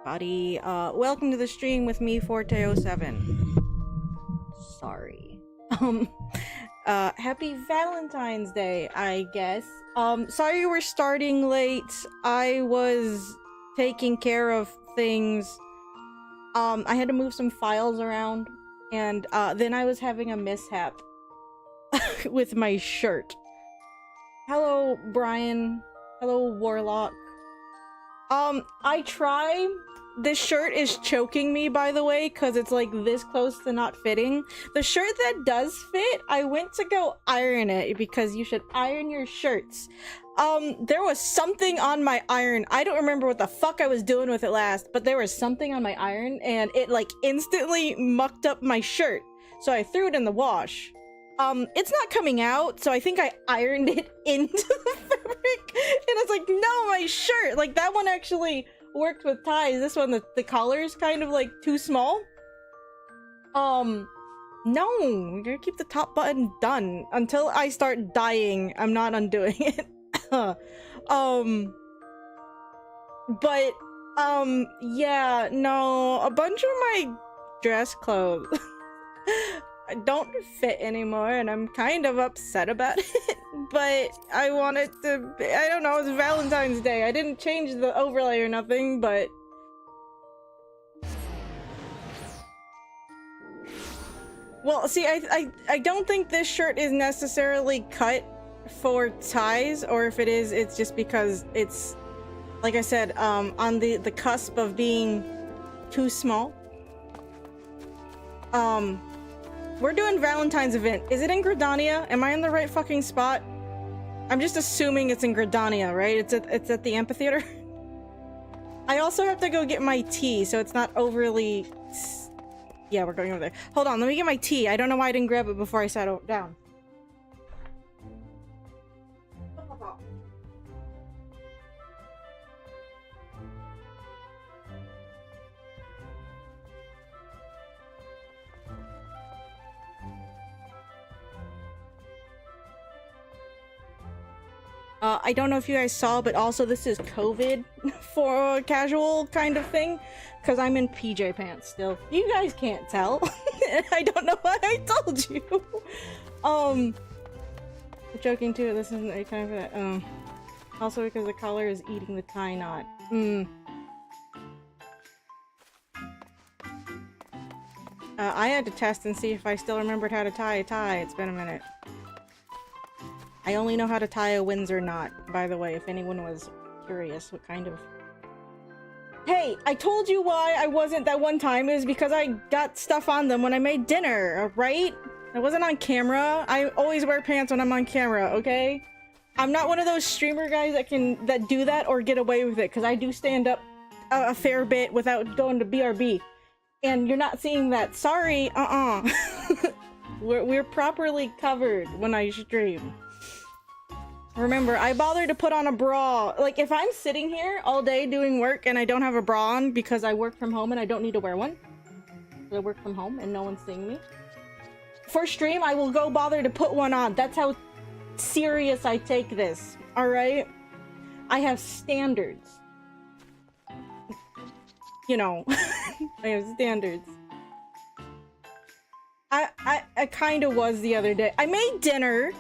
everybody. Welcome to the stream with me, Forte07. Sorry. Happy Valentine's Day, I guess. Sorry we're starting late. I was taking care of things. I had to move some files around, and then I was having a mishap with my shirt. Hello, Brian. Hello, Warlock. I try. This shirt is choking me, by the way, because it's like this close to not fitting. The shirt that does fit, I went to go iron it because you should iron your shirts. There was something on my iron. I don't remember what the fuck I was doing with it last, but there was something on my iron and it like instantly mucked up my shirt. So I threw it in the wash. It's not coming out, so I think I ironed it into the fabric, and it's like, no, my shirt! Like, that one actually worked with ties. This one, the collar's kind of, like, too small. No, I'm gonna keep the top button done. Until I start dying, I'm not undoing it. But, yeah, no, a bunch of my dress clothes don't fit anymore, and I'm kind of upset about it, but I wanted to, I don't know, it's Valentine's Day. I didn't change the overlay or nothing, but well, see, I don't think this shirt is necessarily cut for ties, or if it is, it's just because it's, like I said, on the cusp of being too small. We're doing Valentine's event. Is it in Gridania? Am I in the right fucking spot? I'm just assuming it's in Gridania, right? It's at the amphitheater. I also have to go get my tea, so it's not overly... Yeah, we're going over there. Hold on, let me get my tea. I don't know why I didn't grab it before I sat down. I don't know if you guys saw, but also this is COVID for a casual kind of thing, because I'm in PJ pants still. You guys can't tell. I don't know why I told you. I'm joking too, this isn't a time for that. Also because the collar is eating the tie knot. I had to test and see if I still remembered how to tie a tie. It's been a minute. I only know how to tie a Windsor knot, by the way, if anyone was curious what kind of... Hey, I told you why I wasn't that one time. It was because I got stuff on them when I made dinner, right? I wasn't on camera. I always wear pants when I'm on camera, okay? I'm not one of those streamer guys that do that or get away with it, because I do stand up a fair bit without going to BRB. And you're not seeing that. Sorry, We're properly covered when I stream. Remember, I bother to put on a bra. Like, if I'm sitting here all day doing work and I don't have a bra on because I work from home and I don't need to wear one. I work from home and no one's seeing me. For stream, I will go bother to put one on. That's how serious I take this, alright? I have standards. You know, I have standards. I kind of was the other day. I made dinner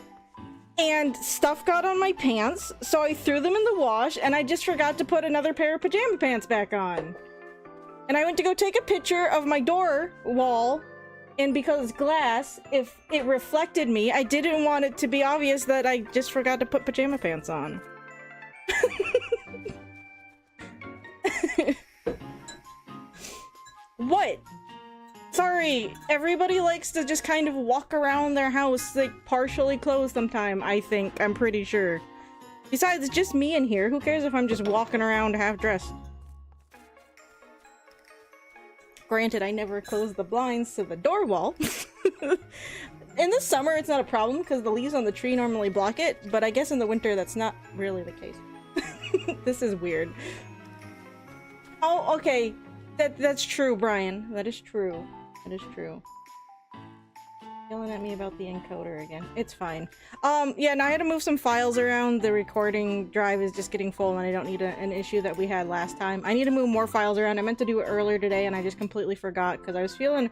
and stuff got on my pants, so I threw them in the wash, and I just forgot to put another pair of pajama pants back on. And I went to go take a picture of my door wall, and because it's glass, if it reflected me, I didn't want it to be obvious that I just forgot to put pajama pants on. What? Sorry, everybody likes to just kind of walk around their house, like, partially clothed sometime, I think. I'm pretty sure. Besides, it's just me in here. Who cares if I'm just walking around half-dressed? Granted, I never close the blinds to the door wall. In the summer, it's not a problem, because the leaves on the tree normally block it, but I guess in the winter, that's not really the case. This is weird. Oh, okay. That's true, Brian. That is true. That is true. Yelling at me about the encoder again. It's fine. Yeah, no, I had to move some files around. The recording drive is just getting full and I don't need an issue that we had last time. I need to move more files around. I meant to do it earlier today and I just completely forgot because I was feeling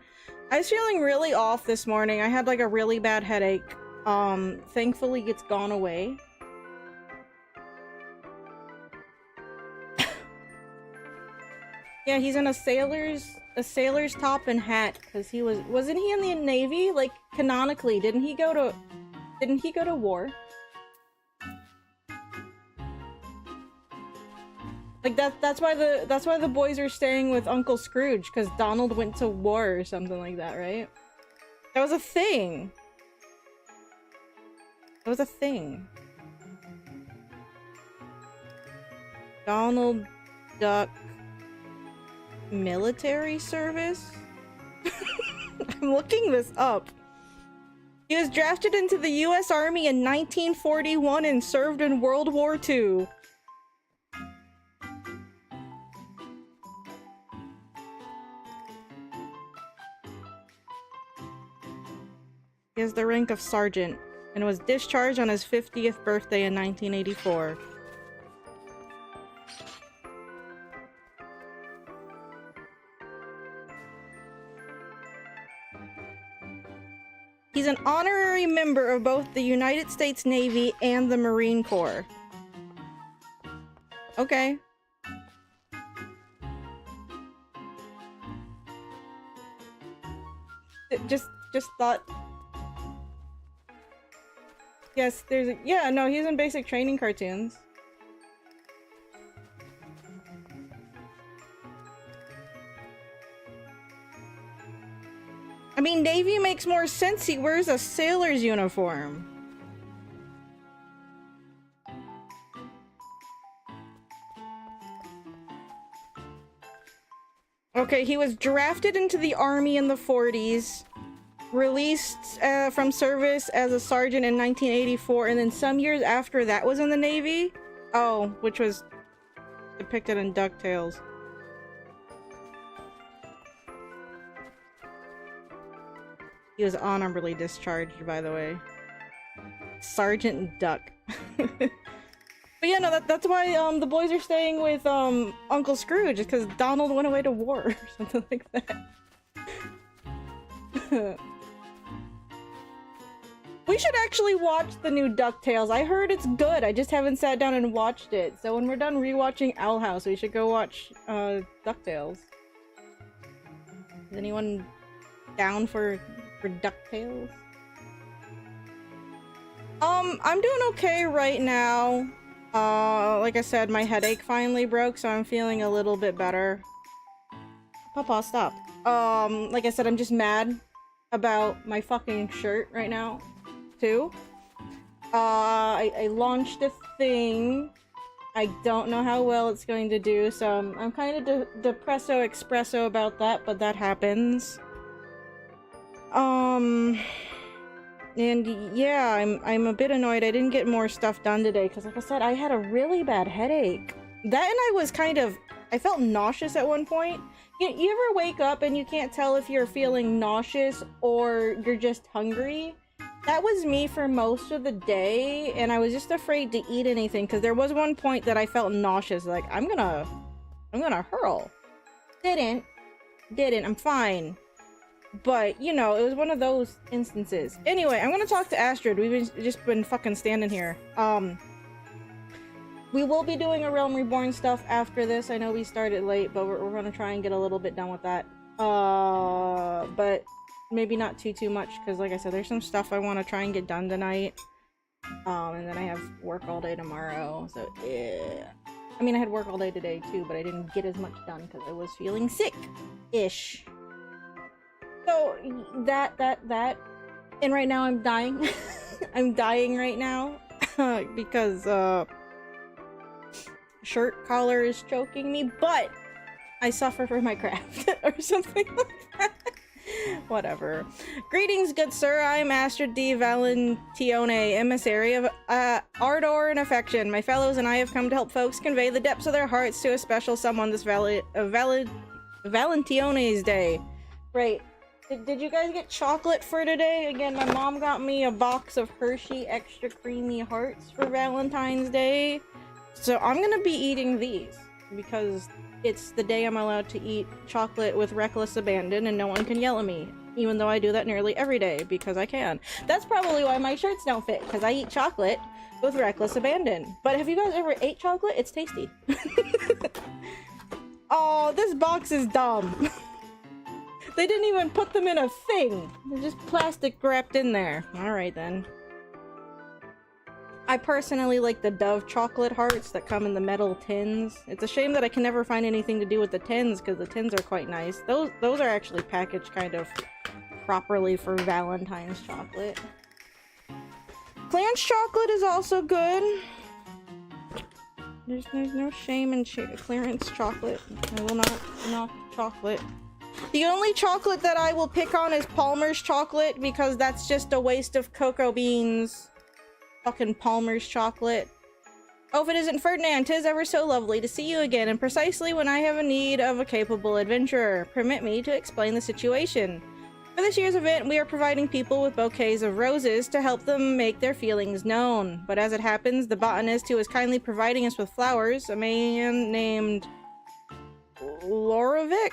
really off this morning. I had like a really bad headache. Thankfully it's gone away. Yeah, he's in a sailor's top and hat because he wasn't he in the Navy? Like canonically, didn't he go to war? Like that's why the boys are staying with Uncle Scrooge, because Donald went to war or something like that, right? That was a thing. That was a thing. Donald Duck military service? I'm looking this up. He was drafted into the US Army in 1941 and served in World War II. He has the rank of sergeant and was discharged on his 50th birthday in 1984. He's an honorary member of both the United States Navy and the Marine Corps. Okay. Just thought... Yes, there's a... Yeah, no, he's in basic training cartoons. I mean, Navy makes more sense. He wears a sailor's uniform. Okay, he was drafted into the Army in the 40s, released from service as a sergeant in 1984, and then some years after that was in the Navy. Oh, which was depicted in DuckTales. He was honorably discharged, by the way. Sergeant Duck. But yeah, no, that's why the boys are staying with Uncle Scrooge, because Donald went away to war or something like that. We should actually watch the new DuckTales. I heard it's good. I just haven't sat down and watched it. So when we're done rewatching Owl House, we should go watch DuckTales. Is anyone down for DuckTales? I'm doing okay right now. Like I said, my headache finally broke, so I'm feeling a little bit better. Papa, stop. Like I said, I'm just mad about my fucking shirt right now, too. I launched a thing. I don't know how well it's going to do, so I'm kind of depresso expresso about that, but that happens. And yeah, I'm a bit annoyed I didn't get more stuff done today, because like I said, I had a really bad headache. That and I felt nauseous at one point. You ever wake up and you can't tell if you're feeling nauseous or you're just hungry? That was me for most of the day, and I was just afraid to eat anything, because there was one point that I felt nauseous, like, I'm gonna hurl. Didn't, I'm fine. But, you know, it was one of those instances. Anyway, I'm gonna talk to Astrid. We've just been fucking standing here. We will be doing a Realm Reborn stuff after this. I know we started late, but we're gonna try and get a little bit done with that. But maybe not too much, because like I said, there's some stuff I want to try and get done tonight. And then I have work all day tomorrow, so yeah. I mean, I had work all day today too, but I didn't get as much done because I was feeling sick-ish. So, that. And right now I'm dying. I'm dying right now. Because, shirt collar is choking me, but I suffer for my craft. Or something like that. Whatever. Greetings, good sir. I'm Astrid D. Valentione, emissary of ardor and affection. My fellows and I have come to help folks convey the depths of their hearts to a special someone this Valentione's Day. Right. Did you guys get chocolate for today? Again, my mom got me a box of Hershey Extra Creamy Hearts for Valentine's Day. So I'm gonna be eating these because it's the day I'm allowed to eat chocolate with reckless abandon and no one can yell at me. Even though I do that nearly every day because I can. That's probably why my shirts don't fit, because I eat chocolate with reckless abandon. But have you guys ever ate chocolate? It's tasty. Oh, this box is dumb. They didn't even put them in a thing. They're just plastic wrapped in there. Alright then. I personally like the Dove chocolate hearts that come in the metal tins. It's a shame that I can never find anything to do with the tins because the tins are quite nice. Those are actually packaged kind of properly for Valentine's chocolate. Clan's chocolate is also good. There's no shame in clearance chocolate. I will not knock chocolate. The only chocolate that I will pick on is Palmer's chocolate because that's just a waste of cocoa beans. Fucking Palmer's chocolate. Oh, if it isn't Ferdinand, 'tis ever so lovely to see you again, and precisely when I have a need of a capable adventurer. Permit me to explain the situation. For this year's event, we are providing people with bouquets of roses to help them make their feelings known. But as it happens, the botanist who is kindly providing us with flowers, a man named Lorevic,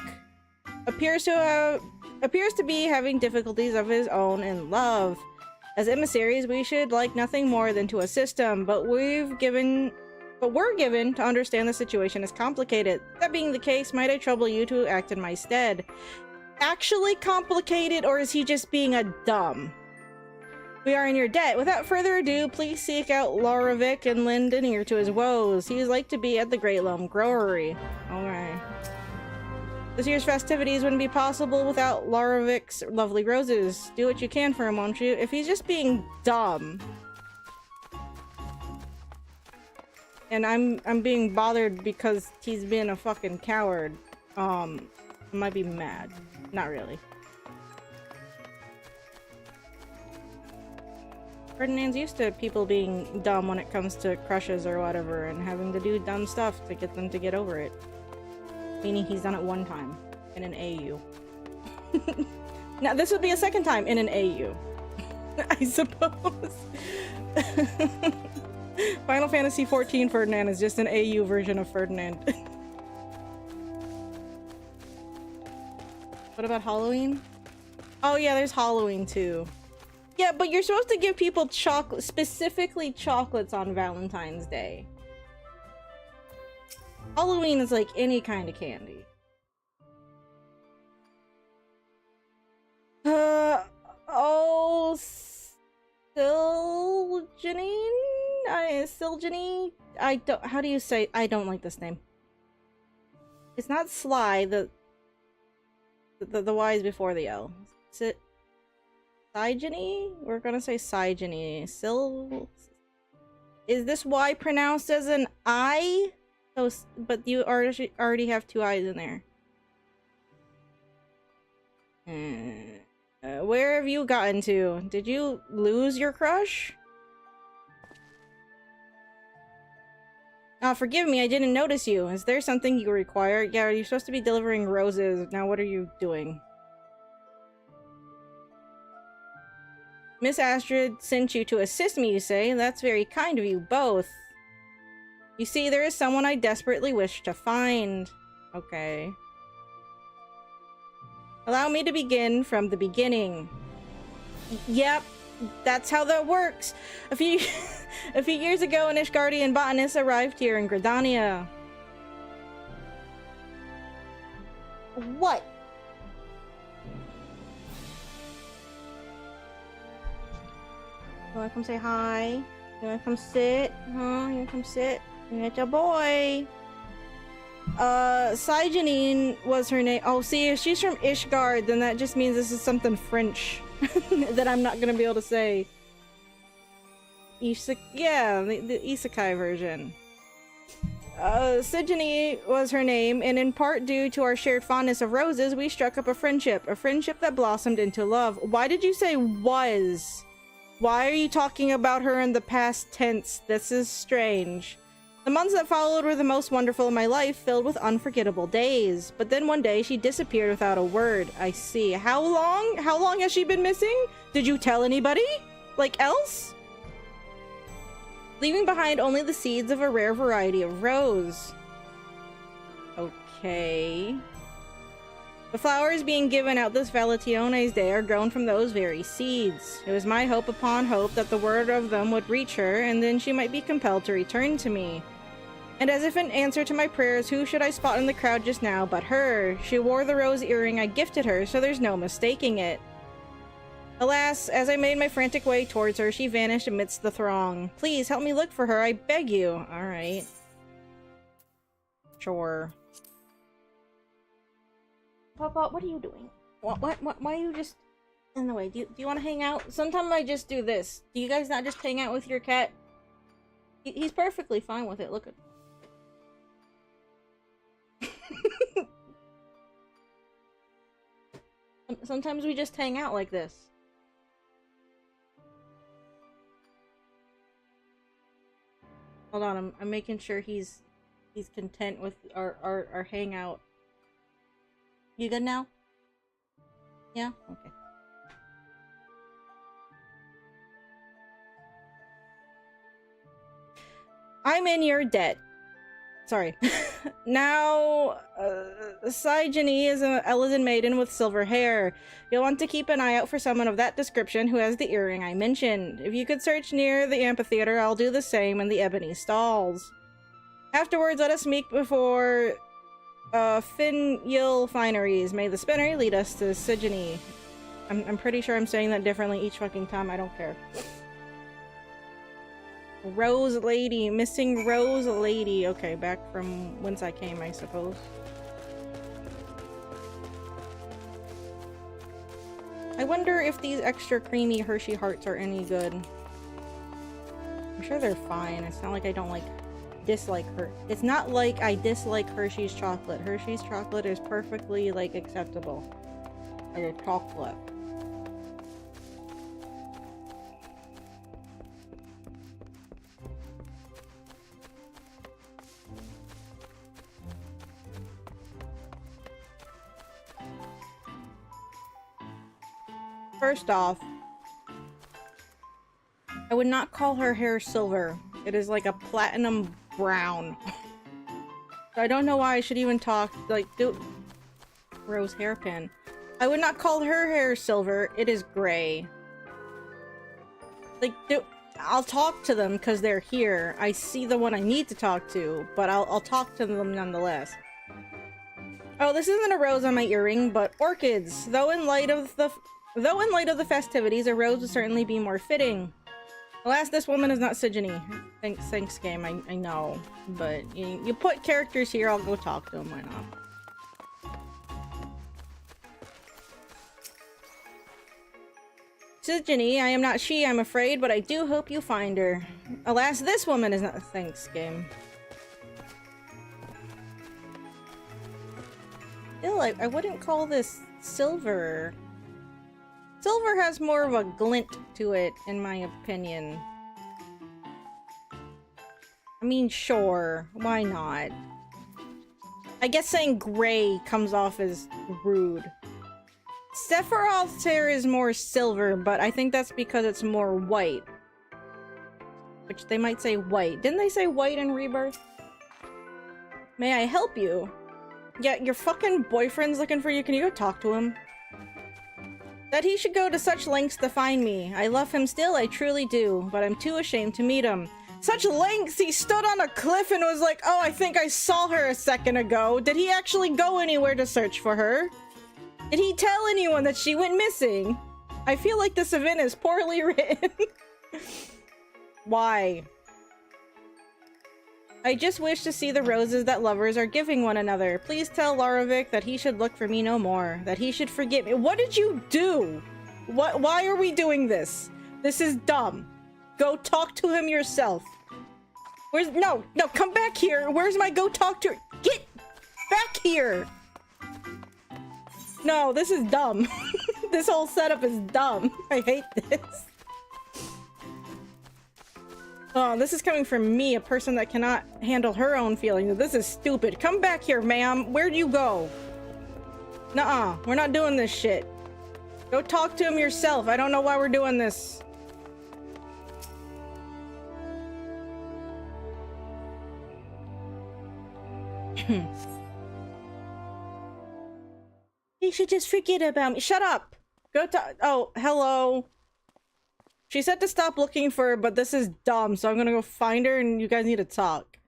appears to be having difficulties of his own in love. As emissaries, we should like nothing more than to assist him, but we're given to understand the situation is complicated. That being the case, might I trouble you to act in my stead? Actually complicated, or is he just being a dumb? We are in your debt. Without further ado, please seek out Lorevic and lend an ear to his woes. He is like to be at the Great Loam Growery. Alright. This year's festivities wouldn't be possible without Lorovic's lovely roses. Do what you can for him, won't you? If he's just being dumb. And I'm being bothered because he's been a fucking coward. I might be mad. Not really. Ferdinand's used to people being dumb when it comes to crushes or whatever, and having to do dumb stuff to get them to get over it. Meaning he's done it one time in an AU. Now this would be a second time in an AU. I suppose. Final Fantasy XIV Ferdinand is just an AU version of Ferdinand. What about Halloween? Oh yeah, there's Halloween too. Yeah, but you're supposed to give people chocolate, specifically chocolates on Valentine's Day. Halloween is like any kind of candy. Oh, Siljanine? I don't, how do you say, I don't like this name. It's not Sly, the Y is before the L. Is it Sigeny? We're gonna say Sigeny. Is this Y pronounced as an I? So, but you already have two eyes in there. Where have you gotten to? Did you lose your crush? Forgive me, I didn't notice you. Is there something you require? Yeah, you're supposed to be delivering roses. Now what are you doing? Miss Astrid sent you to assist me, you say? That's very kind of you both. You see, there is someone I desperately wish to find. Okay. Allow me to begin from the beginning. Yep, that's how that works. A few years ago, an Ishgardian botanist arrived here in Gridania. What? You wanna come say hi? You wanna come sit? Huh? You wanna come sit? It's a boy. Sijanine was her name. Oh, see, if she's from Ishgard, then that just means this is something French that I'm not gonna be able to say. Yeah, the isekai version. Sijanine was her name, and in part due to our shared fondness of roses, we struck up a friendship that blossomed into love. Why did you say was? Why are you talking about her in the past tense? This is strange. The months that followed were the most wonderful of my life, filled with unforgettable days. But then one day, she disappeared without a word. I see. How long? How long has she been missing? Did you tell anybody? Like, else? Leaving behind only the seeds of a rare variety of rose. Okay. The flowers being given out this Valentione's Day are grown from those very seeds. It was my hope upon hope that the word of them would reach her, and then she might be compelled to return to me. And as if in answer to my prayers, who should I spot in the crowd just now but her? She wore the rose earring I gifted her, so there's no mistaking it. Alas, as I made my frantic way towards her, she vanished amidst the throng. Please help me look for her, I beg you. Alright. Sure. Papa, what are you doing? Why are you just in the way? Do you want to hang out? Sometimes I just do this. Do you guys not just hang out with your cat? He's perfectly fine with it. Look at. Sometimes we just hang out like this. Hold on, I'm making sure he's content with our hangout. You good now? Yeah? Okay. I'm in your debt. Sorry. Now, Saijini is an Elizan maiden with silver hair. You'll want to keep an eye out for someone of that description who has the earring I mentioned. If you could search near the amphitheater, I'll do the same in the ebony stalls. Afterwards, let us meet before Finyil Fineries. May the spinner lead us to Saijini. I'm pretty sure I'm saying that differently each fucking time. I don't care. Rose Lady. Missing Rose Lady. Okay, back from whence I came, I suppose. I wonder if these extra creamy Hershey hearts are any good. I'm sure they're fine. It's not like I don't dislike her. It's not like I dislike Hershey's chocolate. Hershey's chocolate is perfectly, acceptable. Like a chocolate. First off, I would not call her hair silver. It is like a platinum brown. I don't know why I should even talk, Rose hairpin. I would not call her hair silver. It is gray. I'll talk to them because they're here. I see the one I need to talk to, but I'll talk to them nonetheless. Oh, this isn't a rose on my earring, but orchids. Though in light of the festivities, a rose would certainly be more fitting. Alas, this woman is not Saijini. Thanks, game. I know, but you put characters here. I'll go talk to them. Why not? Saijini, I am not she, I'm afraid, but I do hope you find her. Alas, this woman is not. Thanks, game. Still, I wouldn't call this silver. Silver has more of a glint to it, in my opinion. I mean, sure. Why not? I guess saying gray comes off as rude. Sephiroth's hair is more silver, but I think that's because it's more white. Which they might say white. Didn't they say white in Rebirth? May I help you? Yeah, your fucking boyfriend's looking for you. Can you go talk to him? That he should go to such lengths to find me. I love him still, I truly do, but I'm too ashamed to meet him. Such lengths! He stood on a cliff and was like, oh, I think I saw her a second ago. Did he actually go anywhere to search for her? Did he tell anyone that she went missing? I feel like this event is poorly written. Why? I just wish to see the roses that lovers are giving one another. Please tell Larovic that he should look for me no more. That he should forget me. What did you do? Why are we doing this? This is dumb. Go talk to him yourself. No, come back here. Where's my go talk to? Get back here. No, this is dumb. This whole setup is dumb. I hate this. Oh, this is coming from me, a person that cannot handle her own feelings. This is stupid. Come back here, ma'am. Where'd you go? Nuh-uh. We're not doing this shit. Go talk to him yourself. I don't know why we're doing this. You should just forget about me. Shut up. Go talk. Oh, hello. She said to stop looking for her, but this is dumb, so I'm gonna go find her and you guys need to talk.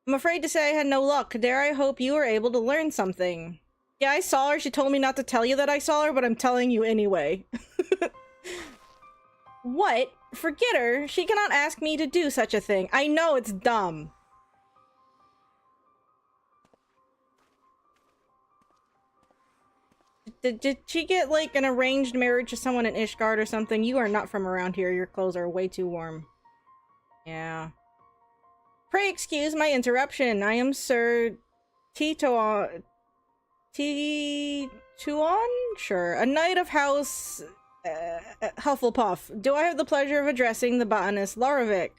I'm afraid to say I had no luck. Dare I hope you were able to learn something. Yeah, I saw her. She told me not to tell you that I saw her, but I'm telling you anyway. What? Forget her. She cannot ask me to do such a thing. I know it's dumb. Did she get, like, an arranged marriage to someone in Ishgard or something? You are not from around here. Your clothes are way too warm. Yeah. Pray excuse my interruption. I am Sir Titoon... Tituon? Sure. A knight of House... Hufflepuff. Do I have the pleasure of addressing the botanist Larovic?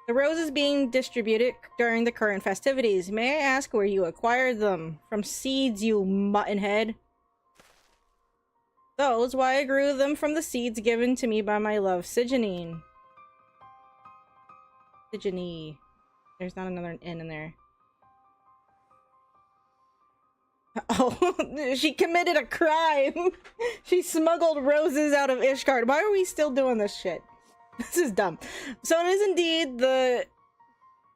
The roses being distributed during the current festivities. May I ask where you acquired them? From seeds, you muttonhead. Those, why I grew them from the seeds given to me by my love, Sigenine. Sigeny. There's not another N in there. Oh, she committed a crime. She smuggled roses out of Ishgard. Why are we still doing this shit? This is dumb. So it is indeed the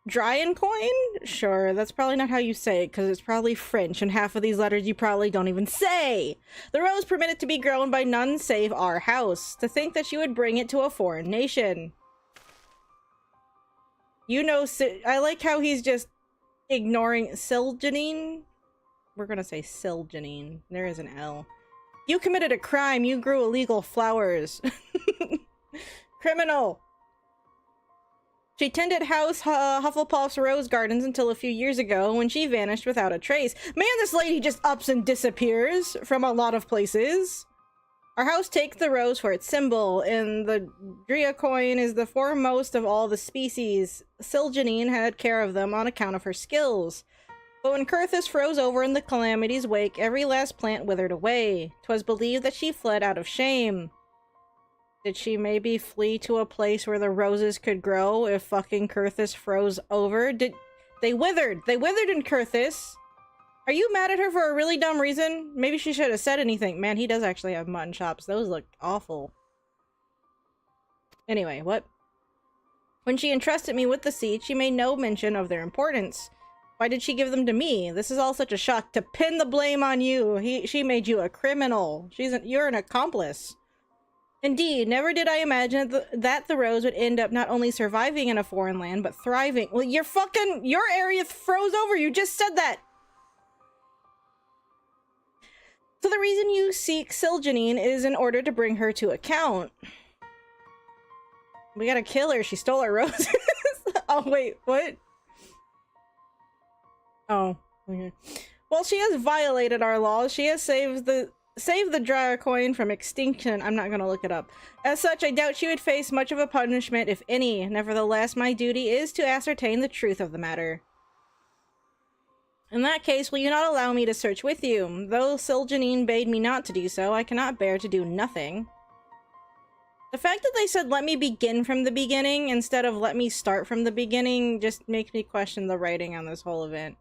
Dryan coin? Sure, that's probably not how you say it, because it's probably French, and half of these letters you probably don't even say. The rose permitted to be grown by none save our house. To think that you would bring it to a foreign nation. You know, I like how he's just ignoring Siljanine. We're gonna say Siljanine. There is an L. You committed a crime. You grew illegal flowers. Criminal! She tended House Hufflepuff's rose gardens until a few years ago when she vanished without a trace. Man, this lady just ups and disappears from a lot of places. Our house takes the rose for its symbol, and the Drea coin is the foremost of all the species. Siljanine had care of them on account of her skills. But when Curthis froze over in the calamity's wake, every last plant withered away. 'Twas believed that she fled out of shame. Did she maybe flee to a place where the roses could grow if fucking Curthis froze over? They withered! They withered in Curthis! Are you mad at her for a really dumb reason? Maybe she should have said anything. Man, he does actually have mutton chops. Those look awful. Anyway, what? When she entrusted me with the seed, she made no mention of their importance. Why did she give them to me? This is all such a shock. To pin the blame on you. She made you a criminal. You're an accomplice. Indeed, never did I imagine that the rose would end up not only surviving in a foreign land, but thriving. Well, your area froze over, you just said that! So the reason you seek Siljanine is in order to bring her to account. We gotta kill her, she stole our roses. Oh, wait, what? Oh, okay. Well, she has violated our laws. She has saved the Dryer coin from extinction. I'm not gonna look it up. As such, I doubt she would face much of a punishment, if any. Nevertheless, my duty is to ascertain the truth of the matter. In that case, will you not allow me to search with you? Though Siljanine bade me not to do so, I cannot bear to do nothing. The fact that they said let me begin from the beginning instead of let me start from the beginning just makes me question the writing on this whole event.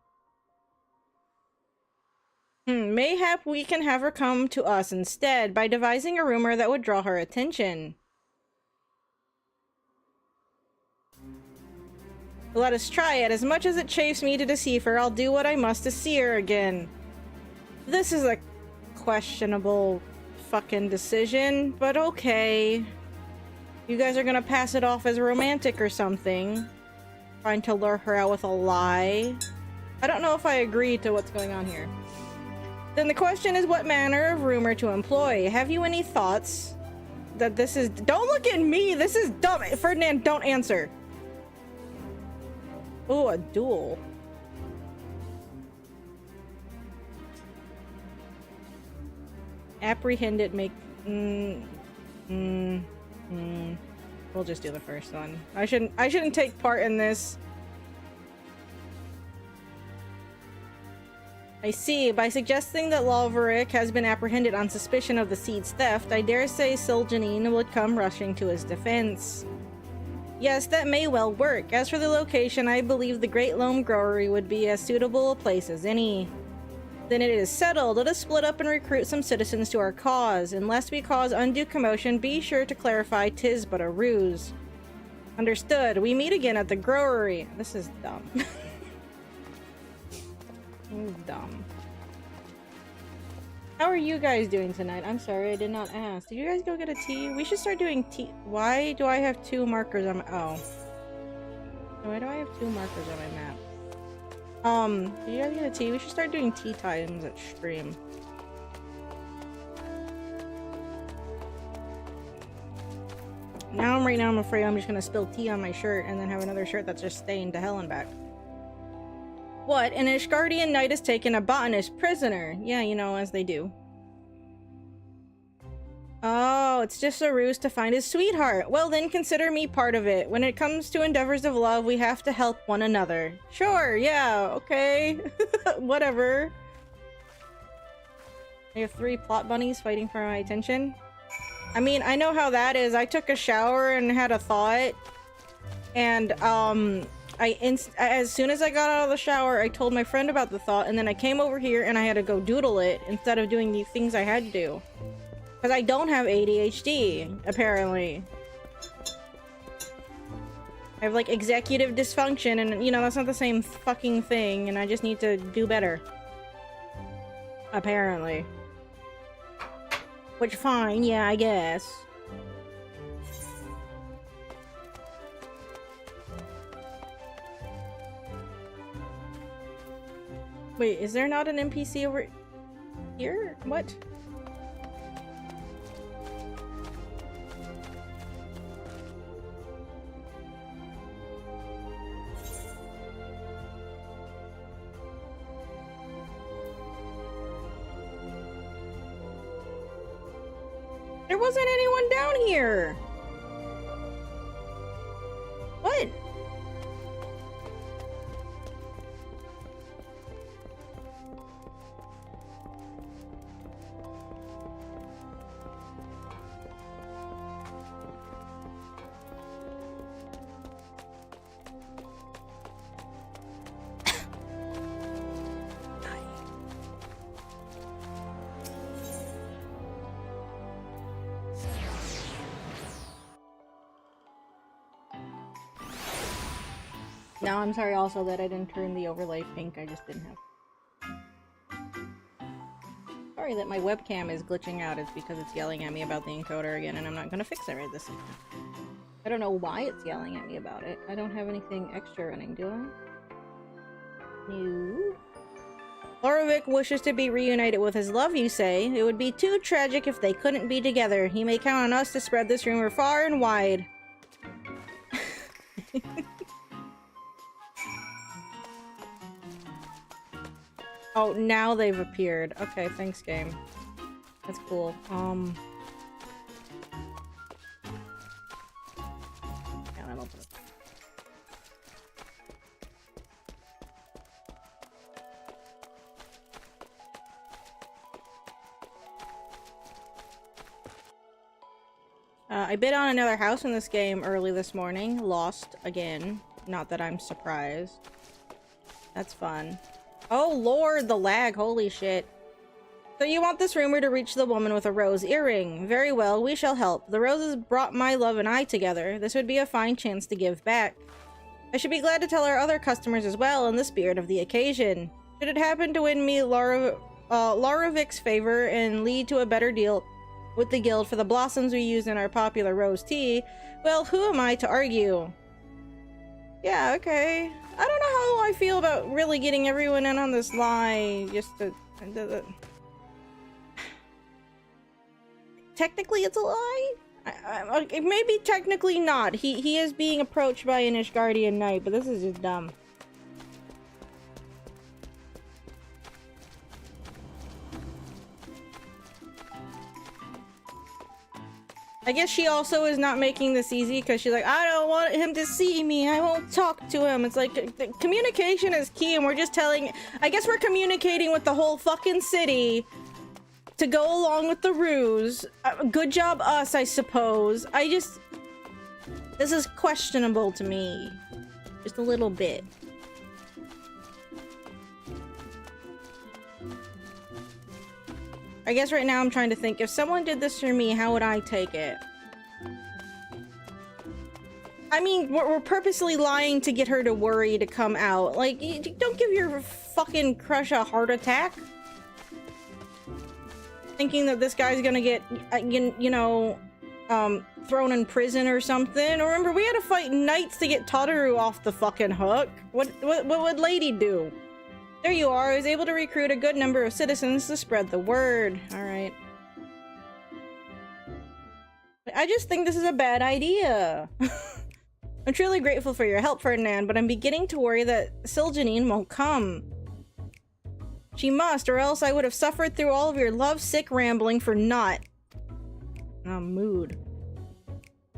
Mayhap we can have her come to us instead by devising a rumor that would draw her attention. Let us try it. As much as it chafes me to deceive her, I'll do what I must to see her again. This is a questionable fucking decision, but okay. You guys are gonna pass it off as romantic or something. Trying to lure her out with a lie. I don't know if I agree to what's going on here. Then the question is what manner of rumor to employ. Have you any thoughts that this is— Don't look at me! This is dumb! Ferdinand, don't answer! Oh, a duel. Apprehended make... We'll just do the first one. I shouldn't take part in this. I see. By suggesting that Lalvaric has been apprehended on suspicion of the seed's theft, I dare say Siljanine would come rushing to his defense. Yes, that may well work. As for the location, I believe the Great Loam Growery would be as suitable a place as any. Then it is settled. Let us split up and recruit some citizens to our cause. And lest we cause undue commotion, be sure to clarify 'tis but a ruse. Understood. We meet again at the growery. This is dumb. This is dumb. How are you guys doing tonight? I'm sorry, I did not ask. Did you guys go get a tea? We should start doing tea. Why do I have 2 markers on my... Oh. Why do I have 2 markers on my map? Did you guys get a tea? We should start doing tea times at stream. Right now I'm afraid I'm just gonna spill tea on my shirt and then have another shirt that's just stained to hell and back. What? An Ishgardian knight has taken a botanist prisoner. Yeah, you know, as they do. Oh, it's just a ruse to find his sweetheart. Well then, consider me part of it. When it comes to endeavors of love, we have to help one another. Sure, yeah, okay. Whatever. I have 3 plot bunnies fighting for my attention. I mean, I know how that is. I took a shower and had a thought. And, as soon as I got out of the shower, I told my friend about the thought, and then I came over here and I had to go doodle it instead of doing the things I had to do. Because I don't have ADHD, apparently. I have, like, executive dysfunction, and, you know, that's not the same fucking thing, and I just need to do better. Apparently. Which, fine, yeah, I guess. Wait, is there not an NPC over here? What? There wasn't anyone down here! What? No, I'm sorry also that I didn't turn the overlay pink, I just didn't have. Sorry that my webcam is glitching out, it's because it's yelling at me about the encoder again, and I'm not gonna fix it right this second. I don't know why it's yelling at me about it. I don't have anything extra running, do I? No. Loravic wishes to be reunited with his love, you say? It would be too tragic if they couldn't be together. He may count on us to spread this rumor far and wide. Oh, now they've appeared. Okay, thanks, game. That's cool. Yeah, that'll do. I bid on another house in this game early this morning. Lost again. Not that I'm surprised. That's fun. Oh lord, the lag, holy shit. So you want this rumor to reach the woman with a rose earring. Very well, we shall help. The roses brought my love and I together. This would be a fine chance to give back. I should be glad to tell our other customers as well in the spirit of the occasion. Should it happen to win me Loravic's favor and lead to a better deal with the guild for the blossoms we use in our popular rose tea, well, who am I to argue? Yeah, okay. I don't know how I feel about really getting everyone in on this lie, just to... Technically it's a lie? Maybe technically not. He is being approached by an Ishgardian knight, but this is just dumb. I guess she also is not making this easy because she's like, I don't want him to see me. I won't talk to him. It's like, communication is key, and we're just telling... I guess we're communicating with the whole fucking city to go along with the ruse. Good job us, I suppose. This is questionable to me. Just a little bit. I guess right now I'm trying to think, if someone did this for me, how would I take it? I mean, we're purposely lying to get her to worry to come out. Like, don't give your fucking crush a heart attack. Thinking that this guy's gonna get, you know, thrown in prison or something. Remember, we had to fight knights to get Totoro off the fucking hook. What would Lady do? There you are. I was able to recruit a good number of citizens to spread the word. Alright. I just think this is a bad idea. I'm truly grateful for your help, Ferdinand, but I'm beginning to worry that Siljanine won't come. She must, or else I would have suffered through all of your love-sick rambling for naught. Mood.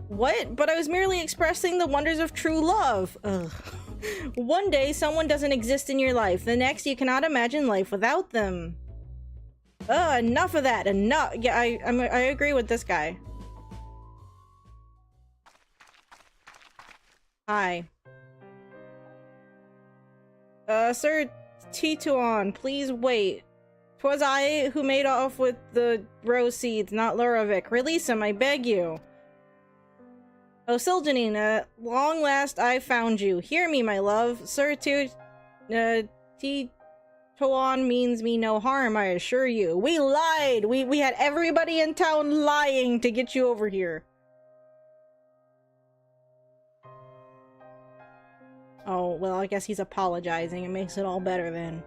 What? But I was merely expressing the wonders of true love. Ugh. One day, someone doesn't exist in your life. The next, you cannot imagine life without them. Enough of that. Enough. Yeah, I agree with this guy. Hi. Sir Tituan, please wait. 'Twas I who made off with the rose seeds, not Lurovic. Release him, I beg you. Oh, Siljanine, at long last I found you. Hear me, my love. Sir Tituan means me no harm, I assure you. We lied! We had everybody in town lying to get you over here. Oh, well, I guess he's apologizing. It makes it all better then.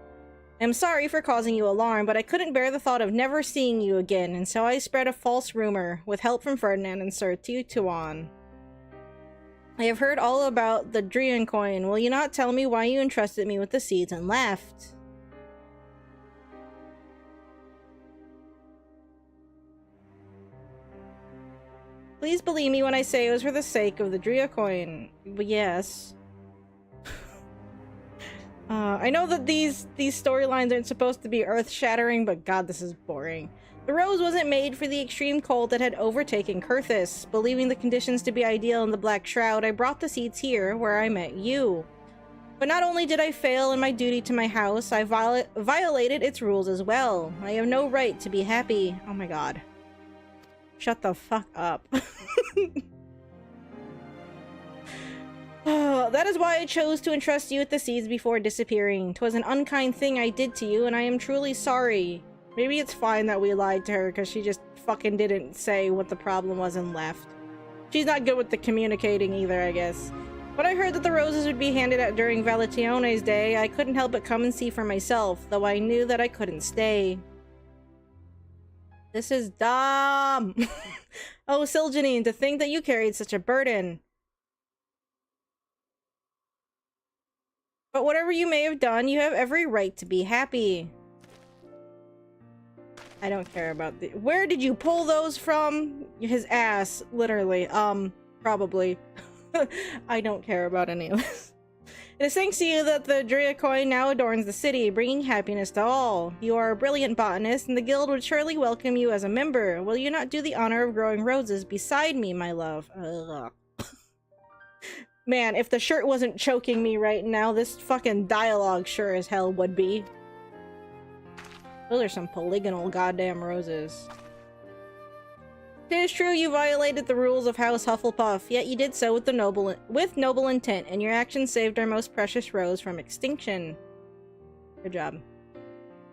I'm sorry for causing you alarm, but I couldn't bear the thought of never seeing you again, and so I spread a false rumor, with help from Ferdinand and Sir Tituan. I have heard all about the Drian coin. Will you not tell me why you entrusted me with the seeds and left? Please believe me when I say it was for the sake of the Dria coin. But yes. I know that these storylines aren't supposed to be earth-shattering, but god, this is boring. The rose wasn't made for the extreme cold that had overtaken Kurthis. Believing the conditions to be ideal in the Black Shroud, I brought the seeds here, where I met you. But not only did I fail in my duty to my house, I violated its rules as well. I have no right to be happy. Oh my god. Shut the fuck up. That is why I chose to entrust you with the seeds before disappearing. 'Twas an unkind thing I did to you, and I am truly sorry. Maybe it's fine that we lied to her, because she just fucking didn't say what the problem was and left. She's not good with the communicating either, I guess. When I heard that the roses would be handed out during Valentione's day, I couldn't help but come and see for myself, though I knew that I couldn't stay. This is dumb! Oh, Siljanine, to think that you carried such a burden. But whatever you may have done, you have every right to be happy. I don't care about the- Where did you pull those from? His ass, literally. Probably. I don't care about any of this. It is thanks to you that the Dria coin now adorns the city, bringing happiness to all. You are a brilliant botanist, and the guild would surely welcome you as a member. Will you not do the honor of growing roses beside me, my love? Ugh. Man, if the shirt wasn't choking me right now, this fucking dialogue sure as hell would be. Those are some polygonal goddamn roses. It is true you violated the rules of House Hufflepuff, yet you did so with noble intent, and your actions saved our most precious rose from extinction. Good job.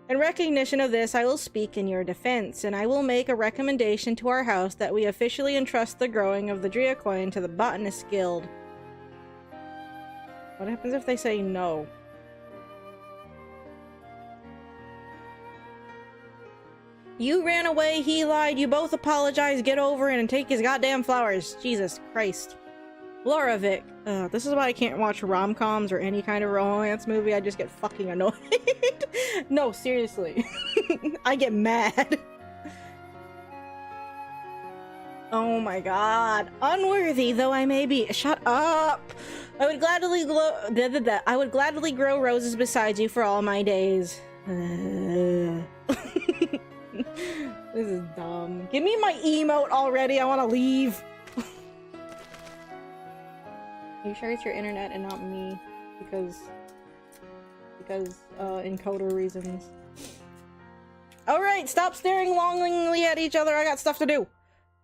In recognition of this, I will speak in your defense, and I will make a recommendation to our house that we officially entrust the growing of the Dria coin to the Botanist Guild. What happens if they say no? You ran away, he lied, you both apologize, get over it, and take his goddamn flowers. Jesus Christ. Lurovic. This is why I can't watch rom-coms or any kind of romance movie, I just get fucking annoyed. No, seriously. I get mad. Oh my god. Unworthy though I may be. Shut up! I would gladly I would gladly grow roses beside you for all my days. This is dumb. Give me my emote already. I want to leave. Are you sure it's your internet and not me? Because encoder reasons. Alright, stop staring longingly at each other. I got stuff to do.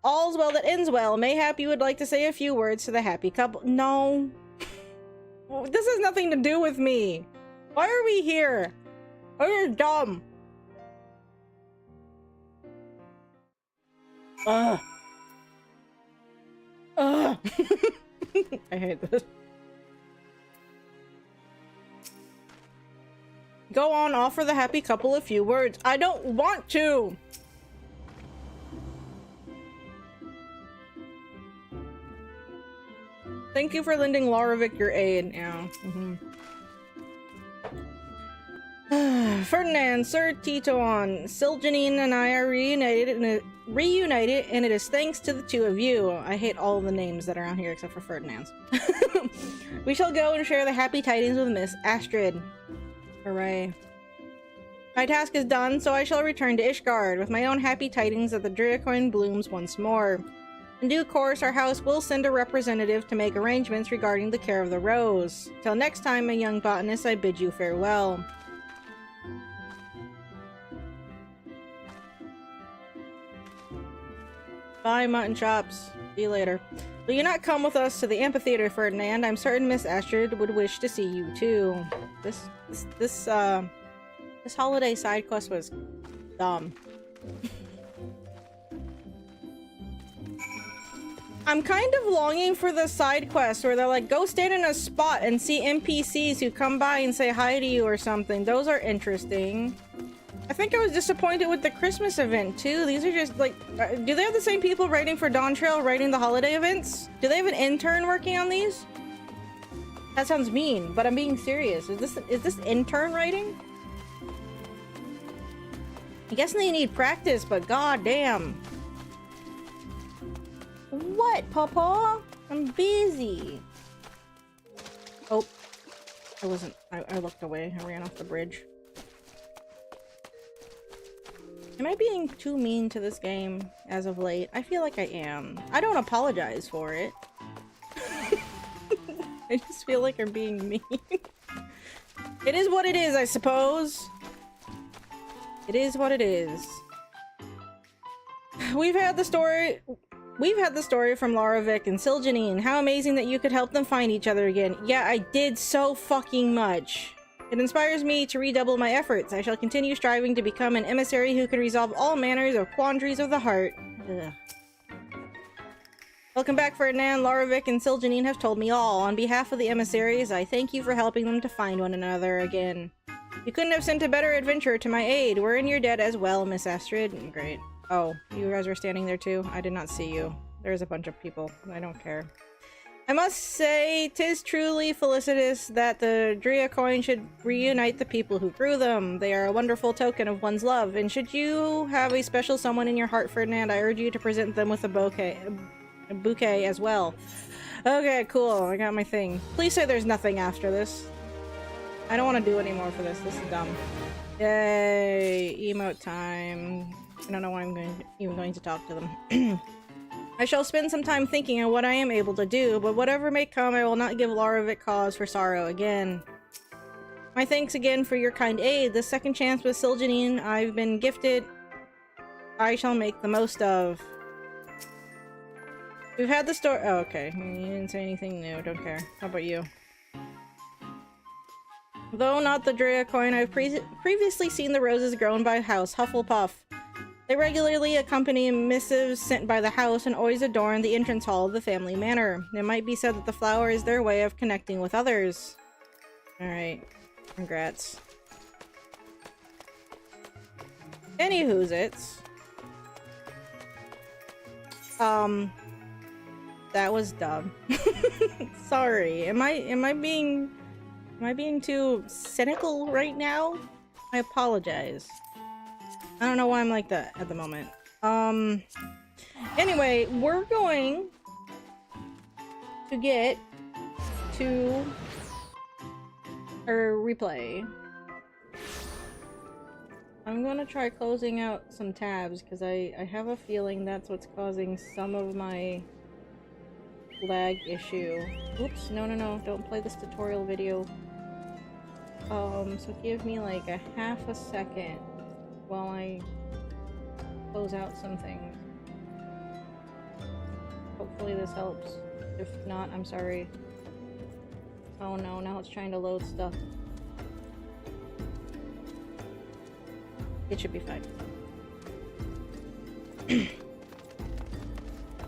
All's well that ends well. Mayhap you would like to say a few words to the happy couple. No. This has nothing to do with me. Why are we here? Oh, you're dumb. Ugh. Ugh. I hate this. Go on, offer the happy couple a few words. I don't want to! Thank you for lending Larovic your aid. Yeah. Ferdinand, Sir Titoan, Siljanine and I are reunited, and it is thanks to the two of you. I hate all the names that are on here except for Ferdinand's. We shall go and share the happy tidings with Miss Astrid. Hooray. My task is done, so I shall return to Ishgard with my own happy tidings that the Dracoin blooms once more. In due course, our house will send a representative to make arrangements regarding the care of the rose. Till next time, my young botanist, I bid you farewell. Bye, mutton chops. See you later. Will you not come with us to the amphitheater, Ferdinand? I'm certain Miss Astrid would wish to see you too. This holiday side quest was dumb. I'm kind of longing for the side quest where they're like, go stand in a spot and see NPCs who come by and say hi to you or something. Those are interesting. I think I was disappointed with the Christmas event too. These are just like, do they have the same people writing for Dawn Trail writing the holiday events? Do they have an intern working on these? That sounds mean, but I'm being serious. Is this intern writing? I guess they need practice, but goddamn. What, Papa? I'm busy. Oh, I wasn't. I looked away. I ran off the bridge. Am I being too mean to this game as of late? I feel like I am. I don't apologize for it. I just feel like I'm being mean. It is what it is, I suppose. It is what it is. We've had the story from Larovic and Siljanine. How amazing that you could help them find each other again. Yeah, I did so fucking much. It inspires me to redouble my efforts. I shall continue striving to become an emissary who can resolve all manners of quandaries of the heart. Ugh. Welcome back, Ferdinand. Larovic and Siljanine have told me all. On behalf of the emissaries, I thank you for helping them to find one another again. You couldn't have sent a better adventurer to my aid. We're in your debt as well, Miss Astrid. Great. Oh, you guys were standing there too? I did not see you. There's a bunch of people. I don't care. I must say, 'tis truly felicitous that the Dracoin should reunite the people who grew them. They are a wonderful token of one's love, and should you have a special someone in your heart, Ferdinand, I urge you to present them with a bouquet as well. Okay, cool. I got my thing. Please say there's nothing after this. I don't want to do any more for this. This is dumb. Yay! Emote time. I don't know why I'm even going to talk to them. I shall spend some time thinking on what I am able to do, but whatever may come, I will not give Larovic cause for sorrow again. My thanks again for your kind aid. The second chance with Siljanine I've been gifted, I shall make the most of. We've had the story. Oh, okay. You didn't say anything new. Don't care. How about you? Though not the Dracoin, I've previously seen the roses grown by House Hufflepuff. They regularly accompany missives sent by the house and always adorn the entrance hall of the family manor. It might be said that the flower is their way of connecting with others. Alright. Congrats. Anywhoozits. That was dumb. Sorry. Am I being too cynical right now? I apologize. I don't know why I'm like that at the moment. Anyway, we're going to get to our replay. I'm gonna try closing out some tabs because I have a feeling that's what's causing some of my lag issue. Oops, no, don't play this tutorial video. So give me like a half a second while I close out some things. Hopefully this helps. If not, I'm sorry. Oh no, now it's trying to load stuff. It should be fine.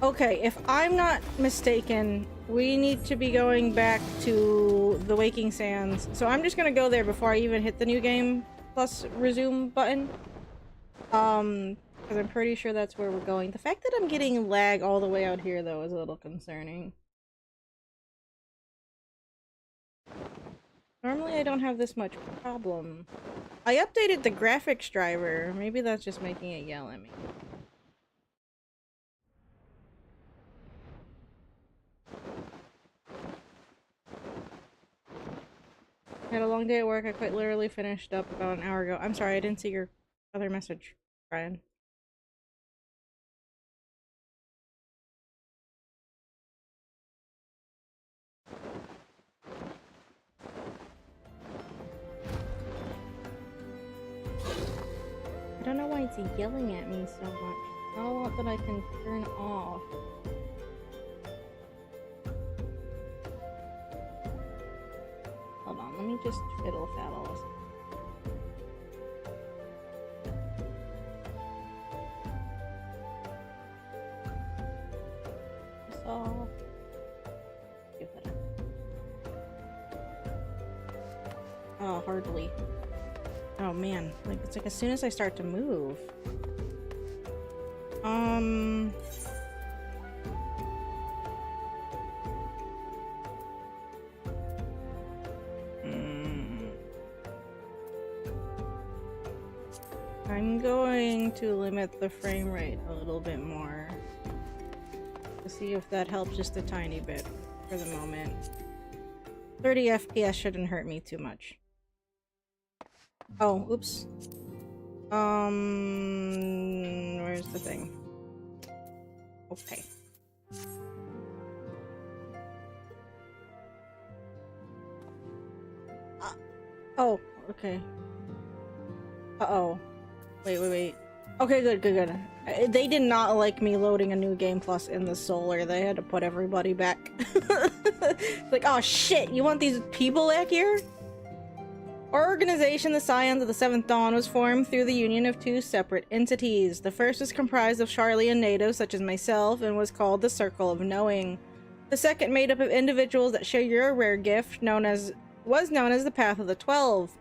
Okay, if I'm not mistaken, we need to be going back to the Waking Sands. So I'm just gonna go there before I even hit the new game plus resume button. Because I'm pretty sure that's where we're going. The fact that I'm getting lag all the way out here, though, is a little concerning. Normally I don't have this much problem. I updated the graphics driver. Maybe that's just making it yell at me. I had a long day at work. I quite literally finished up about an hour ago. I'm sorry, I didn't see your other message, Brian. I don't know why it's yelling at me so much. Not a lot that I can turn off. Hold on, let me just fiddle faddle. So... oh, hardly. Oh man, like it's like as soon as I start to move. I'm going to limit the frame rate a little bit more to see if that helps just a tiny bit for the moment. 30 FPS shouldn't hurt me too much. Oh, oops. Where's the thing? Okay. Oh, okay. Uh-oh. Wait. Okay, good. They did not like me loading a new game plus in the solar. They had to put everybody back. Like, oh shit, you want these people back here? Our organization, the Scions of the Seventh Dawn, was formed through the union of two separate entities. The first was comprised of Charlian natives such as myself and was called the Circle of Knowing. The second made up of individuals that share your rare gift, was known as the Path of the 12.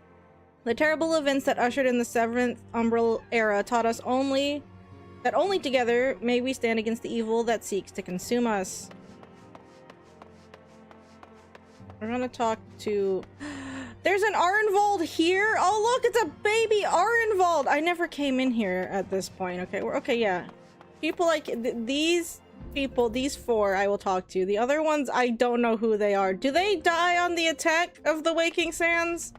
The terrible events that ushered in the Seventh Umbral Era taught us that only together may we stand against the evil that seeks to consume us. We're gonna talk to... There's an Arenvald here? Oh look, it's a baby Arenvald! I never came in here at this point. Okay, okay, yeah. People like these people, these four I will talk to. The other ones, I don't know who they are. Do they die on the attack of the Waking Sands?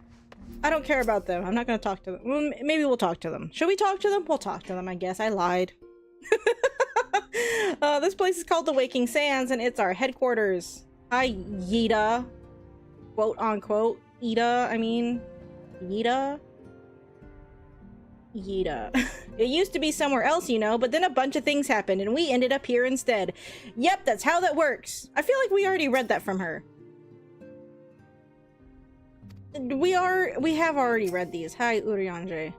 I don't care about them. I'm not gonna talk to them. Well, maybe we'll talk to them. Should we talk to them? We'll talk to them, I guess. I lied. This place is called the Waking Sands, and it's our headquarters. Hi, Yida. Quote unquote. Ida, I mean. Yida? Yida. It used to be somewhere else, you know, but then a bunch of things happened, and we ended up here instead. Yep, that's how that works. I feel like we already read that from her. We have already read these. Hi, Uriange.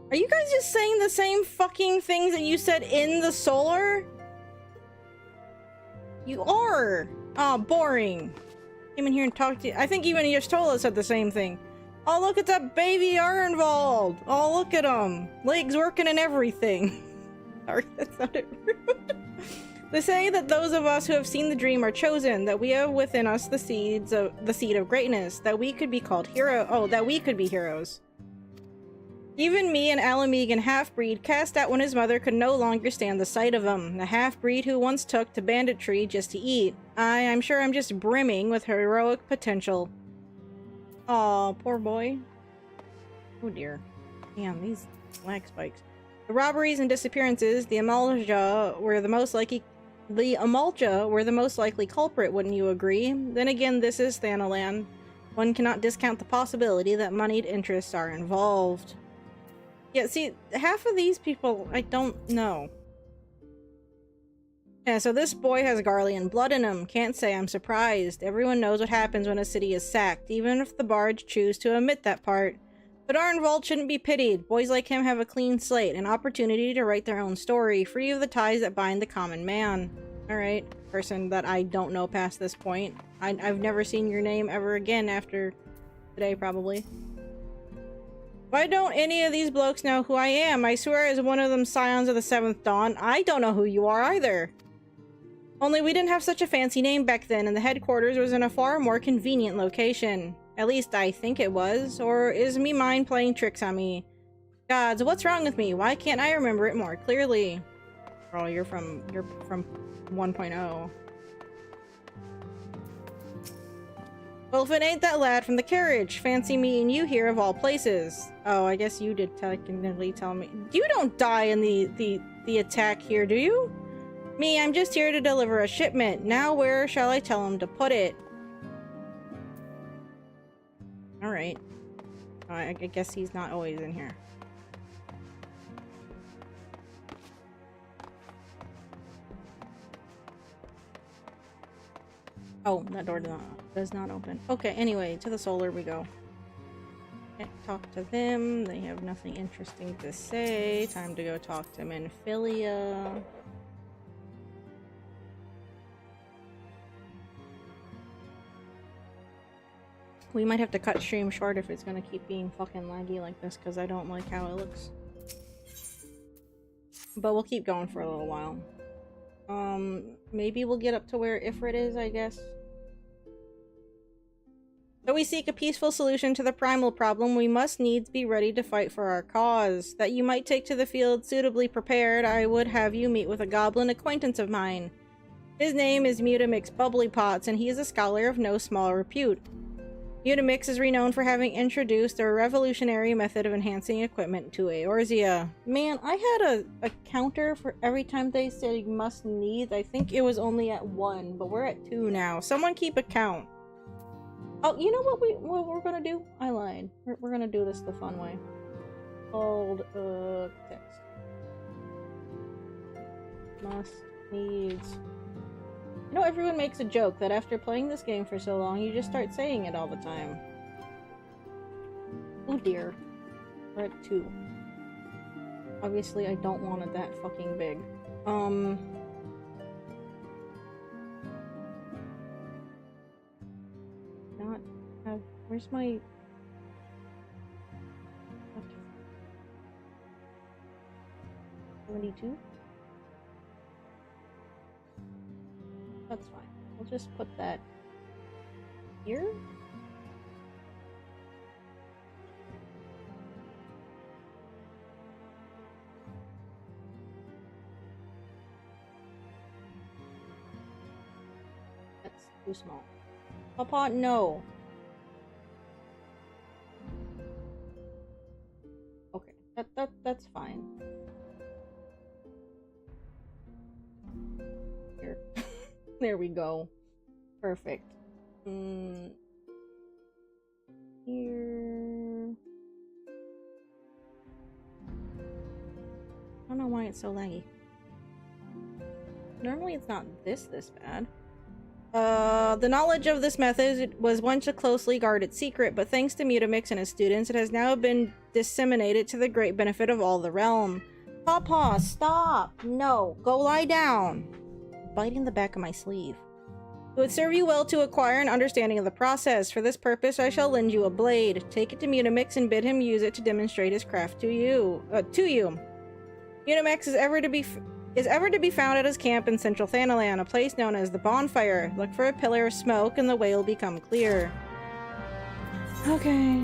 Are you guys just saying the same fucking things that you said in the solar? You are! Oh, boring. Came in here and talked to you. I think even Yastola said the same thing. Oh, look, it's a baby Arenvald! Oh, look at him! Legs working and everything. Sorry, that sounded rude. They say that those of us who have seen the dream are chosen, that we have within us the seed of greatness, that we could be called hero. Oh, that we could be heroes. Even me, an Alamegan half-breed, cast out when his mother could no longer stand the sight of him. A half-breed who once took to banditry just to eat. I'm sure I'm just brimming with heroic potential. Aw, poor boy. Oh dear. Damn, these lag spikes. The robberies and disappearances, the Amalja were the most likely culprit, wouldn't you agree? Then again, this is Thanalan. One cannot discount the possibility that moneyed interests are involved. Yeah, see, half of these people, I don't know. Yeah, so this boy has Garlean blood in him. Can't say I'm surprised. Everyone knows what happens when a city is sacked, even if the bards choose to omit that part. But Arnvold shouldn't be pitied. Boys like him have a clean slate, an opportunity to write their own story, free of the ties that bind the common man. Alright, person that I don't know past this point. I've never seen your name ever again after today, probably. Why don't any of these blokes know who I am? I swear as one of them scions of the 7th Dawn, I don't know who you are either. Only we didn't have such a fancy name back then, and the headquarters was in a far more convenient location. At least I think it was. Or is me mind playing tricks on me? Gods, what's wrong with me? Why can't I remember it more clearly? Oh, you're from 1.0. Well, if it ain't that lad from the carriage, fancy meeting you here of all places. Oh, I guess you did technically tell me. You don't die in the attack here, do you? Me, I'm just here to deliver a shipment. Now where shall I tell him to put it? Alright. I guess he's not always in here. Oh, that door does not open. Okay, anyway, to the solar we go. Can't talk to them. They have nothing interesting to say. Time to go talk to Menphilia. We might have to cut stream short if it's gonna keep being fucking laggy like this, because I don't like how it looks. But we'll keep going for a little while. Maybe we'll get up to where Ifrit is, I guess. Though we seek a peaceful solution to the primal problem, we must needs be ready to fight for our cause. That you might take to the field suitably prepared, I would have you meet with a goblin acquaintance of mine. His name is Mutamix Bubblypots, and he is a scholar of no small repute. Mutamix is renowned for having introduced a revolutionary method of enhancing equipment to Eorzea. Man, I had a counter for every time they said must needs. I think it was only at 1, but we're at 2 now. Someone keep a count. Oh, you know what we're gonna do? I lied. We're gonna do this the fun way. Hold text. Must needs. You know, everyone makes a joke that after playing this game for so long, you just start saying it all the time. Oh dear. We're at 2. Obviously, I don't want it that fucking big. Not have... Where's my... What? 72? That's fine. We'll just put that here. That's too small. Papa, no. Okay, that's fine. Here. There we go. Perfect. Here. I don't know why it's so laggy. Normally it's not this bad. The knowledge of this method was once a closely guarded secret, but thanks to Mutamix and his students, it has now been disseminated to the great benefit of all the realm. Papa, stop! No, go lie down. Biting the back of my sleeve. It would serve you well to acquire an understanding of the process. For this purpose, I shall lend you a blade. Take it to Mutamix and bid him use it to demonstrate his craft to you. Mutamix is ever to be found at his camp in central Thanalan, a place known as the Bonfire. Look for a pillar of smoke and the way will become clear. Okay.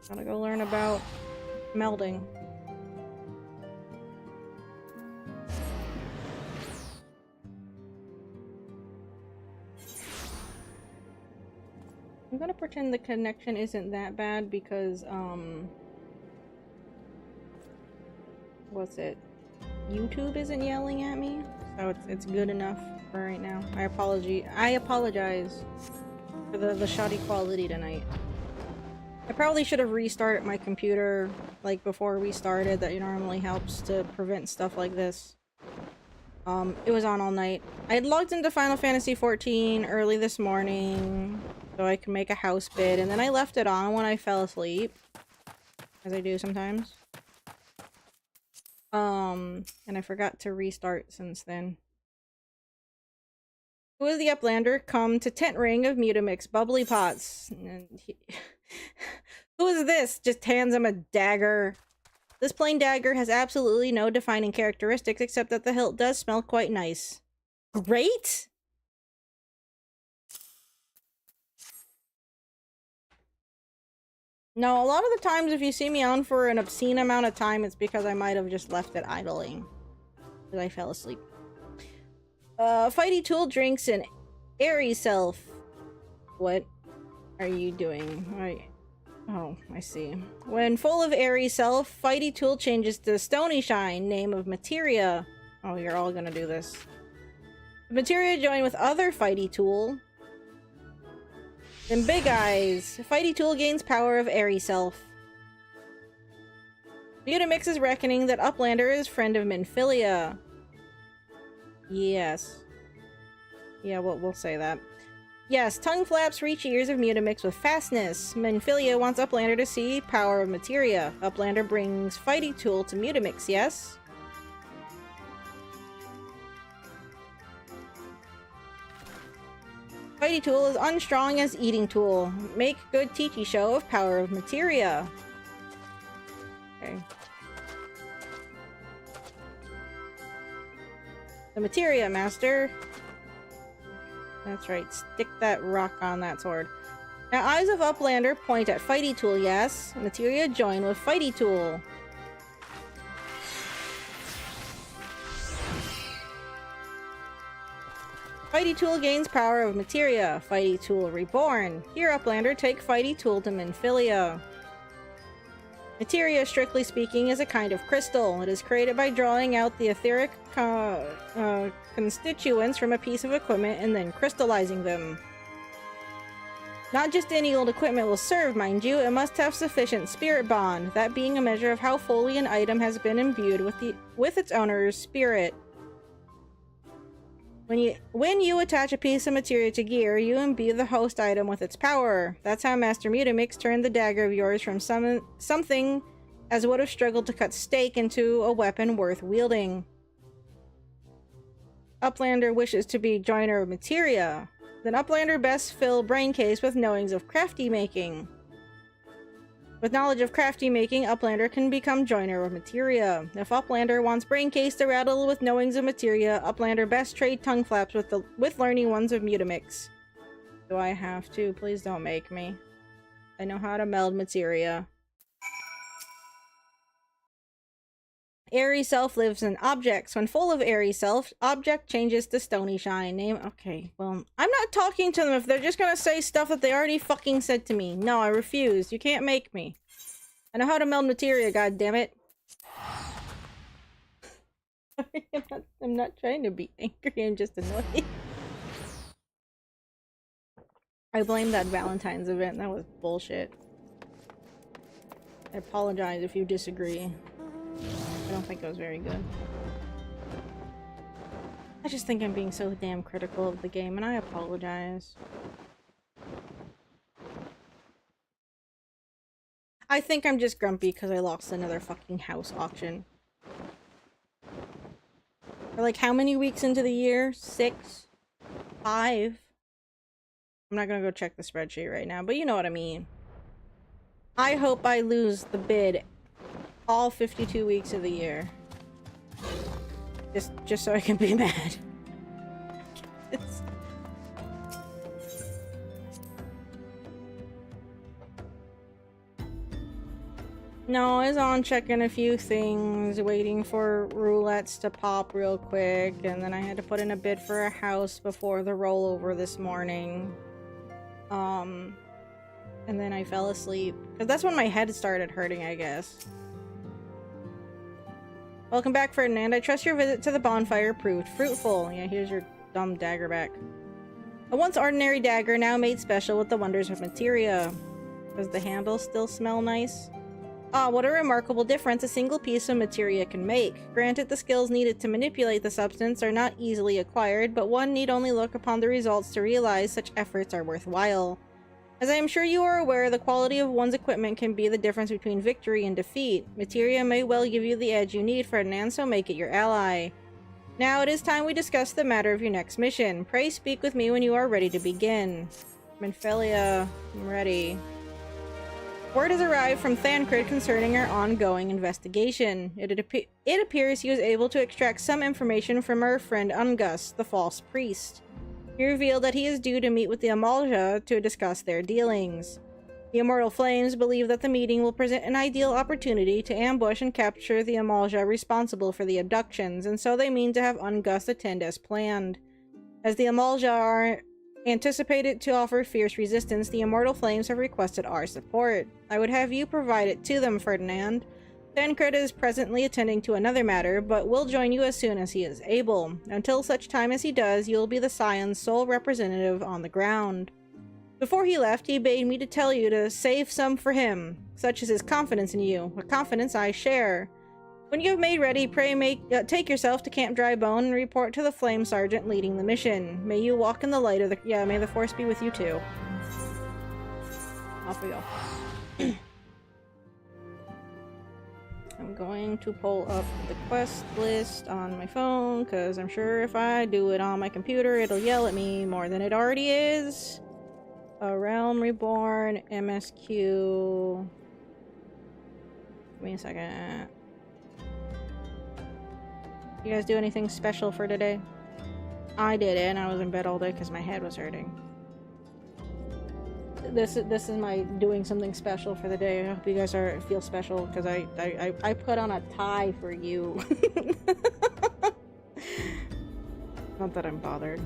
Gotta go learn about melding. I'm gonna pretend the connection isn't that bad because, what's it? YouTube isn't yelling at me, so it's good enough for right now. I apologize for the shoddy quality tonight. I probably should have restarted my computer, like, before we started. That normally helps to prevent stuff like this. It was on all night. I had logged into Final Fantasy XIV early this morning so I could make a house bid, and then I left it on when I fell asleep, as I do sometimes. And I forgot to restart since then. Who is the Uplander? Come to tent ring of Mutamix bubbly pots. Who is this? Just hands him a dagger. This plain dagger has absolutely no defining characteristics except that the hilt does smell quite nice. Great? No, a lot of the times if you see me on for an obscene amount of time, it's because I might have just left it idling. Because I fell asleep. Fighty Tool drinks an airy self. What are you doing? Oh, I see. When full of airy self, Fighty Tool changes to Stony Shine, name of materia. Oh, you're all gonna do this. Materia join with other Fighty Tool. Then Big Eyes. Fighty Tool gains power of airy self. Mutamix is reckoning that Uplander is friend of Minfilia. Yes. Yeah, we'll say that. Yes, tongue flaps reach ears of Mutamix with fastness. Minfilia wants Uplander to see power of materia. Uplander brings Fighty Tool to Mutamix, yes? Fighty Tool is unstrong as Eating Tool. Make good teachy show of power of materia. Okay. The materia master. That's right, stick that rock on that sword. Now, Eyes of Uplander point at Fighty Tool, yes. Materia join with Fighty Tool. Fighty Tool gains power of materia. Fighty Tool reborn. Here, Uplander, take Fighty Tool to Minfilia. Materia, strictly speaking, is a kind of crystal. It is created by drawing out the etheric constituents from a piece of equipment and then crystallizing them. Not just any old equipment will serve, mind you. It must have sufficient spirit bond, that being a measure of how fully an item has been imbued with its owner's spirit. When you attach a piece of materia to gear, you imbue the host item with its power. That's how Master Mutamix turned the dagger of yours from something as would have struggled to cut steak into a weapon worth wielding. Uplander wishes to be joiner of materia. Then Uplander best fill brain case with knowings of crafty making. With knowledge of crafty making, Uplander can become joiner of materia. If Uplander wants brain case to rattle with knowings of materia, Uplander best trade tongue flaps with learning ones of Mutamix. Do I have to? Please don't make me. I know how to meld materia. Airy self lives in objects. When full of airy self, object changes to Stony Shine. Name. Okay, well, I'm not talking to them if they're just gonna say stuff that they already fucking said to me. No, I refuse. You can't make me. I know how to meld materia, goddammit. I'm not trying to be angry, I'm just annoyed. I blame that Valentine's event. That was bullshit. I apologize if you disagree. I don't think it was very good. I just think I'm being so damn critical of the game, and I apologize. I think I'm just grumpy because I lost another fucking house auction. We're like, how many weeks into the year? 6? 5? I'm not gonna go check the spreadsheet right now, but you know what I mean. I hope I lose the bid all 52 weeks of the year. Just so I can be mad. No, I was on checking a few things, waiting for roulettes to pop real quick, and then I had to put in a bid for a house before the rollover this morning. And then I fell asleep. Because that's when my head started hurting, I guess. Welcome back, Ferdinand. I trust your visit to the bonfire proved fruitful. Yeah, here's your dumb dagger back. A once ordinary dagger now made special with the wonders of materia. Does the handle still smell nice? Ah, what a remarkable difference a single piece of materia can make. Granted, the skills needed to manipulate the substance are not easily acquired, but one need only look upon the results to realize such efforts are worthwhile. As I am sure you are aware, the quality of one's equipment can be the difference between victory and defeat. Materia may well give you the edge you need, Ferdinand, so make it your ally. Now it is time we discuss the matter of your next mission. Pray speak with me when you are ready to begin. Minfelia, I'm ready. Word has arrived from Thancred concerning our ongoing investigation. It appears he was able to extract some information from our friend Ungus, the false priest. He revealed that he is due to meet with the Amalja to discuss their dealings. The Immortal Flames believe that the meeting will present an ideal opportunity to ambush and capture the Amalja responsible for the abductions, and so they mean to have Ungus attend as planned. As the Amalja are anticipated to offer fierce resistance, the Immortal Flames have requested our support. I would have you provide it to them, Ferdinand. Thancred is presently attending to another matter, but will join you as soon as he is able. Until such time as he does, you will be the Scion's sole representative on the ground. Before he left, he bade me to tell you to save some for him. Such is his confidence in you, a confidence I share. When you have made ready, pray take yourself to Camp Drybone and report to the Flame Sergeant leading the mission. May you walk in the light of the— yeah, may the Force be with you too. Off we go. I'm going to pull up the quest list on my phone, because I'm sure if I do it on my computer, it'll yell at me more than it already is. A Realm Reborn, MSQ. Give me a second. You guys do anything special for today? I did it, and I was in bed all day because my head was hurting. This is my doing something special for the day. I hope you guys feel special because I put on a tie for you. Not that I'm bothered.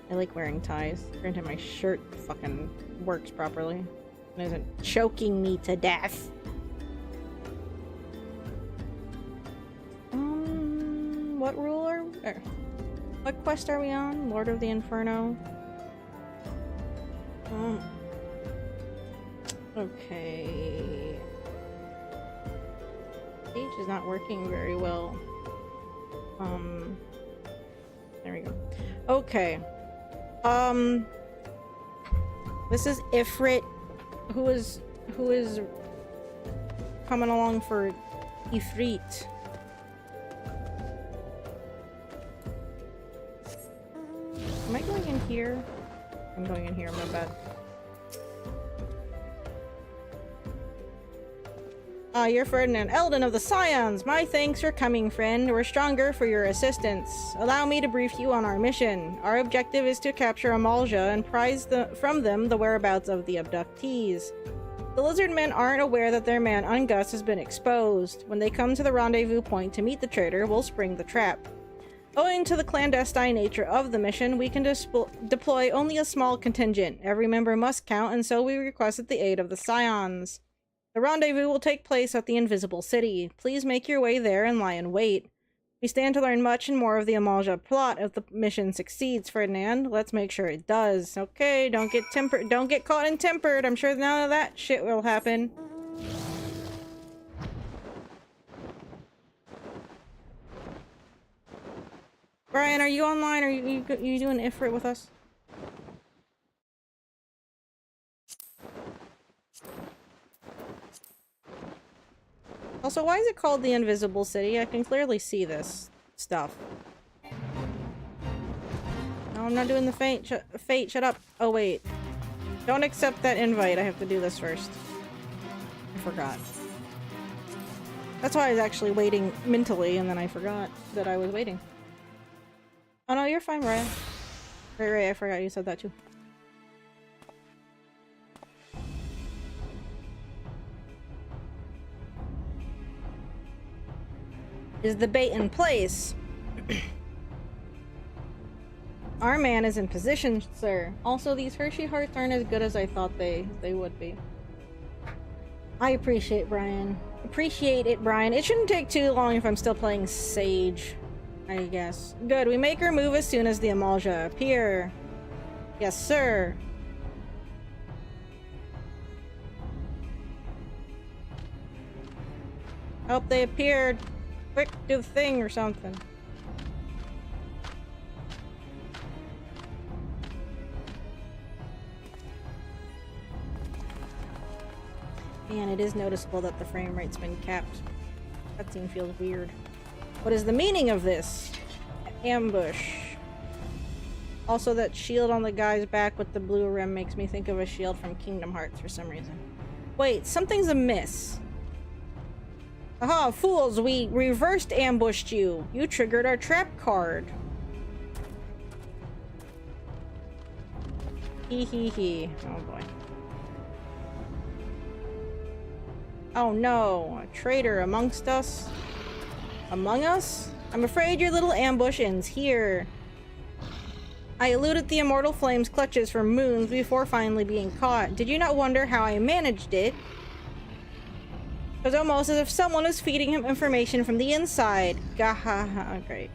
I like wearing ties. Granted, my shirt fucking works properly. It isn't choking me to death. What ruler? What quest are we on? Lord of the Inferno. Okay. Page is not working very well. There we go. Okay. This is Ifrit, who is coming along for Ifrit. Am I going in here? I'm going in here, my bad. Ah, you're Ferdinand Eldon of the Scions! My thanks for coming, friend. We're stronger for your assistance. Allow me to brief you on our mission. Our objective is to capture Amalja and prize from them the whereabouts of the abductees. The lizard men aren't aware that their man Ungus has been exposed. When they come to the rendezvous point to meet the traitor, we'll spring the trap. Owing to the clandestine nature of the mission, we can deploy only a small contingent. Every member must count, and so we requested the aid of the Scions. The rendezvous will take place at the Invisible City. Please make your way there and lie in wait. We stand to learn much and more of the Amalja plot if the mission succeeds, Ferdinand. Let's make sure it does. Okay, don't get caught in tempered. I'm sure none of that shit will happen. Brian, are you online? Are you doing Ifrit with us? Also, why is it called the Invisible City? I can clearly see this stuff. No, I'm not doing the fate. Shut up. Oh, wait. Don't accept that invite. I have to do this first. I forgot. That's why I was actually waiting mentally, and then I forgot that I was waiting. Oh no, you're fine, Brian. Right, I forgot you said that too. Is the bait in place? Our man is in position, sir. Also, these Hershey hearts aren't as good as I thought they would be. I appreciate Brian. Appreciate it, Brian. It shouldn't take too long if I'm still playing Sage, I guess. Good, we make her move as soon as the Amalja appear. Yes, sir. Hope they appeared. Quick, do the thing or something. Man, it is noticeable that the frame rate's been capped. That scene feels weird. What is the meaning of this? Ambush. Also, that shield on the guy's back with the blue rim makes me think of a shield from Kingdom Hearts for some reason. Wait, something's amiss. Aha, fools! We reversed ambushed you! You triggered our trap card! Hee hee hee. Oh boy. Oh no, a traitor amongst us? Among us? I'm afraid your little ambush ends here. I eluded the immortal flame's clutches for moons before finally being caught. Did you not wonder how I managed it? It was almost as if someone was feeding him information from the inside. Gahaha, great.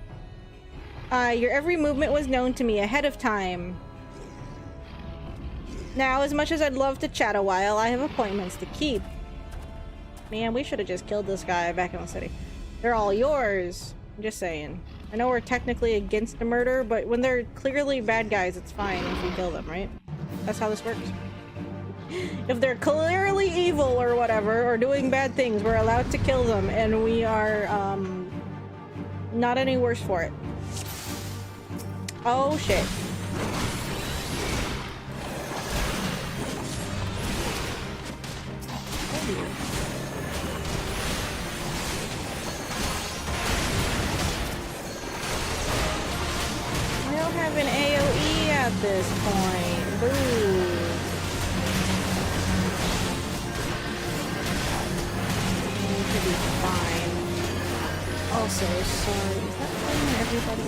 Your every movement was known to me ahead of time. Now, as much as I'd love to chat a while, I have appointments to keep. Man, we should have just killed this guy back in the city. They're all yours. I'm just saying. I know we're technically against the murder, but when they're clearly bad guys, it's fine if we kill them, right? That's how this works. If they're clearly evil or whatever, or doing bad things, we're allowed to kill them, and we are, not any worse for it. Oh, shit. Oh, dear. I don't have an AoE at this point. Boo. To be fine. Also, sorry. Is that playing everybody?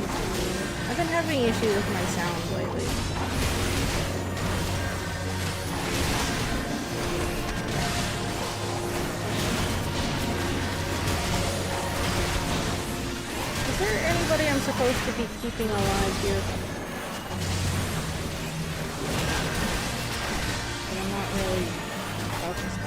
I've been having issues with my sound lately. Is there anybody I'm supposed to be keeping alive here? But I'm not really focused on.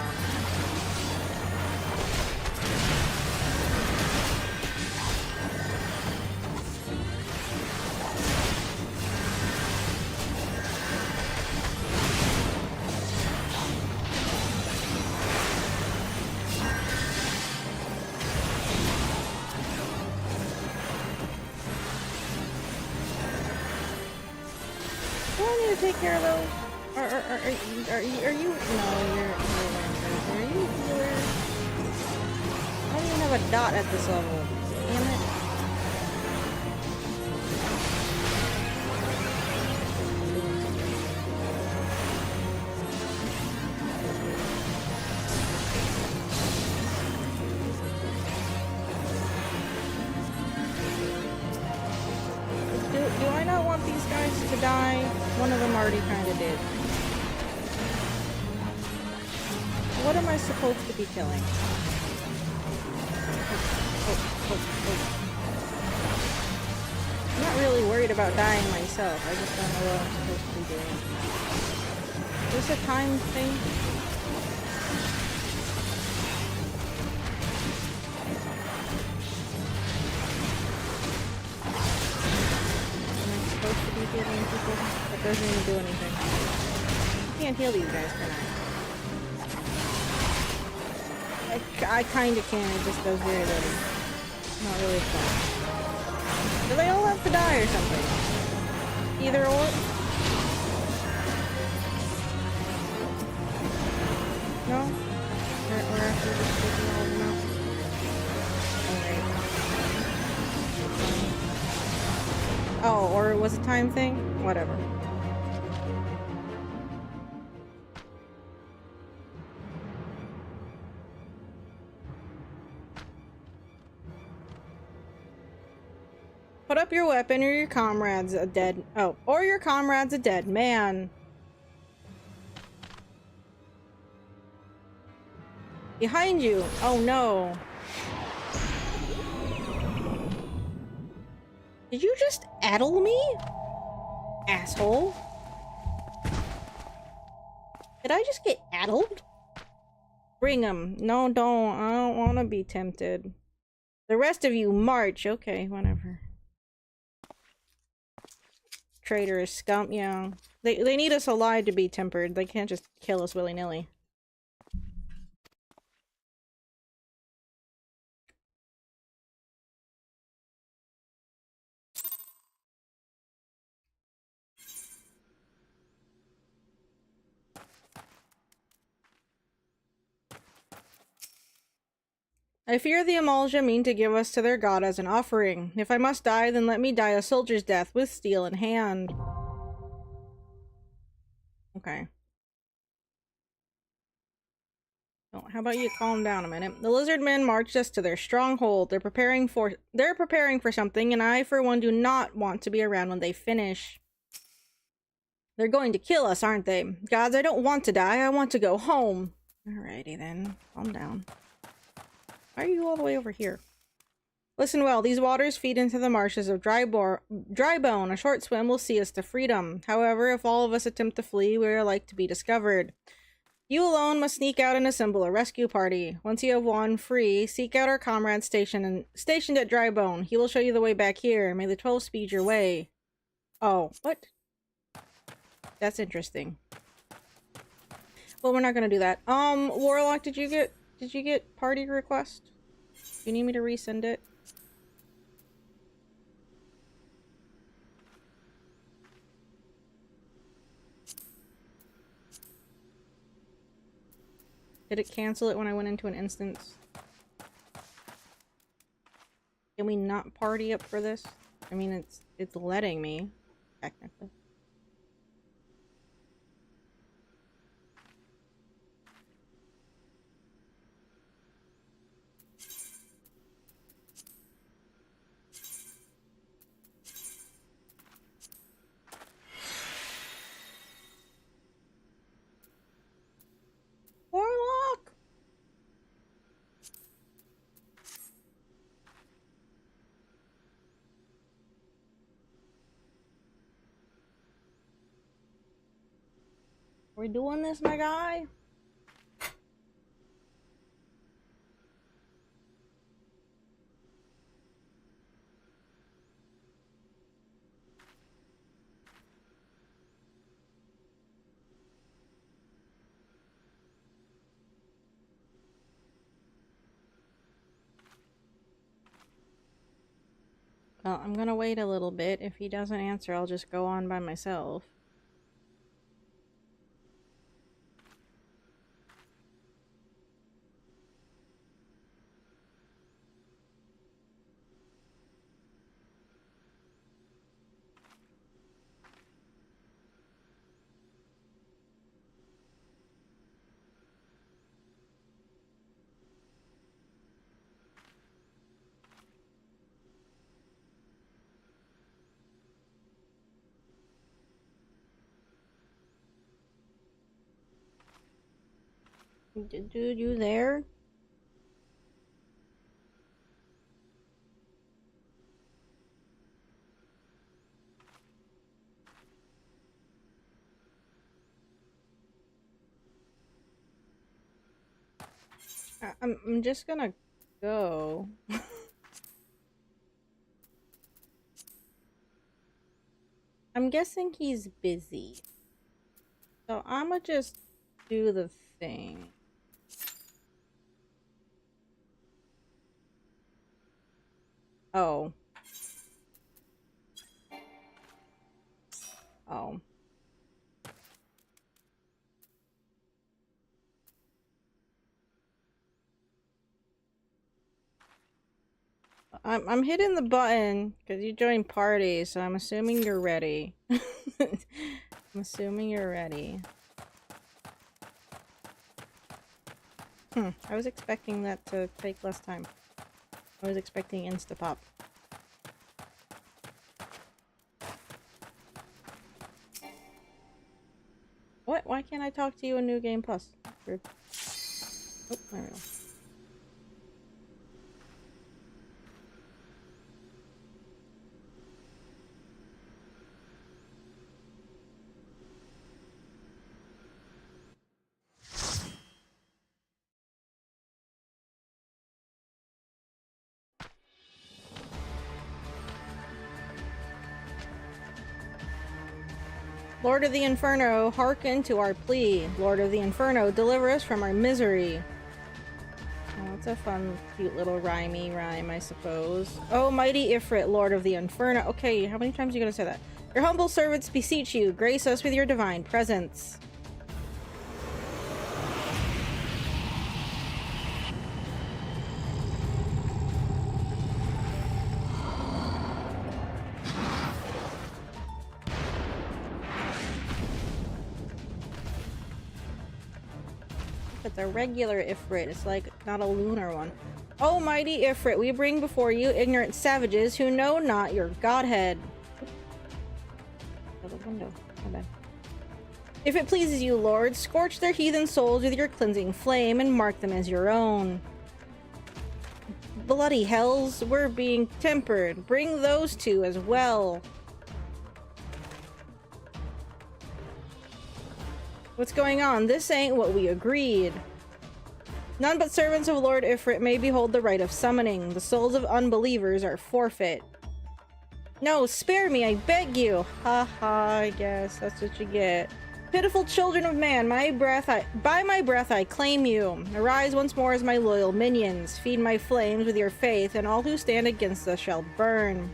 Take care of those? Are you? No, you're Are you a healer? I don't even have a dot at this level. Damn it. Do I not want these guys to die? One of them already kind of did. What am I supposed to be killing? I'm not really worried about dying myself. I just don't know what I'm supposed to be doing. Is this a time thing? Healing people? That doesn't even do anything. I can't heal these guys, can I? I kinda can, it just does very little. Not really fun. Do they all have to die or something? Either or? No? Or after just taking all of them out? Oh, or it was a time thing? Whatever. Put up your weapon or your comrade's a dead... Oh, or your comrade's a dead man. Behind you! Oh no. Did you just addle me? Asshole. Did I just get addled? Bring him. No, don't. I don't want to be tempted. The rest of you march. Okay, whatever. Traitorous scum. Yeah. They need us alive to be tempered. They can't just kill us willy-nilly. I fear the Amalja mean to give us to their god as an offering. If I must die, then let me die a soldier's death with steel in hand. Okay. Oh, how about you calm down a minute? The lizard men marched us to their stronghold. They're preparing for something, and I, for one, do not want to be around when they finish. They're going to kill us, aren't they? Gods, I don't want to die. I want to go home. Alrighty then. Calm down. Why are you all the way over here? Listen well, these waters feed into the marshes of dry bone. A short swim will see us to freedom. However, if all of us attempt to flee, we are like to be discovered. You alone must sneak out and assemble a rescue party. Once you have won free, seek out our comrade stationed at Dry Bone. He will show you the way back here. May the 12 speed your way. Oh, what? That's interesting. Well, we're not gonna do that. Warlock, did you get party request? Do you need me to resend it? Did it cancel it when I went into an instance? Can we not party up for this? I mean, it's letting me, technically. Warlock! Are we doing this, my guy? Well, I'm gonna wait a little bit. If he doesn't answer, I'll just go on by myself. Dude, you there? I'm just gonna go. I'm guessing he's busy. So I'ma just do the thing. Oh. Oh. I'm hitting the button because you joined party, so I'm assuming you're ready. I'm assuming you're ready. I was expecting that to take less time. I was expecting Instapop. Why can't I talk to you in New Game Plus? Weird. Oh, there we go. Lord of the Inferno, hearken to our plea. Lord of the Inferno, deliver us from our misery. Oh, it's a fun, cute little rhymey rhyme, I suppose. Oh, mighty Ifrit, Lord of the Inferno. Okay, how many times are you gonna say that? Your humble servants beseech you, grace us with your divine presence. It's a regular Ifrit. It's like not a lunar one. Oh, mighty Ifrit, we bring before you ignorant savages who know not your godhead. Oh, the window. My bad. If it pleases you, Lord, scorch their heathen souls with your cleansing flame and mark them as your own. Bloody hells, we're being tempered. Bring those two as well. What's going on? This ain't what we agreed. None but servants of Lord Ifrit may behold the rite of summoning. The souls of unbelievers are forfeit. No, spare me, I beg you. Ha ha, I guess that's what you get. Pitiful children of man, by my breath I claim you. Arise once more as my loyal minions. Feed my flames with your faith, and all who stand against us shall burn.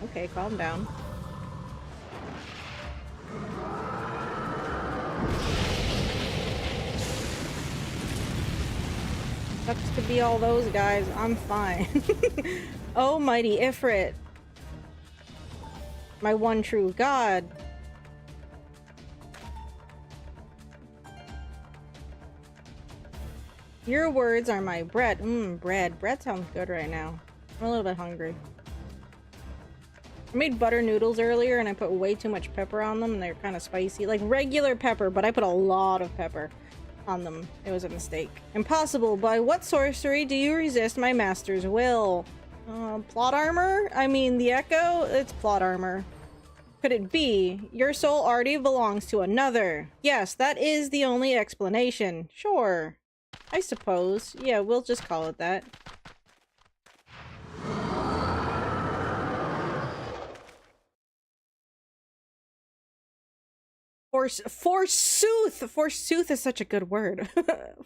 Okay, calm down. Sucks to be all those guys. I'm fine. Oh, mighty Ifrit. My one true god. Your words are my bread. Bread. Bread sounds good right now. I'm a little bit hungry. I made butter noodles earlier and I put way too much pepper on them and they're kind of spicy. Like regular pepper, but I put a lot of pepper on them. It was a mistake. Impossible. By what sorcery do you resist my master's will? Plot armor? I mean, the echo? It's plot armor. Could it be? Your soul already belongs to another. Yes, that is the only explanation. Sure. I suppose. Yeah, we'll just call it that. Forsooth! Forsooth is such a good word.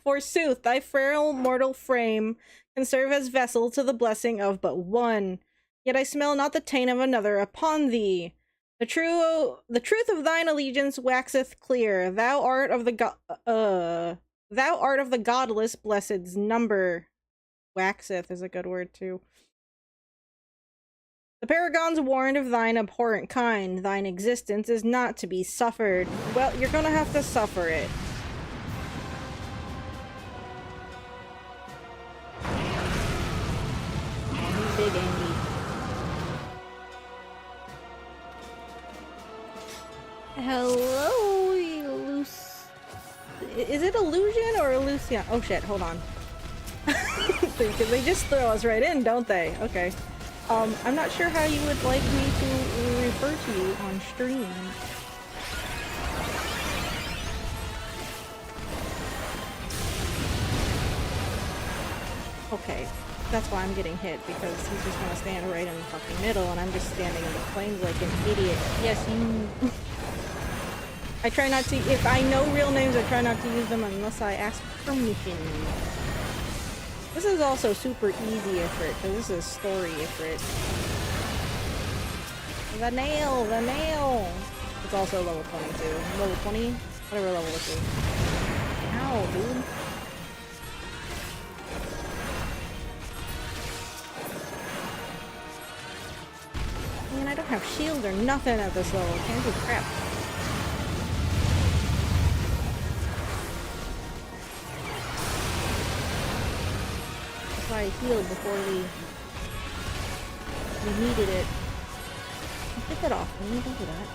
Forsooth, thy frail mortal frame can serve as vessel to the blessing of but one. Yet I smell not the taint of another upon thee. The truth of thine allegiance waxeth clear. Thou art of the godless blessed's number. Waxeth is a good word too. The paragons warned of thine abhorrent kind. Thine existence is not to be suffered. Well, you're gonna have to suffer it. Oh, big Andy. Hello, is it illusion or illusion? Oh shit, hold on. Because they just throw us right in, don't they? Okay. I'm not sure how you would like me to refer to you on stream. Okay, that's why I'm getting hit, because he's just gonna stand right in the fucking middle, and I'm just standing in the flames like an idiot. Yes, you... I try not to, if I know real names, I try not to use them unless I ask permission. This is also super easy Ifrit, because this is story Ifrit. The nail! The nail! It's also level 22. Level 20? Whatever level this is. Ow, dude. Man, I don't have shield or nothing at this level. Can't do crap. I healed before we needed it. Get that off me, don't do that.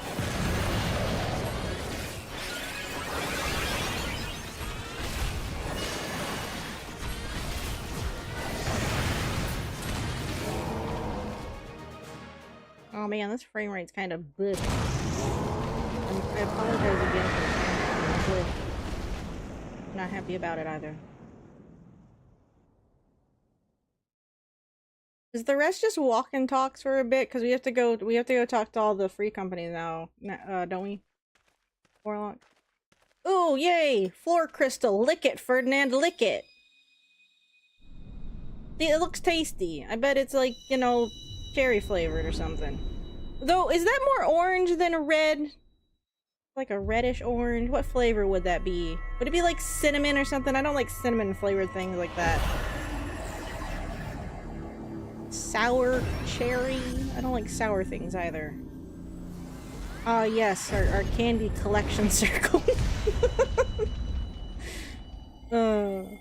Oh man, this frame rate's kind of bleh. I apologize again for the bleh. Not happy about it either. Is the rest just walk and talks for a bit? Because we have to go talk to all the free companies now, don't we? Warlock. Ooh, yay! Floor crystal, lick it, Ferdinand, lick it! See, it looks tasty. I bet it's like, you know, cherry flavored or something. Though, is that more orange than a red? Like a reddish orange? What flavor would that be? Would it be like cinnamon or something? I don't like cinnamon flavored things like that. Sour cherry? I don't like sour things either. Yes, our candy collection circle. The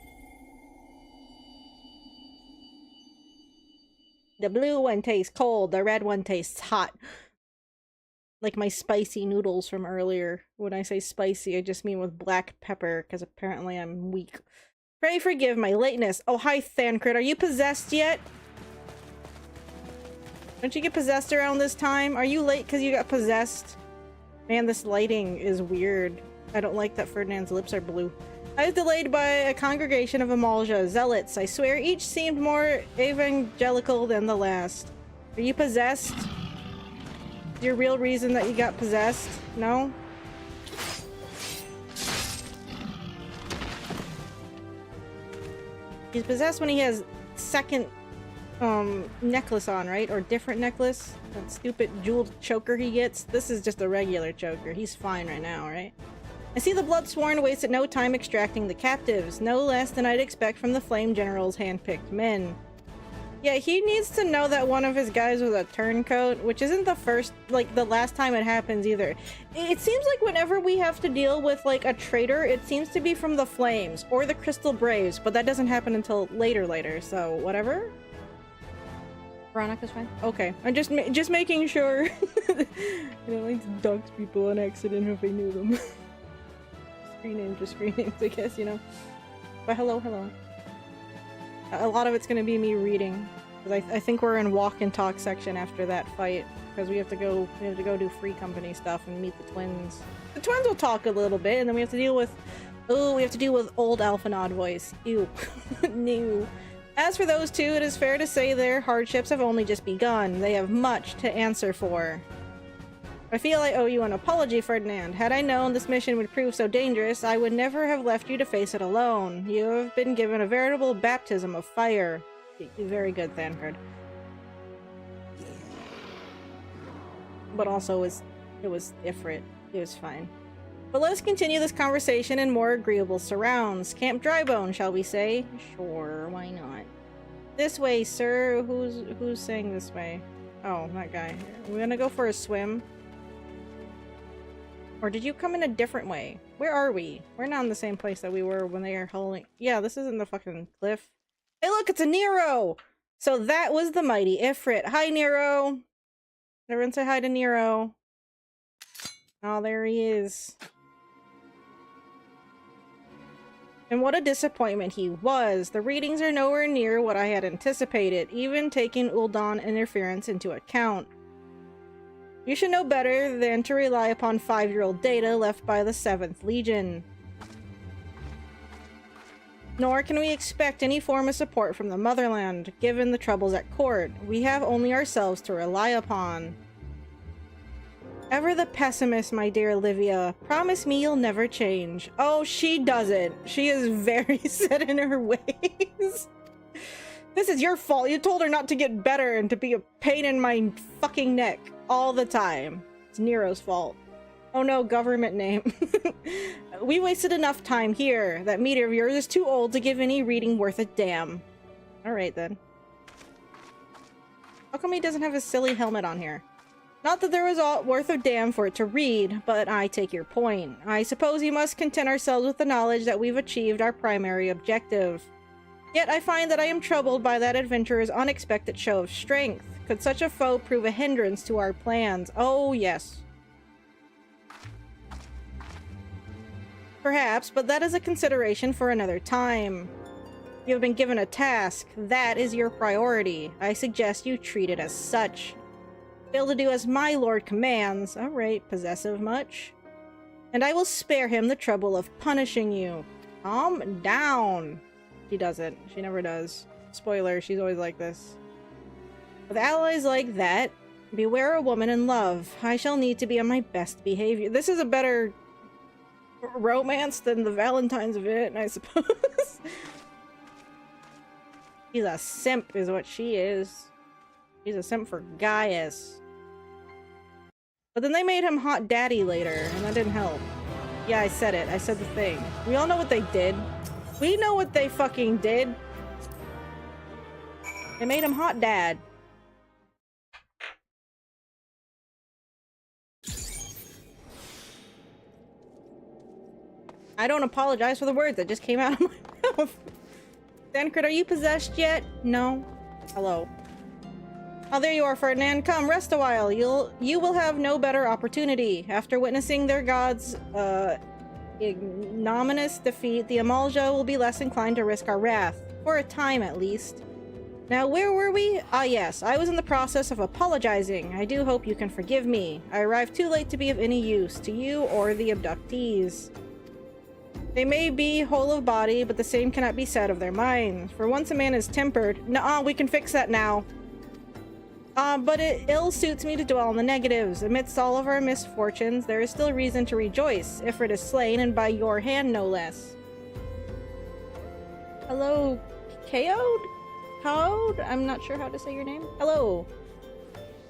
blue one tastes cold, the red one tastes hot. Like my spicy noodles from earlier. When I say spicy, I just mean with black pepper, because apparently I'm weak. Pray forgive my lateness. Oh, hi, Thancred. Are you possessed yet? Don't you get possessed around this time? Are you late because you got possessed? Man, this lighting is weird. I don't like that Ferdinand's lips are blue. I was delayed by a congregation of Amalja zealots. I swear each seemed more evangelical than the last. Are you possessed? Your real reason that you got possessed? No? He's possessed when he has second necklace on, right? Or different necklace? That stupid jeweled choker he gets. This is just a regular choker. He's fine right now, right? I see the Bloodsworn wasted no time extracting the captives, no less than I'd expect from the Flame General's handpicked men. Yeah, he needs to know that one of his guys was a turncoat, which isn't the first, like, the last time it happens either. It seems like whenever we have to deal with, like, a traitor, it seems to be from the Flames, or the Crystal Braves, but that doesn't happen until later, so whatever? Veronica's fine? Okay, I'm just making sure. I don't like to dox people on accident if I knew them. Screen names, I guess, you know? But hello. A lot of it's gonna be me reading, because I think we're in walk and talk section after that fight, because we have to go do free company stuff and meet the twins. The twins will talk a little bit, and then we have to deal with old Alphanod voice. Ew. No. As for those two, it is fair to say their hardships have only just begun. They have much to answer for. I feel I owe you an apology, Ferdinand. Had I known this mission would prove so dangerous, I would never have left you to face it alone. You have been given a veritable baptism of fire. Very good, Thancred. But also, it was Ifrit. It was fine. But let's continue this conversation in more agreeable surrounds. Camp Drybone, shall we say? Sure, why not? This way, sir. Who's saying this way? Oh, that guy. We're gonna go for a swim. Or did you come in a different way? Where are we? We're not in the same place that we were when they were holding— Yeah, this isn't the fucking cliff. Hey look, it's a Nero! So that was the mighty Ifrit. Hi, Nero! Everyone say hi to Nero. Oh, there he is. And what a disappointment he was. The readings are nowhere near what I had anticipated, even taking Ul'dahn interference into account. You should know better than to rely upon 5-year-old data left by the 7th Legion. Nor can we expect any form of support from the motherland, given the troubles at court. We have only ourselves to rely upon. Ever the pessimist, my dear Olivia. Promise me you'll never change. Oh, she doesn't. She is very set in her ways. This is your fault. You told her not to get better and to be a pain in my fucking neck all the time. It's Nero's fault. Oh no, government name. We wasted enough time here. That meter of yours is too old to give any reading worth a damn. Alright then. How come he doesn't have a silly helmet on here? Not that there was all worth a damn for it to read, but I take your point. I suppose we must content ourselves with the knowledge that we've achieved our primary objective. Yet I find that I am troubled by that adventurer's unexpected show of strength. Could such a foe prove a hindrance to our plans? Oh, yes. Perhaps, but that is a consideration for another time. You have been given a task. That is your priority. I suggest you treat it as such. Fail to do as my lord commands. Alright, possessive much? And I will spare him the trouble of punishing you. Calm down. She doesn't. She never does. Spoiler, she's always like this. With allies like that, beware a woman in love. I shall need to be on my best behavior. This is a better romance than the Valentine's event, I suppose. She's a simp is what she is. She's a simp for Gaius. But then they made him hot daddy later, and that didn't help. Yeah, I said it. I said the thing. We all know what they did. We know what they fucking did. They made him hot dad. I don't apologize for the words that just came out of my mouth. Dancrit, are you possessed yet? No. Hello. Oh, there you are, Ferdinand. Come, rest a while. You will have no better opportunity. After witnessing their god's ignominious defeat, the Amalja will be less inclined to risk our wrath. For a time, at least. Now, where were we? Ah, yes. I was in the process of apologizing. I do hope you can forgive me. I arrived too late to be of any use to you or the abductees. They may be whole of body, but the same cannot be said of their minds. For once a man is tempered... Nuh-uh, we can fix that now. But it ill suits me to dwell on the negatives. Amidst all of our misfortunes, there is still reason to rejoice. Ifrit is slain, and by your hand, no less. Hello, Kaode? Code? I'm not sure how to say your name. Hello.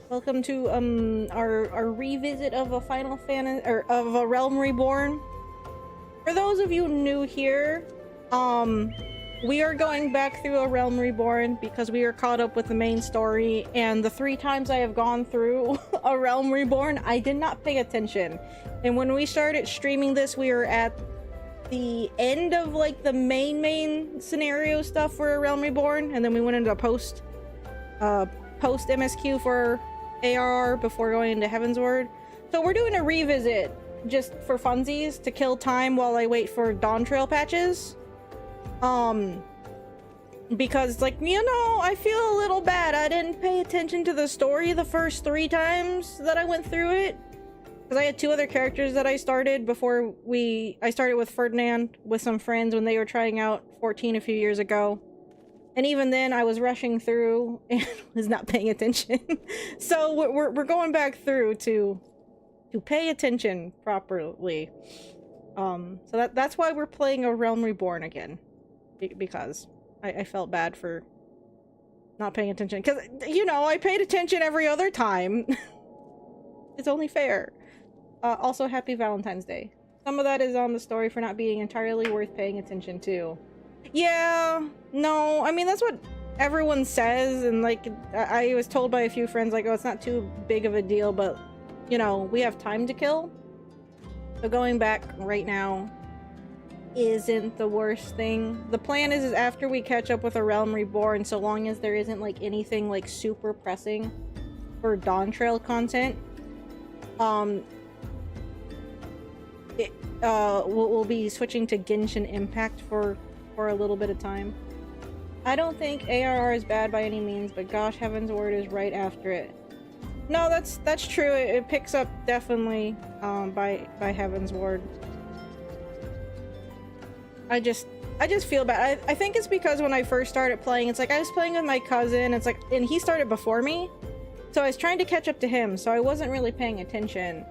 Welcome to, our revisit of a Final Fantasy... or of a Realm Reborn. For those of you new here, we are going back through A Realm Reborn because we are caught up with the main story, and the 3 times I have gone through A Realm Reborn, I did not pay attention. And when we started streaming this, we were at the end of, like, the main scenario stuff for A Realm Reborn, and then we went into post MSQ for ARR before going into Heavensward. So we're doing a revisit just for funsies to kill time while I wait for Dawn Trail patches. Because, like, you know, I feel a little bad. I didn't pay attention to the story the first 3 times that I went through it. Because I had 2 other characters that I started before I started with Ferdinand with some friends when they were trying out 14 a few years ago. And even then, I was rushing through and was not paying attention. So we're going back through to pay attention properly. So that's why we're playing A Realm Reborn again. Because I felt bad for not paying attention. Because, you know, I paid attention every other time. It's only fair. Also, happy Valentine's Day. Some of that is on the story for not being entirely worth paying attention to. Yeah, no, I mean, that's what everyone says. And, like, I was told by a few friends, like, oh, it's not too big of a deal, but, you know, we have time to kill. So going back right now isn't the worst thing. The plan is after we catch up with A Realm Reborn, so long as there isn't, like, anything, like, super pressing for Dawn Trail content, we'll be switching to Genshin Impact for a little bit of time. I don't think ARR is bad by any means, but gosh, Heavensward is right after it. No, that's true. It picks up definitely by Heavensward. I just feel bad. I think it's because when I first started playing, it's like I was playing with my cousin. It's like, and he started before me, so I was trying to catch up to him. So I wasn't really paying attention.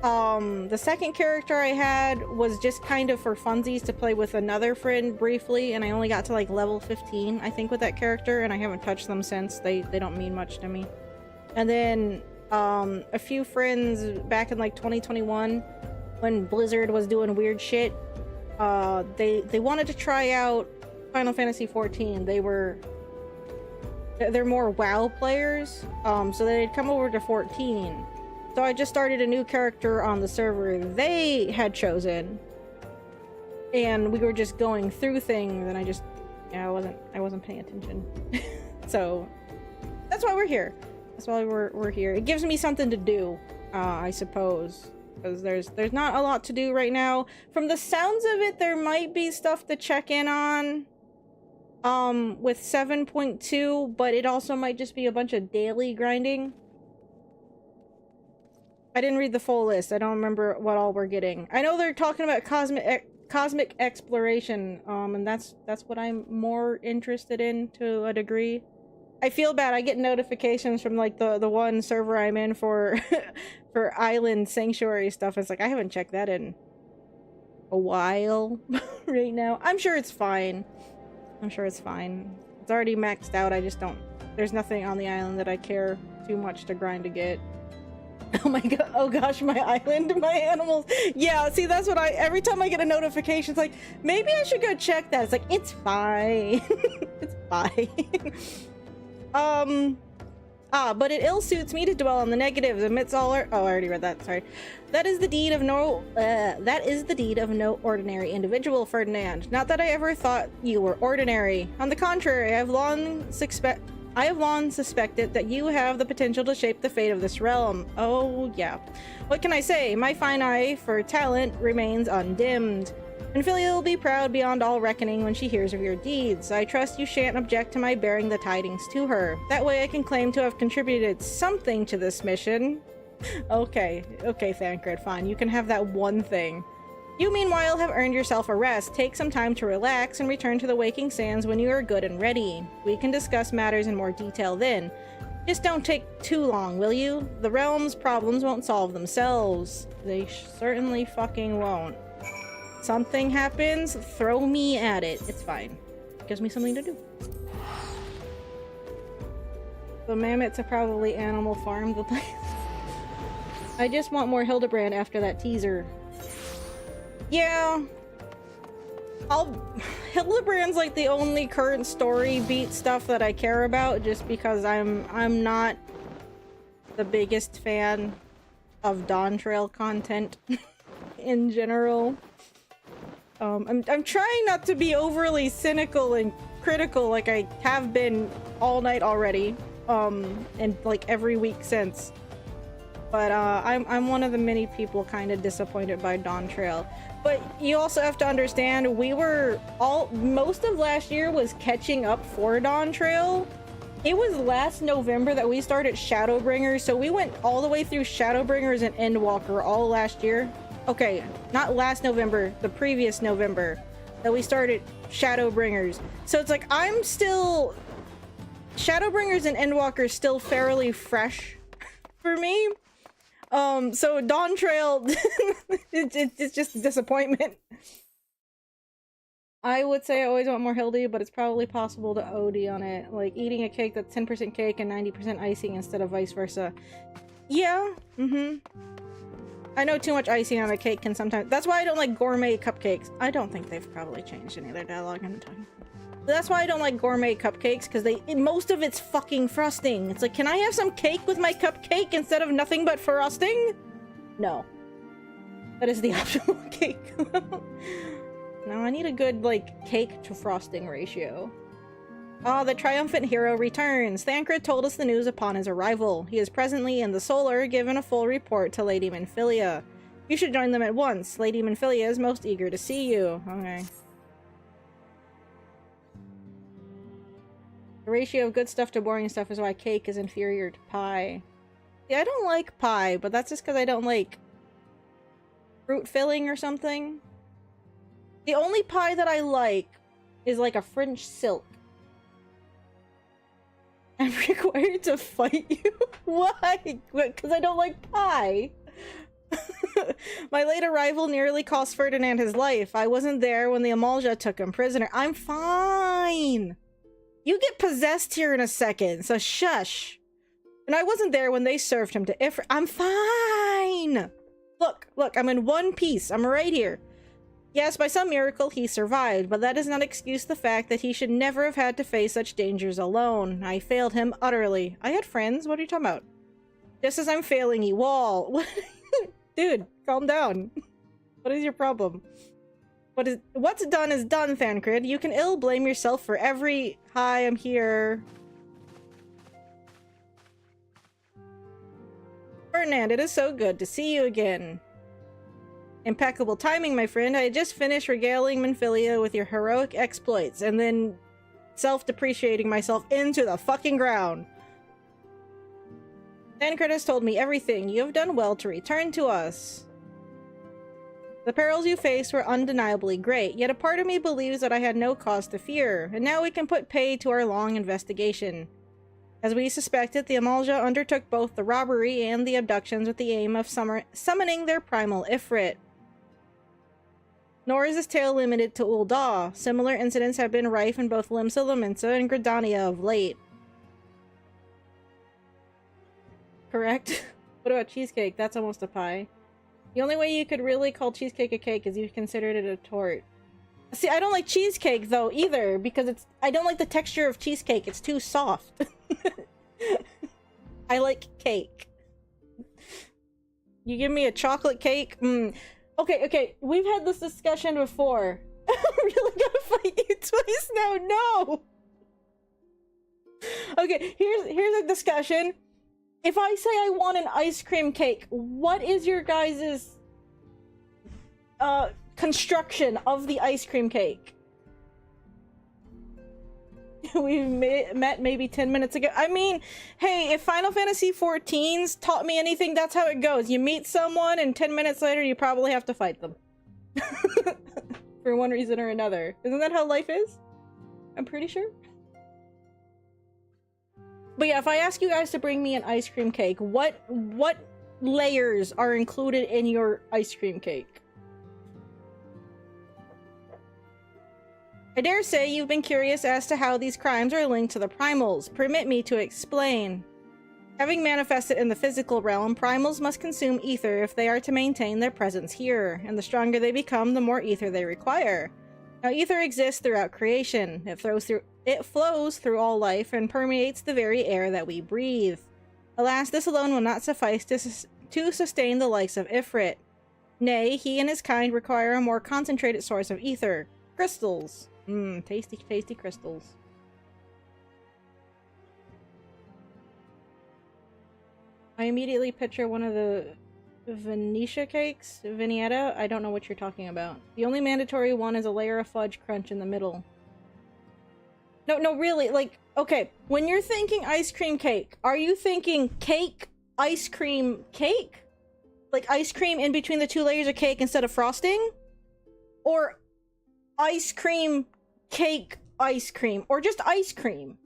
The second character I had was just kind of for funsies to play with another friend briefly, and I only got to like level 15, I think, with that character, and I haven't touched them since. They don't mean much to me. And then a few friends back in like 2021, when Blizzard was doing weird shit, they wanted to try out Final Fantasy XIV. They're more WoW players, so they'd come over to 14. So I just started a new character on the server they had chosen, and we were just going through things, and I wasn't paying attention. So that's why we're here. That's why we're here. It gives me something to do, I suppose, because there's not a lot to do right now. From the sounds of it, there might be stuff to check in on with 7.2, but it also might just be a bunch of daily grinding. I didn't read the full list. I don't remember what all we're getting. I know they're talking about cosmic exploration, and that's what I'm more interested in to a degree. I feel bad. I get notifications from like the one server I'm in for for island sanctuary stuff. It's like I haven't checked that in a while right now. I'm sure it's fine. I'm sure it's fine. It's already maxed out. I just don't. There's nothing on the island that I care too much to grind to get. Oh my god, oh gosh, my island, my animals. Yeah, see, that's what every time I get a notification, it's like, maybe I should go check that. It's like, it's fine. It's fine. But it ill suits me to dwell on the negatives amidst all our— oh, I already read that, sorry. That is the deed of no ordinary individual, Ferdinand. Not that I ever thought you were ordinary. On the contrary, I have long suspected that you have the potential to shape the fate of this realm. Oh, yeah. What can I say? My fine eye for talent remains undimmed. Minfilia will be proud beyond all reckoning when she hears of your deeds. I trust you shan't object to my bearing the tidings to her. That way I can claim to have contributed something to this mission. Okay, Thancred, fine. You can have that one thing. You, meanwhile, have earned yourself a rest. Take some time to relax and return to the Waking Sands when you are good and ready. We can discuss matters in more detail then. Just don't take too long, will you? The realm's problems won't solve themselves. They certainly fucking won't. Something happens, throw me at it. It's fine. It gives me something to do. The mammoths are probably Animal Farm the place. I just want more Hildebrand after that teaser. Yeah. Hildebrand's like the only current story beat stuff that I care about, just because I'm not the biggest fan of Dawn Trail content in general. I'm trying not to be overly cynical and critical like I have been all night already, and like every week since. But I'm one of the many people kind of disappointed by Dawn Trail. But you also have to understand, most of last year was catching up for Dawn Trail. It was last November that we started Shadowbringers, so we went all the way through Shadowbringers and Endwalker all last year. Okay, not last November, the previous November that we started Shadowbringers. So it's like, I'm still... Shadowbringers and Endwalker still fairly fresh for me. So Dawn Trail, it's just a disappointment. I would say I always want more Hildy, but it's probably possible to OD on it. Like eating a cake that's 10% cake and 90% icing instead of vice versa. Yeah, I know too much icing on a cake can sometimes— that's why I don't like gourmet cupcakes. I don't think they've probably changed any of their dialogue in time. That's why I don't like gourmet cupcakes, because most of it's fucking frosting. It's like, can I have some cake with my cupcake instead of nothing but frosting? No. That is the optimal cake. No, I need a good, like, cake to frosting ratio. Ah, the triumphant hero returns. Thancred told us the news upon his arrival. He is presently in the Solar, given a full report to Lady Minfilia. You should join them at once. Lady Minfilia is most eager to see you. Okay. The ratio of good stuff to boring stuff is why cake is inferior to pie. See, I don't like pie, but that's just because I don't like fruit filling or something. The only pie that I like is like a French silk. I'm required to fight you? Why? Because I don't like pie. My late arrival nearly cost Ferdinand his life. I wasn't there when the Amalja took him prisoner. I'm fine. You get possessed here in a second, so shush. And I wasn't there when they served him to Ifrit. I'm fine. Look, I'm in one piece. I'm right here. Yes, by some miracle he survived, but that does not excuse the fact that he should never have had to face such dangers alone. I failed him utterly. I had friends. What are you talking about? Just as I'm failing you all. Dude, calm down. What is your problem? What's done is done, Thancred. You can ill blame yourself for every— Hi, I'm here. Ferdinand, it is so good to see you again. Impeccable timing, my friend. I had just finished regaling Minfilia with your heroic exploits, and then self-depreciating myself into the fucking ground. Tancred has told me everything. You have done well to return to us. The perils you faced were undeniably great, yet a part of me believes that I had no cause to fear, and now we can put pay to our long investigation. As we suspected, the Amalja undertook both the robbery and the abductions with the aim of summoning their primal Ifrit. Nor is this tale limited to Ul'dah. Similar incidents have been rife in both Limsa Lominsa and Gridania of late. Correct? What about cheesecake? That's almost a pie. The only way you could really call cheesecake a cake is if you considered it a tort. See, I don't like cheesecake though either, because I don't like the texture of cheesecake. It's too soft. I like cake. You give me a chocolate cake? Okay, we've had this discussion before. I'm really gonna fight you twice now. No. Okay, here's a discussion. If I say I want an ice cream cake, what is your guys' construction of the ice cream cake? We met maybe 10 minutes ago. I mean, hey, if Final Fantasy XIV's taught me anything, that's how it goes. You meet someone, and 10 minutes later, you probably have to fight them. For one reason or another. Isn't that how life is? I'm pretty sure. But yeah, if I ask you guys to bring me an ice cream cake, what layers are included in your ice cream cake? I dare say you've been curious as to how these crimes are linked to the primals. Permit me to explain. Having manifested in the physical realm, primals must consume ether if they are to maintain their presence here, and the stronger they become, the more ether they require. Now, ether exists throughout creation. It flows through all life and permeates the very air that we breathe. Alas, this alone will not suffice to sustain the likes of Ifrit. Nay, he and his kind require a more concentrated source of ether. Crystals. Tasty, tasty crystals. I immediately picture one of the Venetia cakes? Vignetta? I don't know what you're talking about. The only mandatory one is a layer of fudge crunch in the middle. No, really, like, okay, when you're thinking ice cream cake, are you thinking cake, ice cream, cake? Like ice cream in between the two layers of cake instead of frosting? Or ice cream, cake, ice cream, or just ice cream?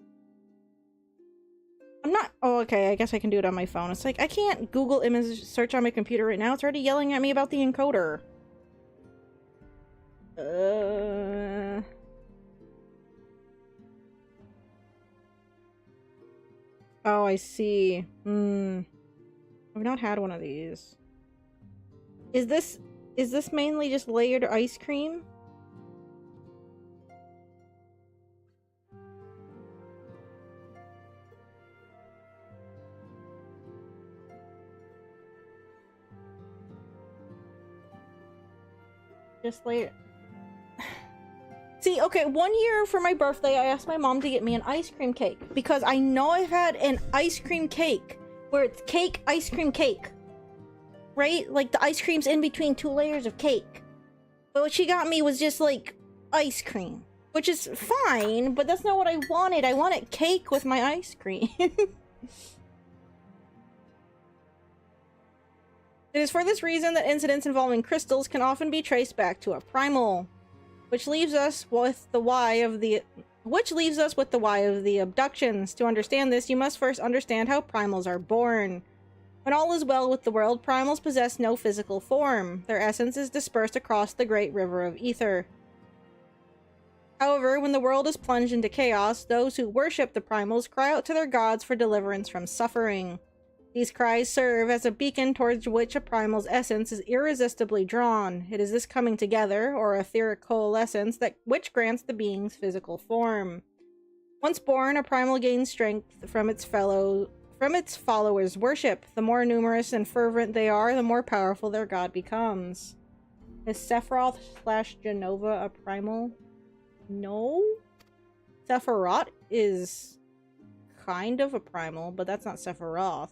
I'm not— oh, okay, I guess I can do it on my phone. It's like, I can't Google image search on my computer right now. It's already yelling at me about the encoder. Oh, I see. I've not had one of these. Is this mainly just layered ice cream? Just layered. See, okay, one year for my birthday, I asked my mom to get me an ice cream cake because I know I've had an ice cream cake where it's cake, ice cream, cake. Right? Like the ice cream's in between two layers of cake. But what she got me was just like ice cream, which is fine, but that's not what I wanted. I wanted cake with my ice cream. It is for this reason that incidents involving crystals can often be traced back to a primal. Which leaves us with the why of the abductions. To understand this, you must first understand how primals are born. When all is well with the world, primals possess no physical form. Their essence is dispersed across the great river of ether. However, when the world is plunged into chaos, those who worship the primals cry out to their gods for deliverance from suffering. These cries serve as a beacon towards which a primal's essence is irresistibly drawn. It is this coming together, or etheric coalescence, which grants the being's physical form. Once born, a primal gains strength from its followers' worship. The more numerous and fervent they are, the more powerful their god becomes. Is Sephiroth / Genova a primal? No? Sephiroth is kind of a primal, but that's not Sephiroth.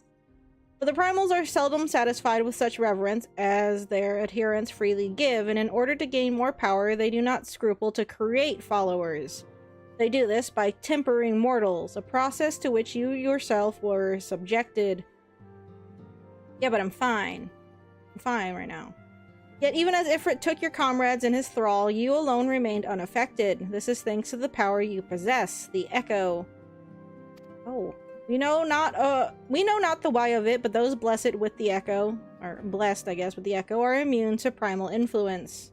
But the primals are seldom satisfied with such reverence as their adherents freely give, and in order to gain more power, they do not scruple to create followers. They do this by tempering mortals, a process to which you yourself were subjected. Yeah, but I'm fine. I'm fine right now. Yet even as Ifrit took your comrades in his thrall, you alone remained unaffected. This is thanks to the power you possess, the Echo. Oh. We know not the why of it, but those blessed with the Echo, or blessed, I guess, with the Echo, are immune to primal influence.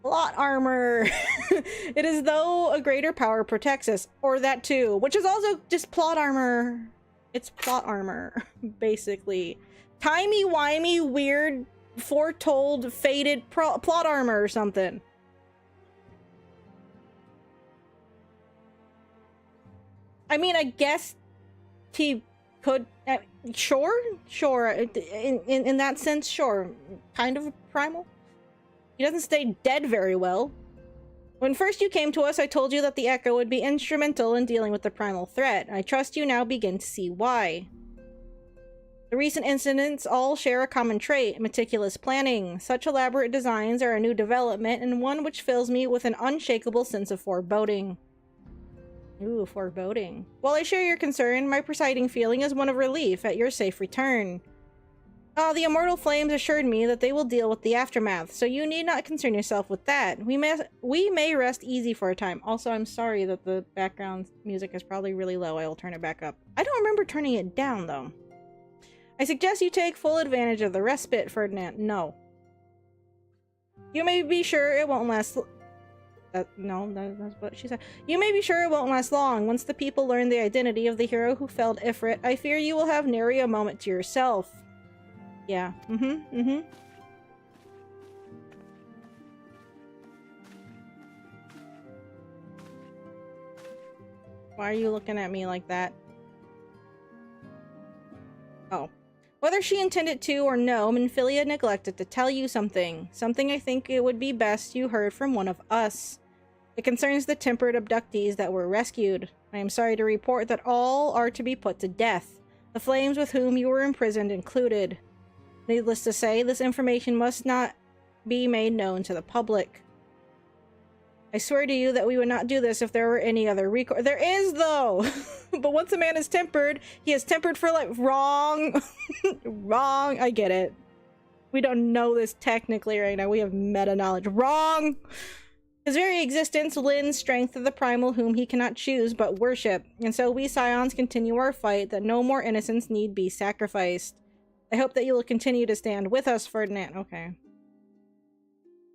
Plot armor! It is though a greater power protects us, or that too, which is also just plot armor. It's plot armor, basically. Timey-wimey, weird, foretold, fated plot armor or something. I mean, I guess he could... sure. In that sense, sure. Kind of primal. He doesn't stay dead very well. When first you came to us, I told you that the Echo would be instrumental in dealing with the primal threat. I trust you now begin to see why. The recent incidents all share a common trait, meticulous planning. Such elaborate designs are a new development, and one which fills me with an unshakable sense of foreboding. Ooh, foreboding. While I share your concern, my presiding feeling is one of relief at your safe return. The immortal flames assured me that they will deal with the aftermath, so you need not concern yourself with that. We may rest easy for a time. Also, I'm sorry that the background music is probably really low. I will turn it back up. I don't remember turning it down, though. I suggest you take full advantage of the respite, Ferdinand. No. You may be sure it won't last... that's what she said. You may be sure it won't last long. Once the people learn the identity of the hero who felled Ifrit, I fear you will have nary a moment to yourself. Yeah. Why are you looking at me like that? Oh. Whether she intended to or no, Minfilia neglected to tell you something. Something I think it would be best you heard from one of us. It concerns the tempered abductees that were rescued. I am sorry to report that all are to be put to death. The flames with whom you were imprisoned included. Needless to say, this information must not be made known to the public. I swear to you that we would not do this if there were any other recourse. There is, though! But once a man is tempered, he is tempered for life. Wrong! Wrong! I get it. We don't know this technically right now. We have meta-knowledge. Wrong! His very existence lends strength to the primal whom he cannot choose but worship. And so we Scions continue our fight that no more innocents need be sacrificed. I hope that you will continue to stand with us, Ferdinand. Okay.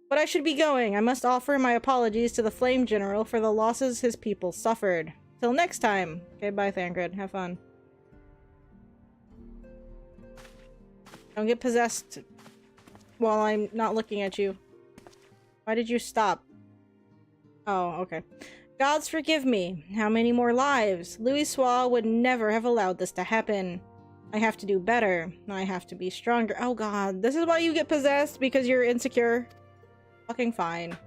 But I should be going. I must offer my apologies to the Flame General for the losses his people suffered. Till next time. Okay, bye, Thancred. Have fun. Don't get possessed while I'm not looking at you. Why did you stop? Oh, okay. Gods forgive me. How many more lives? Louisoix would never have allowed this to happen. I have to do better. I have to be stronger. Oh god, this is why you get possessed? Because you're insecure? Fucking fine.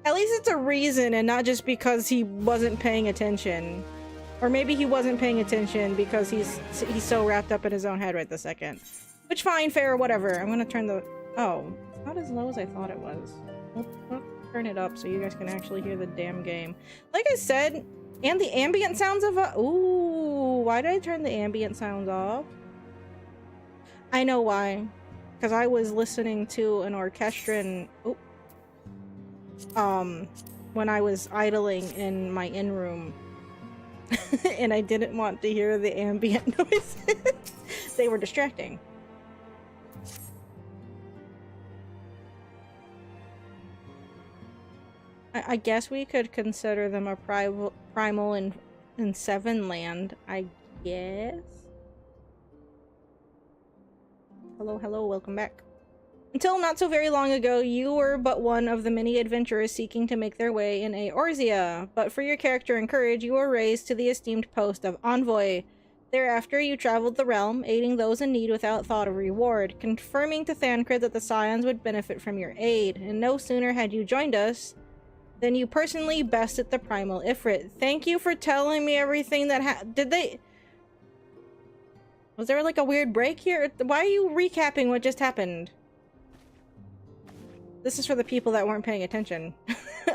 At least it's a reason and not just because he wasn't paying attention. Or maybe he wasn't paying attention because he's so wrapped up in his own head right this second. Which, fine, fair, whatever. I'm gonna turn the... Oh, it's not as low as I thought it was. We'll turn it up so you guys can actually hear the damn game. Like I said, and the ambient sounds of... Ooh, why did I turn the ambient sounds off? I know why. Because I was listening to an orchestrion... when I was idling in my in-room. And I didn't want to hear the ambient noises. They were distracting. I guess we could consider them a primal in Seven Land, I guess. Hello, welcome back. Until not so very long ago, you were but one of the many adventurers seeking to make their way in Eorzea, but for your character and courage, you were raised to the esteemed post of Envoy. Thereafter, you traveled the realm, aiding those in need without thought of reward, confirming to Thancred that the Scions would benefit from your aid, and no sooner had you joined us than you personally bested the primal Ifrit. Thank you for telling me everything that did they... Was there like a weird break here? Why are you recapping what just happened? This is for the people that weren't paying attention.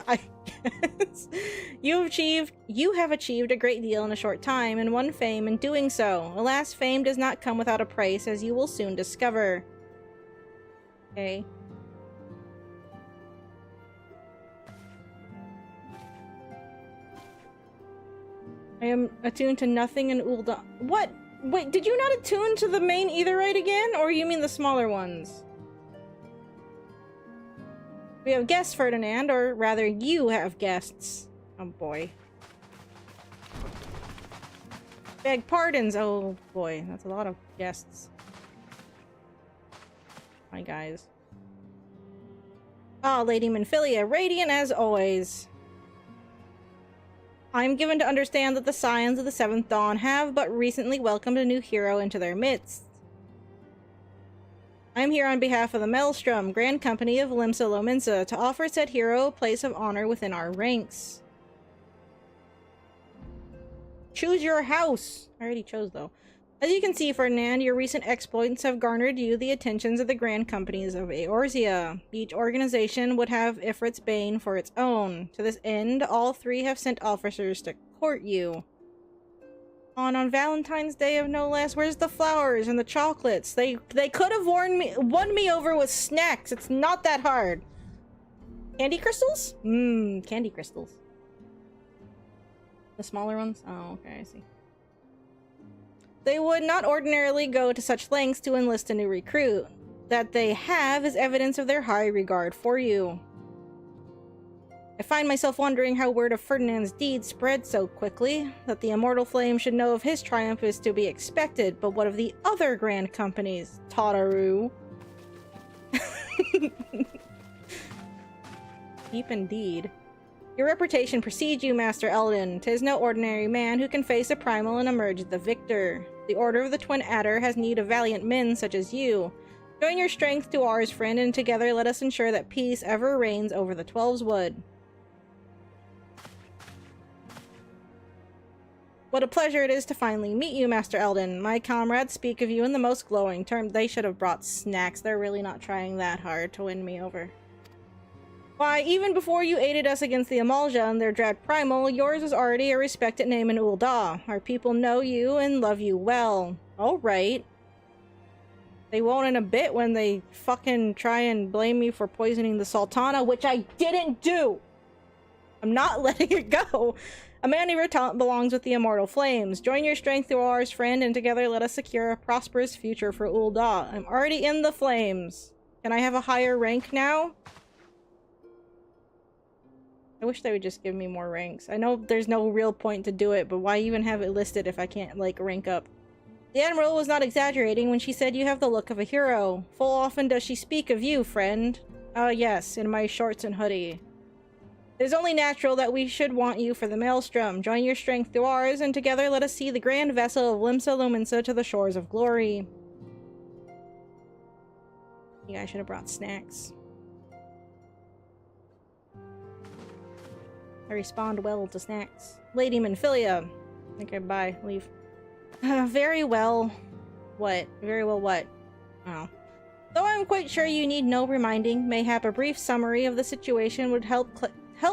I guess. You have achieved a great deal in a short time and won fame in doing so. Alas, fame does not come without a price, as you will soon discover. Okay. I am attuned to nothing in Ul'dah. What? Wait, did you not attune to the main Aetheryte again? Or you mean the smaller ones? We have guests, Ferdinand, or rather, you have guests. Oh boy. Beg pardons. Oh boy, that's a lot of guests. Hi, guys. Ah, Lady Minfilia, radiant as always. I am given to understand that the Scions of the Seventh Dawn have but recently welcomed a new hero into their midst. I am here on behalf of the Maelstrom, Grand Company of Limsa Lominsa, to offer said hero a place of honor within our ranks. Choose your house! I already chose, though. As you can see, Ferdinand, your recent exploits have garnered you the attentions of the Grand Companies of Eorzea. Each organization would have Ifrit's Bane for its own. To this end, all three have sent officers to court you. On Valentine's Day of no less, where's the flowers and the chocolates? They could have won me over with snacks. It's not that hard. Candy crystals? Candy crystals. The smaller ones? Oh, okay, I see. They would not ordinarily go to such lengths to enlist a new recruit. That they have is evidence of their high regard for you. I find myself wondering how word of Ferdinand's deed spread so quickly. That the Immortal Flame should know of his triumph is to be expected, but what of the other Grand Companies? Tataru. Deep indeed. Your reputation precedes you, Master Eldon. 'Tis no ordinary man who can face a primal and emerge the victor. The Order of the Twin Adder has need of valiant men such as you. Join your strength to ours, friend, and together let us ensure that peace ever reigns over the Twelves Wood. What a pleasure it is to finally meet you, Master Eldon. My comrades speak of you in the most glowing terms. They should have brought snacks. They're really not trying that hard to win me over. Why, even before you aided us against the Amalja and their dread primal, yours is already a respected name in Ul'dah. Our people know you and love you well. Alright. They won't in a bit when they fucking try and blame me for poisoning the Sultana, which I didn't do! I'm not letting it go! A man of your talent belongs with the Immortal Flames. Join your strength through ours, friend, and together let us secure a prosperous future for Ul'dah. I'm already in the flames. Can I have a higher rank now? I wish they would just give me more ranks. I know there's no real point to do it, but why even have it listed if I can't, like, rank up? The Admiral was not exaggerating when she said you have the look of a hero. Full often does she speak of you, friend. Yes, in my shorts and hoodie. It is only natural that we should want you for the Maelstrom. Join your strength to ours, and together let us see the grand vessel of Limsa Lominsa to the shores of glory. Yeah, I should have brought snacks. I respond well to snacks. Lady Minfilia. Okay, bye. Leave. Very well. What? Very well what? Oh. Though I'm quite sure you need no reminding, mayhap a brief summary of the situation would help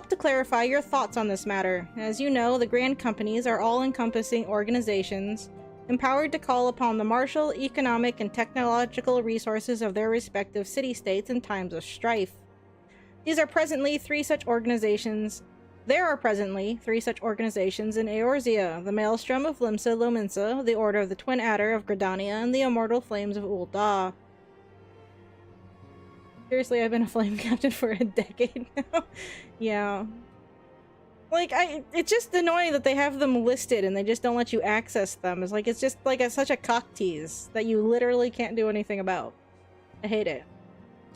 to clarify your thoughts on this matter. As you know, the Grand Companies are all-encompassing organizations, empowered to call upon the martial, economic, and technological resources of their respective city-states in times of strife. There are presently three such organizations in Eorzea: the Maelstrom of Limsa Lominsa, the Order of the Twin Adder of Gridania, and the Immortal Flames of Ul'dah. Seriously, I've been a flame captain for a decade now. Yeah. Like, it's just annoying that they have them listed and they just don't let you access them. It's like, it's just like such a cock tease that you literally can't do anything about. I hate it.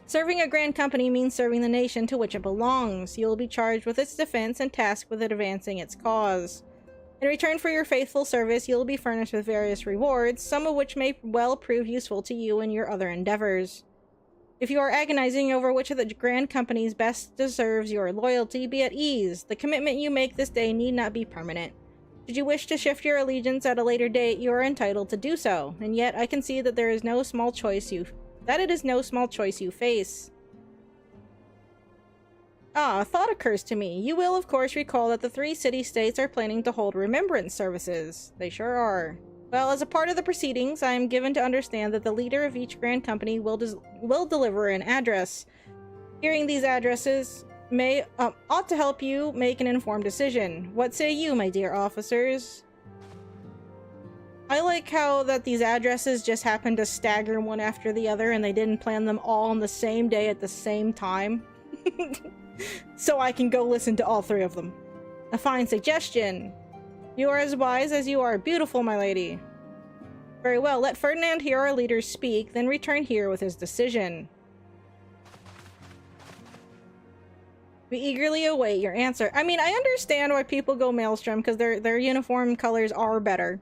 Serving a grand company means serving the nation to which it belongs. You will be charged with its defense and tasked with advancing its cause. In return for your faithful service, you will be furnished with various rewards, some of which may well prove useful to you in your other endeavors. If you are agonizing over which of the grand companies best deserves your loyalty, be at ease. The commitment you make this day need not be permanent. Should you wish to shift your allegiance at a later date, you are entitled to do so, and yet I can see that it is no small choice you face. Ah, a thought occurs to me. You will, of course, recall that the 3 city-states are planning to hold remembrance services. They sure are. Well, as a part of the proceedings, I am given to understand that the leader of each grand company will deliver an address. Hearing these addresses ought to help you make an informed decision. What say you, my dear officers? I like how that these addresses just happen to stagger one after the other and they didn't plan them all on the same day at the same time. So I can go listen to all 3 of them. A fine suggestion. You are as wise as you are beautiful, my lady. Very well, let Ferdinand hear our leaders speak, then return here with his decision. We eagerly await your answer. I mean, I understand why people go Maelstrom, because their uniform colors are better.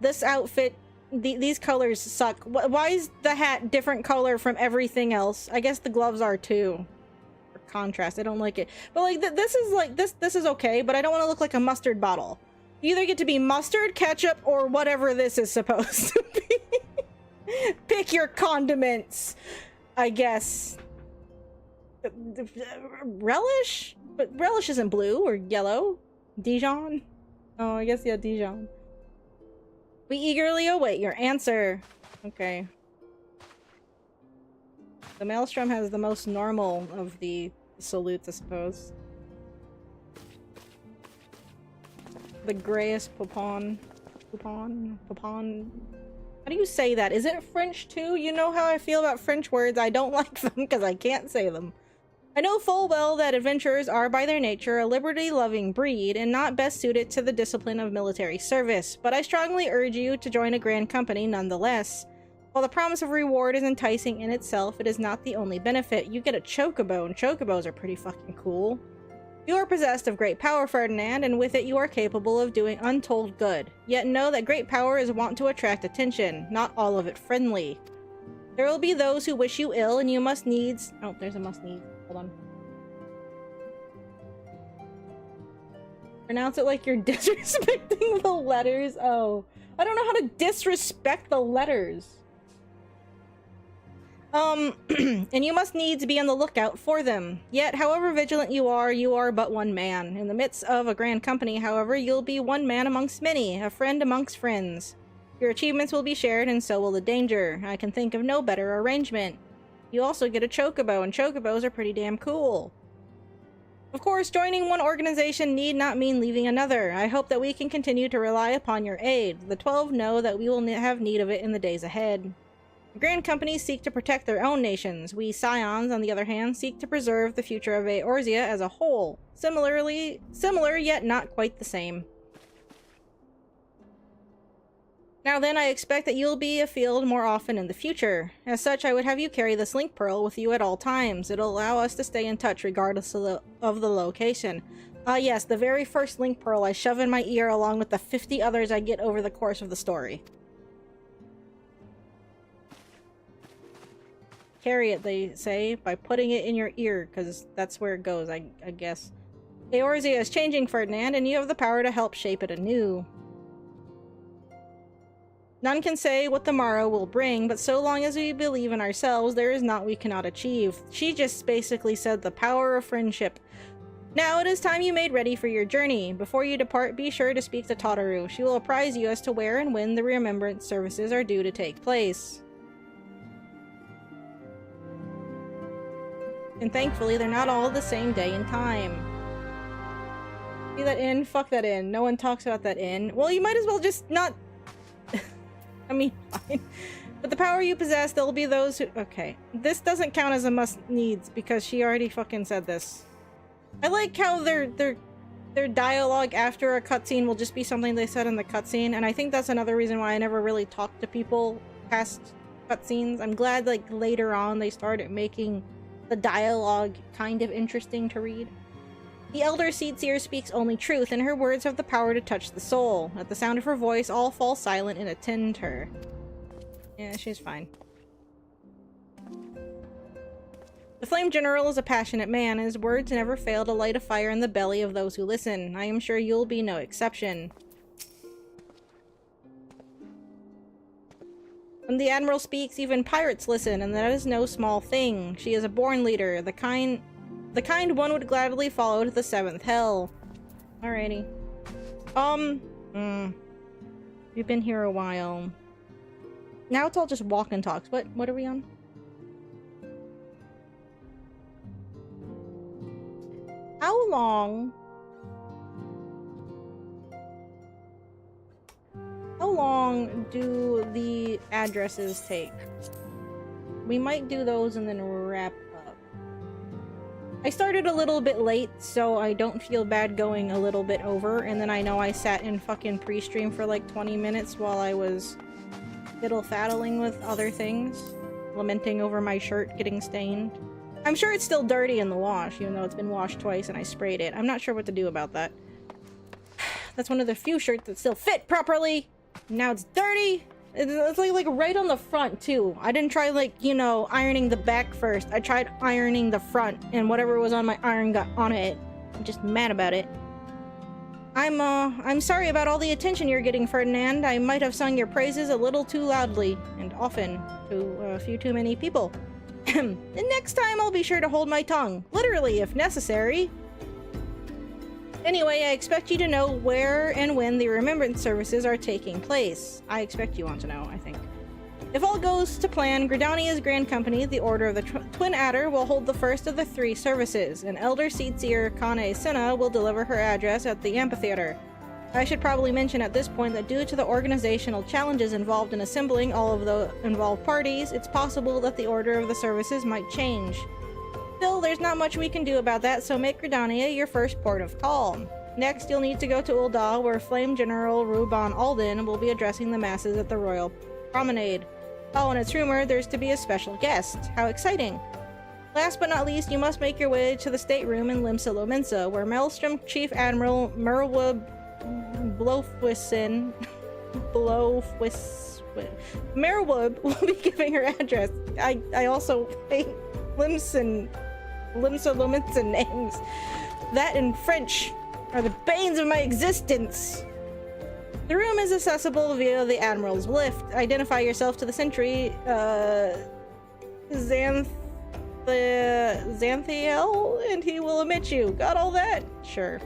This outfit, these colors suck. Why is the hat different color from everything else? I guess the gloves are too. For contrast, I don't like it. But like, this is okay, but I don't want to look like a mustard bottle. You either get to be mustard, ketchup, or whatever this is supposed to be. Pick your condiments, I guess. Relish? But relish isn't blue or yellow. Dijon? Oh, I guess, yeah, Dijon. We eagerly await your answer. Okay. The Maelstrom has the most normal of the salutes, I suppose. The grayest popon. How do you say that? Is it French too? You know how I feel about French words. I don't like them because I can't say them. I know full well that adventurers are by their nature a liberty-loving breed and not best suited to the discipline of military service, but I strongly urge you to join a grand company nonetheless. While the promise of reward is enticing in itself, it is not the only benefit. You get a chocobo, and chocobos are pretty fucking cool. You are possessed of great power, Ferdinand, and with it you are capable of doing untold good. Yet know that great power is wont to attract attention, not all of it friendly. There will be those who wish you ill, and you must needs— oh, there's a must needs. Hold on. Pronounce it like you're disrespecting the letters. Oh, I don't know how to disrespect the letters. And you must needs be on the lookout for them. Yet, however vigilant you are but one man. In the midst of a grand company, however, you'll be one man amongst many, a friend amongst friends. Your achievements will be shared, and so will the danger. I can think of no better arrangement. You also get a chocobo, and chocobos are pretty damn cool. Of course, joining one organization need not mean leaving another. I hope that we can continue to rely upon your aid. The 12 know that we will have need of it in the days ahead. The grand companies seek to protect their own nations. We scions, on the other hand, seek to preserve the future of Eorzea as a whole. Similar, yet not quite the same. Now then, I expect that you'll be afield more often in the future. As such, I would have you carry this link pearl with you at all times. It'll allow us to stay in touch regardless of the location. Yes, the very first link pearl I shove in my ear along with the 50 others I get over the course of the story. Carry it, they say, by putting it in your ear, because that's where it goes, I guess. Eorzea is changing, Ferdinand, and you have the power to help shape it anew. None can say what the morrow will bring, but so long as we believe in ourselves, there is naught we cannot achieve. She just basically said the power of friendship. Now it is time you made ready for your journey. Before you depart, be sure to speak to Tataru. She will apprise you as to where and when the remembrance services are due to take place. And thankfully, they're not all the same day and time. See that inn? Fuck that inn. No one talks about that inn. Well, you might as well just not... I mean, fine. But the power you possess, there'll be those who... Okay. This doesn't count as a must-needs, because she already fucking said this. I like how their dialogue after a cutscene will just be something they said in the cutscene, and I think that's another reason why I never really talked to people past cutscenes. I'm glad, like, later on they started making the dialogue kind of interesting to read. The elder Seedseer speaks only truth, and her words have the power to touch the soul. At the sound of her voice, all fall silent and attend her. Yeah, she's fine. The Flame General is a passionate man, and his words never fail to light a fire in the belly of those who listen. I am sure you'll be no exception. When the Admiral speaks, even pirates listen, and that is no small thing. She is a born leader, the kind The kind one would gladly follow to the 7th hell. Alrighty. We've been here a while. Now it's all just walk and talks. What are we on? How long do the addresses take? We might do those and then wrap up. I started a little bit late, so I don't feel bad going a little bit over, and then I know I sat in fucking pre-stream for like 20 minutes while I was fiddle-faddling with other things, lamenting over my shirt getting stained. I'm sure it's still dirty in the wash, even though it's been washed twice and I sprayed it. I'm not sure what to do about that. That's one of the few shirts that still fit properly. Now it's dirty. It's like right on the front too. I didn't try like, you know, ironing the back first. I tried ironing the front, and whatever was on my iron got on it. I'm just mad about it. I'm sorry about all the attention you're getting, Ferdinand. I might have sung your praises a little too loudly, and often to a few too many people. And next time I'll be sure to hold my tongue. Literally, if necessary. Anyway, I expect you to know where and when the remembrance services are taking place. I expect you want to know, I think. If all goes to plan, Gridania's Grand Company, the Order of the Twin Adder, will hold the first of the 3 services, and Elder Seatseer Kane Senna will deliver her address at the amphitheater. I should probably mention at this point that due to the organizational challenges involved in assembling all of the involved parties, it's possible that the order of the services might change. Still, there's not much we can do about that, so make Gridania your first port of call. Next, you'll need to go to Ul'dah, where Flame General Ruban Alden will be addressing the masses at the Royal Promenade. Oh, and it's rumored there's to be a special guest. How exciting! Last but not least, you must make your way to the stateroom in Limsa Lominsa, where Maelstrom Chief Admiral Merwub Merwub will be giving her address. I also hate Limsa Lominsa names. That in French are the banes of my existence. The room is accessible via the Admiral's lift. Identify yourself to the sentry, Xanthiel, and he will admit you. Got all that? Sure.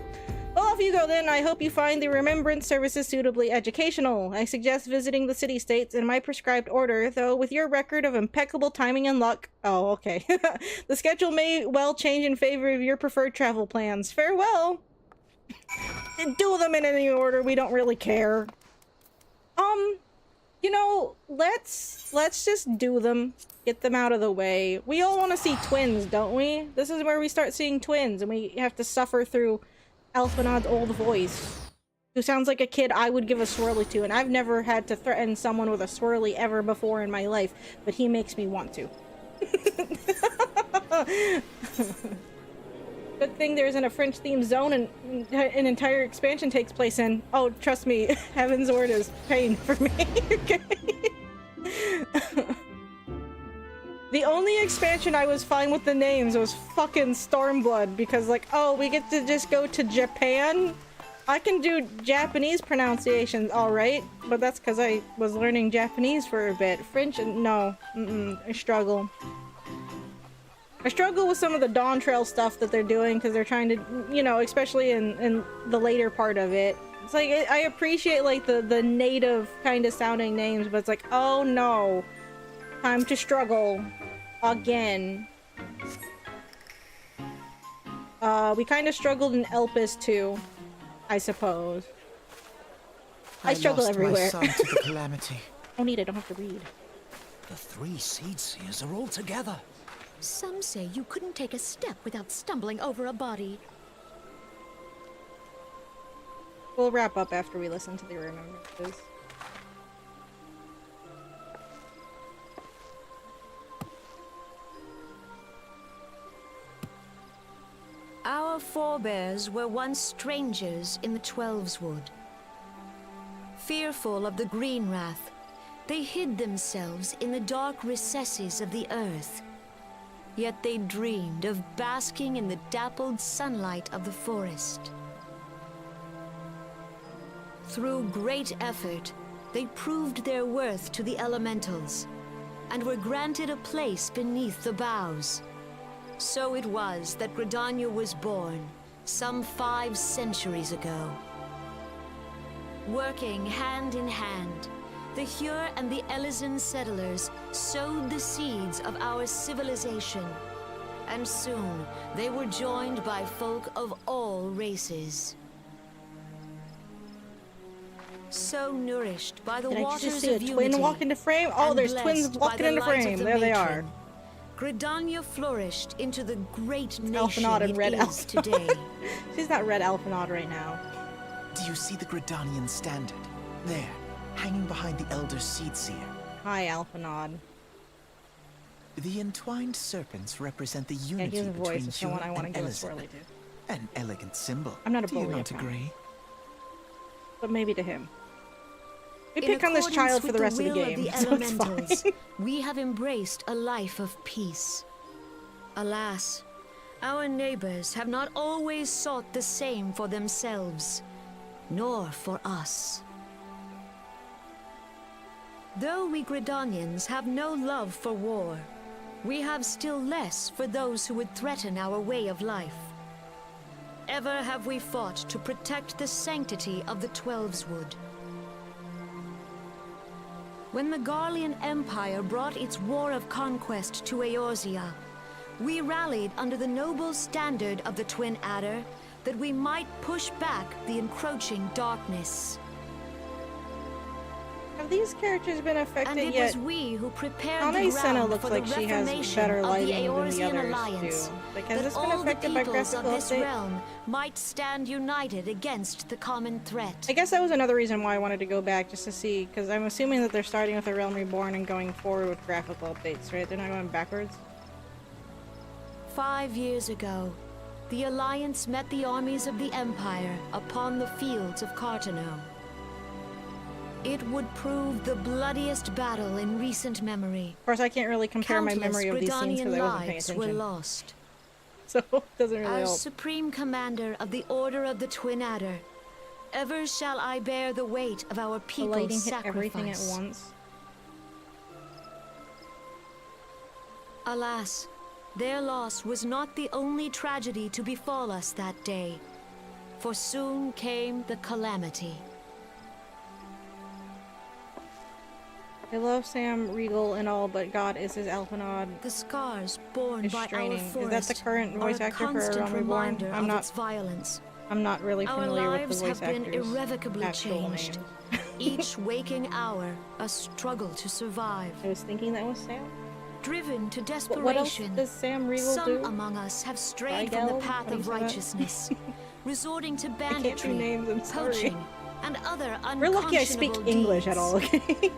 Well, off you go then. I hope you find the remembrance services suitably educational. I suggest visiting the city-states in my prescribed order, though with your record of impeccable timing and luck... Oh, okay. The schedule may well change in favor of your preferred travel plans. Farewell! And do them in any order, we don't really care. You know, let's just do them. Get them out of the way. We all want to see twins, don't we? This is where we start seeing twins, and we have to suffer through Alphanod's old voice, who sounds like a kid I would give a swirly to, and I've never had to threaten someone with a swirly ever before in my life, but he makes me want to. Good thing there isn't a French-themed zone and an entire expansion takes place in. Oh, trust me, Heaven's Word is pain for me. Okay. The only expansion I was fine with the names was fucking Stormblood, because like, oh, we get to just go to Japan? I can do Japanese pronunciations alright, but that's because I was learning Japanese for a bit. French, no. I struggle. I struggle with some of the Dawn Trail stuff that they're doing, because they're trying to, you know, especially in the later part of it. It's like, I appreciate like the native kind of sounding names, but it's like, oh no. Time to struggle. Again. We kind of struggled in Elpis too, I suppose. I struggle everywhere. My son to the calamity. Oh, neat, I don't have to read. The 3 seed seers are all together. Some say you couldn't take a step without stumbling over a body. We'll wrap up after we listen to the remembrances. Our forebears were once strangers in the Twelveswood. Fearful of the Green Wrath, they hid themselves in the dark recesses of the earth. Yet they dreamed of basking in the dappled sunlight of the forest. Through great effort, they proved their worth to the elementals, and were granted a place beneath the boughs. So it was that Gridania was born, some 5 centuries ago. Working hand in hand, the Hyur and the Elysian settlers sowed the seeds of our civilization, and soon they were joined by folk of all races. So nourished by the Did I waters just see a of twin unity, walk into frame? Oh, and there's twins blessed by walking the into light of frame. the There they are. matron, Gridania flourished into the great nation Alphanod and it Red is Alphanod. today. She's not Red Alphanod right now. Do you see the Gridanian standard? There, hanging behind the Elder Seed Seer. Hi, Alphanod. The entwined serpents represent the Yeah, unity he has a voice. between It's someone I Hyur want to and give a Elysian. swirly to. An elegant symbol. I'm not a Do you bully, not apparently. agree? But maybe to him. We In pick on this accordance child for with the rest of the will game, the so it's elementals, fine. we have embraced a life of peace. Alas, our neighbors have not always sought the same for themselves, nor for us. Though we Gridanians have no love for war, we have still less for those who would threaten our way of life. Ever have we fought to protect the sanctity of the Twelveswood. When the Garlean Empire brought its war of conquest to Eorzea, we rallied under the noble standard of the Twin Adder that we might push back the encroaching darkness. Have these characters been And affected it yet? was we who prepared the Anna Senna ground looks for like the she has reformation better of the lighting than the Eorzean others Alliance, do. Like, has that this been all the affected by peoples graphical of this update? realm might stand united against the common threat. I guess that was another reason why I wanted to go back, just to see, because I'm assuming that they're starting with the Realm Reborn and going forward with graphical updates, right? They're not going backwards? 5 years ago, the Alliance met the armies of the Empire upon the fields of Cartano. It would prove the bloodiest battle in recent memory. Of course, I can't really compare my Countless memory of these scenes because Gridanian I wasn't paying lives were attention. lost. So, it doesn't really As help. Supreme Commander of the Order of the Twin Adder, ever shall I bear the weight of our The people's lighting hit sacrifice. everything at once. Alas, their loss was not the only tragedy to befall us that day, for soon came the calamity. I love Sam Riegel and all, but God is his Alphanod The scars borne is by our straining. Is that forest the current are voice a actor for constant Realm Reborn? reminder I'm of its violence. not really Our familiar with the lives voice have been actors' irrevocably actual changed. names. Each waking hour, a struggle to survive. I was thinking that was Sam. Driven to What else desperation, does Sam Riegel some do? among us have strayed from Rigel? the path How do you of say that? righteousness, resorting to I can't do banditry, names, I'm sorry. poaching, and other We're lucky I speak unconscionable English at deeds. all, okay?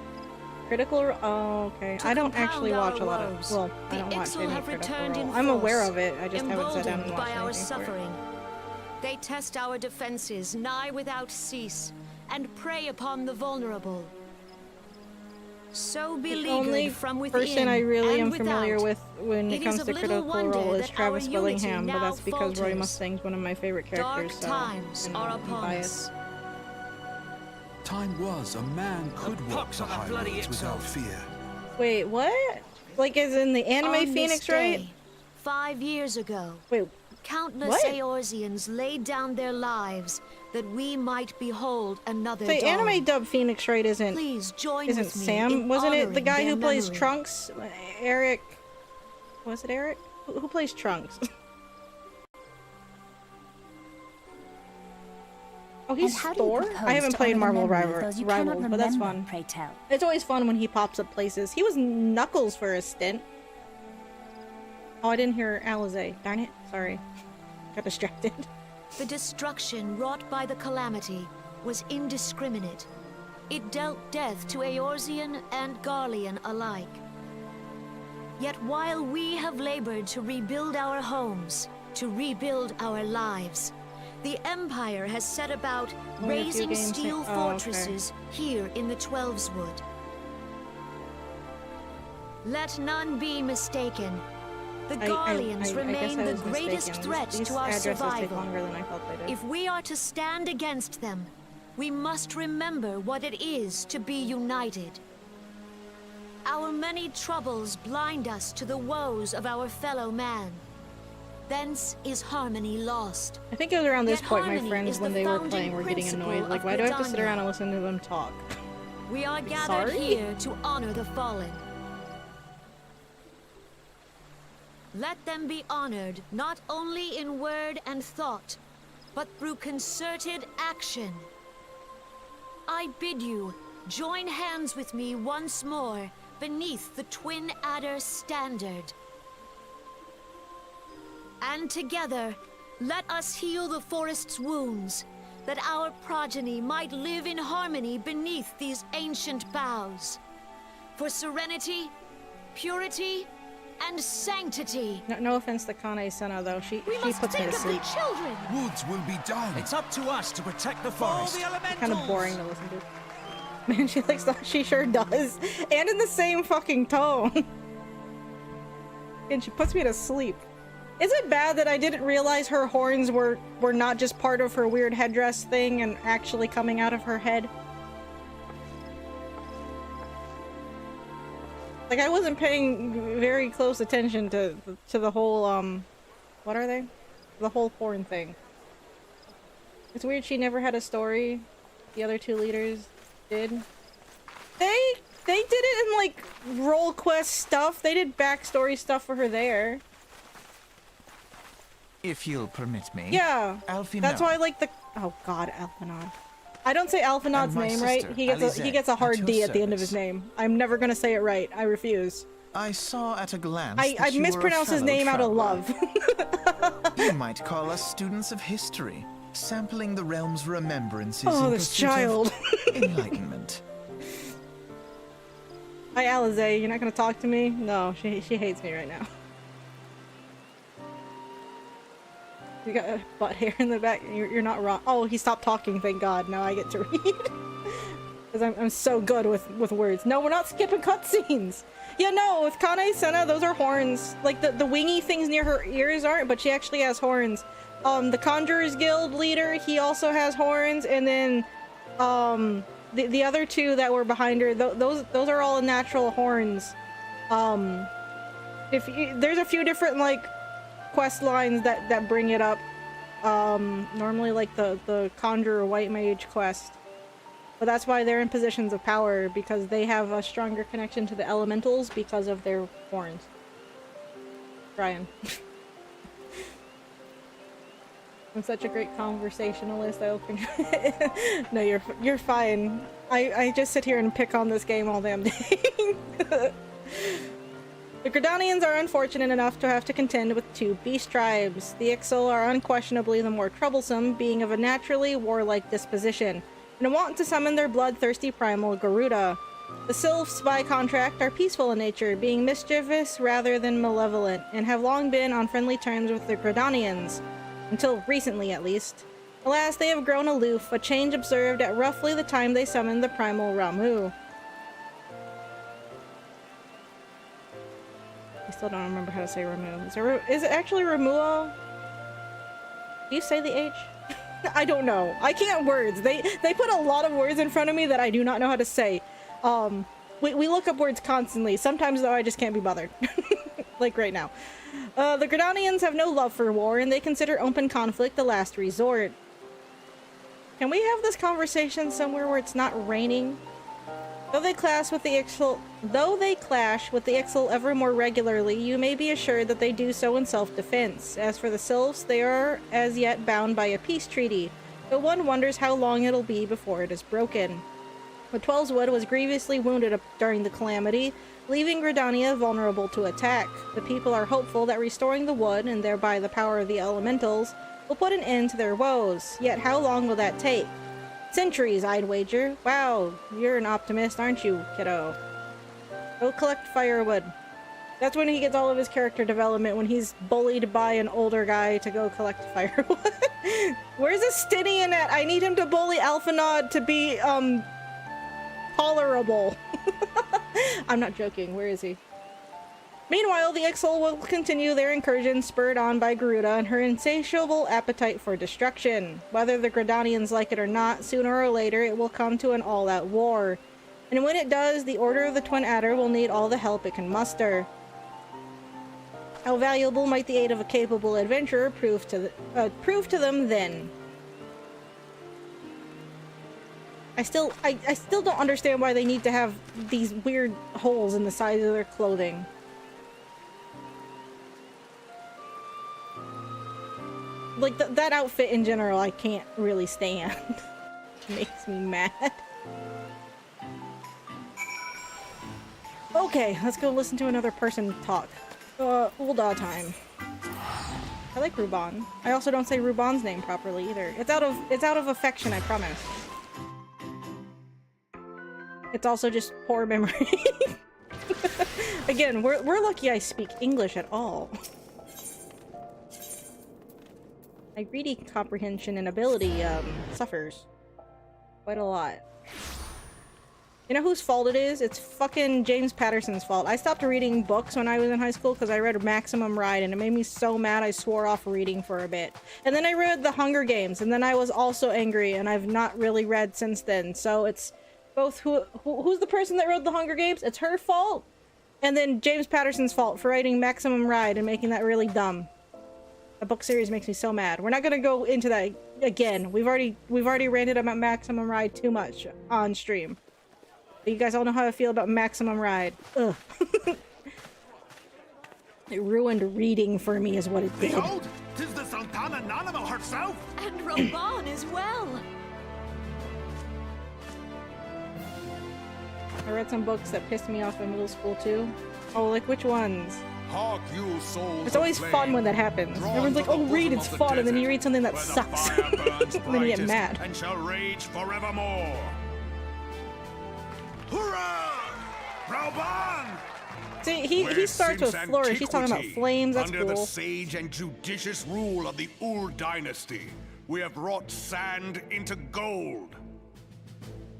Oh, okay. To I don't compound actually watch a our lot of... woes, Well, I the don't watch Ixal any have Critical returned in Role. I'm aware force, of it, I just haven't sat down and emboldened watched by our anything for it. suffering. They test our defenses nigh without cease, and prey upon the vulnerable. So The beleaguered only from within person I really and am familiar without, with when it it comes is to of little Critical wonder Role is that Travis our unity Willingham, but now that's because Roy falters. Mustang's one of my favorite characters, Dark so... times you know, are I'm upon biased. us. Time was a man could walk pox the on that high bloody roads without Ixal. fear. Wait, what? Like, as in the anime On Phoenix, this right? day, 5 years ago, Wait, countless What? Eorzeans laid down their lives that we might behold another the dawn. anime dub Phoenix, right, isn't Please join isn't with me Sam? in Wasn't it the honoring guy who their plays memory. Trunks? Eric... Was it Eric? Who plays Trunks? Oh, And he's how do you Thor? propose I haven't to played honor the Marvel memory of those you cannot Rivals, but that's remember, fun. Pray tell. It's always fun when he pops up places. He was Knuckles for a stint. Oh, I didn't hear Alizé. Darn it. Sorry. Got distracted. The destruction wrought by the calamity was indiscriminate. It dealt death to Eorzean and Garlean alike. Yet while we have labored to rebuild our homes, to rebuild our lives, the Empire has set about Only a few raising games steel in- oh, okay. fortresses here in the Twelveswood. Let none be mistaken. The Garleans I guess remain I the was greatest mistaken. threat These to our addresses take survival. longer than I thought they did. If we are to stand against them, we must remember what it is to be united. Our many troubles blind us to the woes of our fellow man. thence is harmony lost. I think it was around this Yet point my harmony friends, is when the they were founding playing, were getting principle annoyed. Like, of why do I have to sit Gridania. around and listen to them talk? We are gathered Sorry? here to honor the fallen. Let them be honored not only in word and thought, but through concerted action. I bid you join hands with me once more beneath the Twin Adder standard. And together, let us heal the forest's wounds, that our progeny might live in harmony beneath these ancient boughs. For serenity, purity, and sanctity. No offense to Kane Senna though, she Must puts me think to of sleep. the children. Woods will be done. It's up to us to protect the Follow forest. the elementals! Kind of boring to listen to. Man, she likes the- she sure does. And in the same fucking tone. And she puts me to sleep. Is it bad that I didn't realize her horns were not just part of her weird headdress thing and actually coming out of her head? Like, I wasn't paying very close attention to the whole, what are they? The whole horn thing. It's weird she never had a story. The other two leaders did. They did it in, like, role quest stuff. They did backstory stuff for her there. If you'll permit me. Yeah. Alfie That's Mel. why I like the- oh god, Alphanod. I don't say Alphanod's And my name right. sister, He gets a Alizette, hard at D your at the end of his service. name. I'm never gonna say it right. I refuse. I saw at a glance I that you were a mispronounced his fellow name out of traveler. love. You might call us students of history, sampling the realm's remembrances Oh, in this pursuit child. of enlightenment. Hi, Alizé. You're not gonna talk to me? No, she hates me right now. You got a butt hair in the back. You're not wrong. Oh, he stopped talking. Thank God. Now I get to read. Because I'm so good with words. No, we're not skipping cutscenes. Yeah, no, with Kane Senna, those are horns. Like, the wingy things near her ears aren't, but she actually has horns. The Conjurers Guild leader, he also has horns, and then, the other two that were behind her, those are all natural horns. There's a few different, like, quest lines that bring it up. Normally, like, the Conjurer White Mage quest. But that's why they're in positions of power, because they have a stronger connection to the elementals because of their horns. Brian. I'm such a great conversationalist. No, you're fine. I just sit here and pick on this game all damn day. The Gridanians are unfortunate enough to have to contend with two beast tribes. The Ixal are unquestionably the more troublesome, being of a naturally warlike disposition, and want to summon their bloodthirsty primal Garuda. The Sylphs, by contract, are peaceful in nature, being mischievous rather than malevolent, and have long been on friendly terms with the Gridanians. Until recently, at least. Alas, they have grown aloof, a change observed at roughly the time they summoned the primal Ramu. I still don't remember how to say Ramu. Is it actually Ramuo? Do you say the H? I don't know. I can't words. They put a lot of words in front of me that I do not know how to say. We look up words constantly. Sometimes, though, I just can't be bothered. Like right now. The Gridanians have no love for war, and they consider open conflict the last resort. Can we have this conversation somewhere where it's not raining? Though they clash with the Ixal ever more regularly, you may be assured that they do so in self-defense. As for the Sylphs, they are as yet bound by a peace treaty, but one wonders how long it'll be before it is broken. The Twelveswood was grievously wounded during the calamity, leaving Gridania vulnerable to attack. The people are hopeful that restoring the wood, and thereby the power of the elementals, will put an end to their woes. Yet how long will that take? Centuries, I'd wager. Wow, you're an optimist, aren't you, kiddo? Go collect firewood. That's when he gets all of his character development, when he's bullied by an older guy to go collect firewood. Where's Estinian at? I need him to bully Alphanod to be, tolerable. I'm not joking. Where is he? Meanwhile, the Ixal will continue their incursion, spurred on by Garuda and her insatiable appetite for destruction. Whether the Gridanians like it or not, sooner or later it will come to an all-out war. And when it does, the Order of the Twin Adder will need all the help it can muster. How valuable might the aid of a capable adventurer prove to them then? I still don't understand why they need to have these weird holes in the sides of their clothing. Like, that outfit in general, I can't really stand. It makes me mad. Okay, let's go listen to another person talk. Ulda time. I like Ruban. I also don't say Ruban's name properly either. It's out of affection, I promise. It's also just poor memory. Again, we're lucky I speak English at all. My reading comprehension and ability suffers quite a lot. You know whose fault it is? It's fucking James Patterson's fault. I stopped reading books when I was in high school because I read Maximum Ride and it made me so mad I swore off reading for a bit. And then I read The Hunger Games and then I was also angry and I've not really read since then. So it's both who's the person that wrote The Hunger Games? It's her fault. And then James Patterson's fault for writing Maximum Ride and making that really dumb. The book series makes me so mad. We're not gonna go into that again. We've already ranted about Maximum Ride too much on stream. You guys all know how I feel about Maximum Ride. Ugh. It ruined reading for me is what it did. Behold, 'tis the Sultana Nanama herself! And Roban as well! I read some books that pissed me off in middle school too. Oh, like which ones? Hark you, souls It's always of fun flame, when that happens. drawn Everyone's like, to the oh, read, bosom it's of the fun, and then you desert, read something that where the sucks. fire burns And then you get brightest mad. and shall rage forevermore. Hurrah! Rauban! See, he Where starts with since flourish. He's talking about antiquity, flames. That's under the cool. sage and judicious rule of the Ur dynasty, we have wrought sand into gold.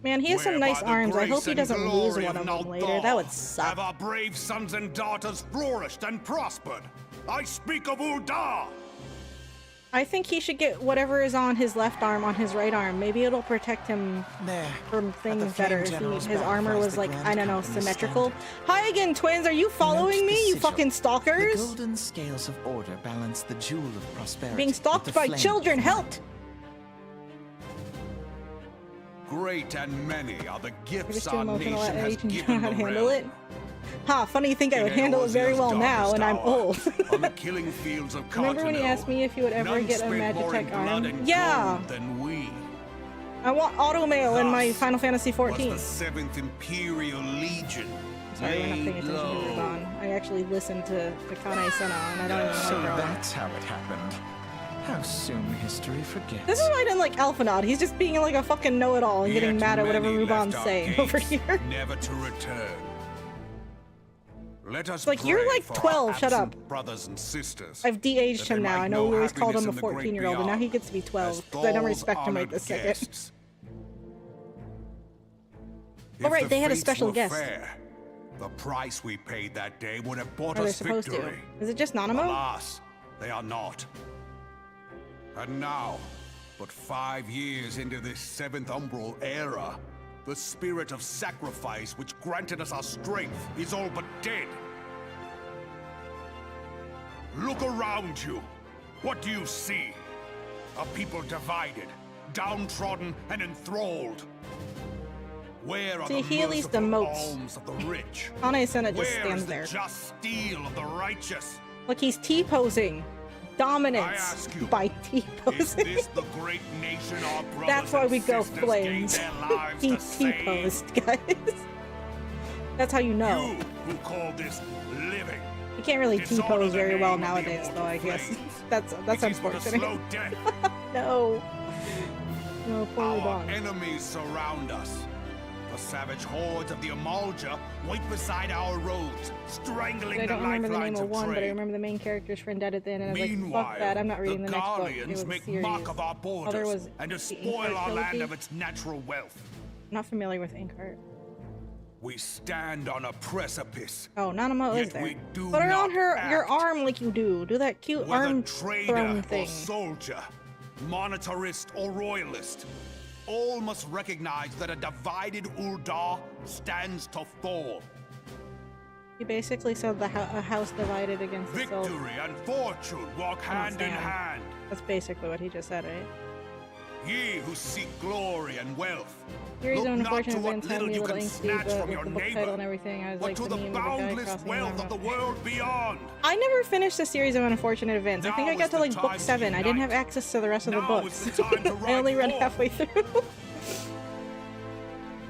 Man, he has some Where nice by the arms. I hope grace he and doesn't lose glory one of them Naldar later. That would Have suck. our brave sons and daughters flourished and prospered. I speak of Ulda. I think he should get whatever is on his left arm on his right arm. Maybe it'll protect him There. from at the things Flame better if General's his back armor lies was the like, Grand I don't know, Company's symmetrical. standard. Hi again, twins! Are you following Note me, the you sigil. fucking The stalkers? golden scales of order balance the jewel of prosperity. Being with stalked the by flame children, of helped! Great and many are the You're gifts just too our emotional at nation has age and you know given how to the handle it. realm. Ha, funny you think I would In handle it very Eorzea's well now, darkest and I'm hour, old. on the killing fields of Remember when you Cartano, asked me if you would ever none get a spent more in Magitech blood arm? and Yeah! gold than we. I want auto mail in my Thus Final Fantasy was XIV. the 7th Imperial Legion. Sorry, we're not paying laid attention to low. Ruban. I actually listened to Kane Senna, and I don't even So remember. that's how it happened. How soon history forgets. This is why I didn't like Alphinaud. He's just being like a fucking know-it-all and getting Yet mad at whatever many Ruban's left our saying over gates, here. Never to return. Let us Like, you're pray like for our 12, shut absent up. brothers and sisters. I've de-aged that they him now. might I know we know always called him a happiness in the great 14-year-old, but now he beyond, gets to be 12 as because I don't Thal's respect him right honored this second. guests. Oh, If right, the they had a fates special were guest. Fair, the price we paid that day would have bought Or they're us supposed victory. to. Is it just Nanamo? Alas, they are not. And now, but 5 years into this 7th Umbral era, the spirit of sacrifice which granted us our strength is all but dead. Look around you. What do you see? A people divided, downtrodden, and enthralled. Where are See, the he at least merciful emotes. alms of the rich? Kane Senna just Where stands is the there. just steel of the righteous? Look, he's T-posing. Dominance ask you, by Is T-posing. this the great nation our brothers That's why and we go sisters flames. gave their lives He to save? T-posed, guys. That's how you know. You who call this living. You can't really Dishonor T-pose the very well name of the nowadays, though, I immortal guess. flames. That's It is but a unfortunate. slow death. No. No, poor Our Ruban. enemies surround us. The savage hordes of the Amalja wait beside our roads, strangling I the don't remember the name lifelines of of one, but I trade. remember the main character's friend dead at the end, and I was like, Meanwhile, fuck that, I'm not reading the next book. It Garleans was a make series. mock of our Other borders was and the despoil Inkheart our land trilogy. of its natural wealth. I'm not familiar with Inkheart. We stand on a precipice. Oh, Nanamo is Yet there. we do Put her on not your act. arm like you do. Do that cute arm Whether trader throne or thing. soldier, monetarist or royalist, all must recognize that a divided Ulda stands to fall. He basically said a house divided against itself. Victory and fortune walk hand in hand. That's basically what he just said, right? Ye who seek glory and wealth, Series of look not unfortunate to what events had little me a you little can angsty, snatch but from with your the book title neighbor, and everything, I was but like to the the meme of the guy boundless crossing wealth of the over. world beyond. I never finished the series of unfortunate events. I think Now I got is to the like book time to 7. I didn't have unite. access to the rest of the Now books. is the time to I only ride read forth. halfway through.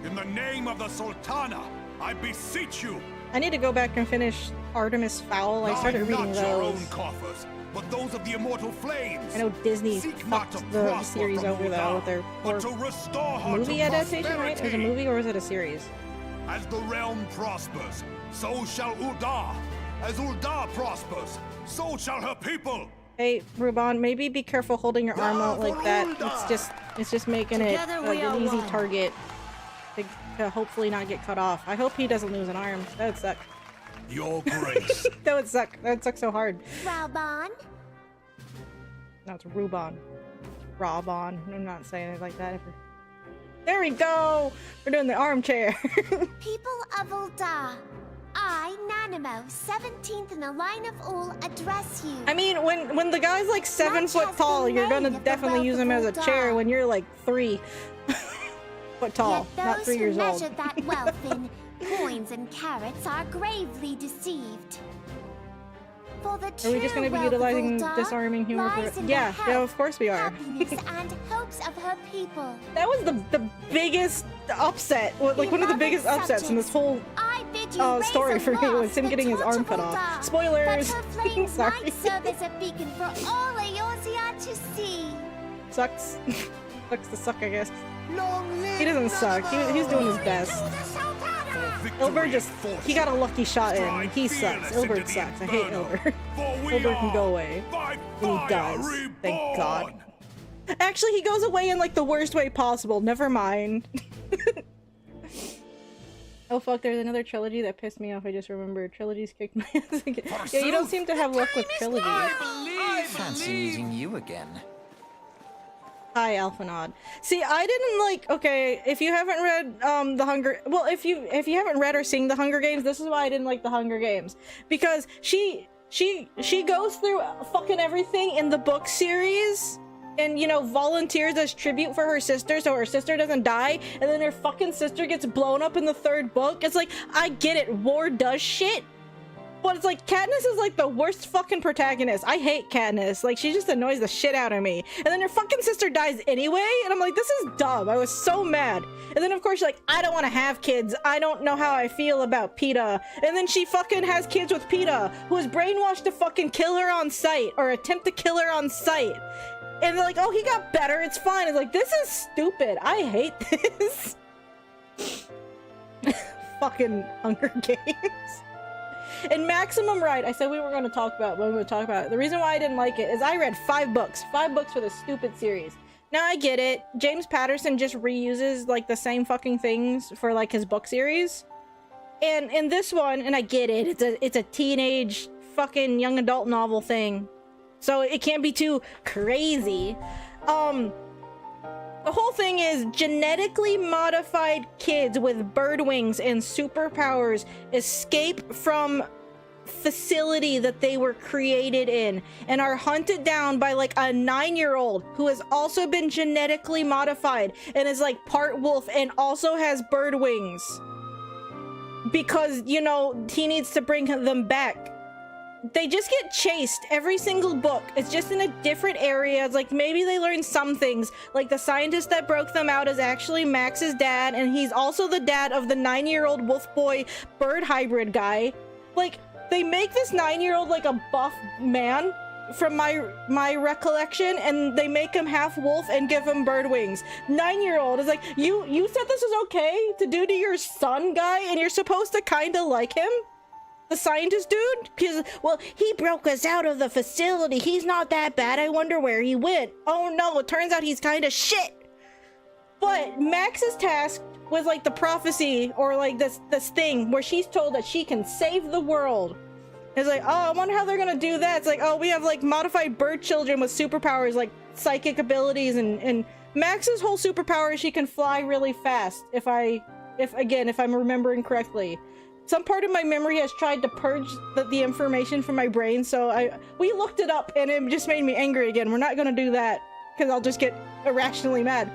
In the name of the Sultana, I beseech you. I need to go back and finish Artemis Fowl. I started Line reading not your own those. coffers, but those of the immortal flames. I know Disney Seek not fucked to the prosper series from over though Ul'dah, with their but poor to restore her movie to adaptation, right? It was a prosperity. movie or was it a series? As the realm prospers, so shall Ul'dah. As Ul'dah prospers, so shall her people. Hey, Ruban, maybe be careful holding your arm out like that. It's just making it Together we are an easy one. target to hopefully not get cut off. I hope he doesn't lose an arm. That would suck. Your grace. That would suck. That would suck so hard. Raubon, No, it's Ruban. Raubon. I'm not saying it like that ever. There we go! We're doing the armchair. people of Ul'dah, I, Nanimo, 17th in the line of Ul, address you. I mean, when the guy's like 7 Much foot has tall, been you're gonna made of the definitely wealth use of him as a chair Ul'dah. when you're like 3 foot tall, Yet not those 3 who years old. measure that wealth in coins and carats are gravely deceived. For the Are we just gonna be true wealth of utilizing Ul'dah disarming humor lies for? in Yeah, the yeah, health, of course we are. happiness, and hopes of her people. That was the biggest upset, like one of the Beloved bigges upsets in this whole I bid you raise story for me aloft was him the getting his torch arm of cut off. Ul'dah, Spoilers! That her flames Sorry. might serve as a beacon for all Eorzea to see. Sucks. Sucks to suck, I guess. Long live He doesn't suck. He's doing his best. Ilbert just, he got a lucky shot in. He sucks. Ilbert sucks. I hate Ilbert. Ilbert can go away. And he does. Thank God. Actually, he goes away in like the worst way possible. Never mind. Oh fuck, there's another trilogy that pissed me off. I just remembered. Trilogies kicked my ass again. Yeah, you don't seem to have luck with trilogies. Fancy meeting you again. Hi, Alphanod. See, I didn't like. Okay, if you haven't read the Hunger, well, if you haven't read or seen the Hunger Games, this is why I didn't like the Hunger Games, because she goes through fucking everything in the book series, and you know, volunteers as tribute for her sister, so her sister doesn't die, and then her fucking sister gets blown up in the 3rd book. It's like, I get it, war does shit. But it's like, Katniss is like the worst fucking protagonist. I hate Katniss. Like, she just annoys the shit out of me. And then her fucking sister dies anyway, and I'm like, this is dumb. I was so mad. And then of course she's like, I don't want to have kids. I don't know how I feel about Peeta. And then she fucking has kids with Peeta, who is brainwashed to fucking kill her on sight, or attempt to kill her on sight. And they're like, oh, he got better, it's fine. It's like, this is stupid. I hate this. Fucking Hunger Games. And Maximum Ride, I said we were going to talk about, but I'm going to talk about it. The reason why I didn't like it is I read 5 books for this stupid series. Now I get it. James Patterson just reuses like the same fucking things for like his book series. And in this one, and I get it, it's a teenage fucking young adult novel thing. So it can't be too crazy. The whole thing is genetically modified kids with bird wings and superpowers escape from facility that they were created in and are hunted down by like a 9-year-old who has also been genetically modified and is like part wolf and also has bird wings because, you know, he needs to bring them back. They just get chased every single book. It's just in a different area. It's like maybe they learn some things. Like the scientist that broke them out is actually Max's dad, and he's also the dad of the 9-year-old wolf boy bird hybrid guy. Like, they make this 9-year-old like a buff man from my recollection, and they make him half wolf and give him bird wings. 9-year-old is like, you said this is okay to do to your son, guy, and you're supposed to kind of like him? The scientist dude? Because, well, he broke us out of the facility. He's not that bad. I wonder where he went. Oh no, it turns out he's kind of shit. But Max is tasked with like the prophecy, or like this thing where she's told that she can save the world. It's like, oh, I wonder how they're gonna do that. It's like, oh, we have like modified bird children with superpowers like psychic abilities, and Max's whole superpower is she can fly really fast. If I'm remembering correctly. some part of my memory has tried to purge the information from my brain, so we looked it up and it just made me angry again. We're not gonna do that because I'll just get irrationally mad.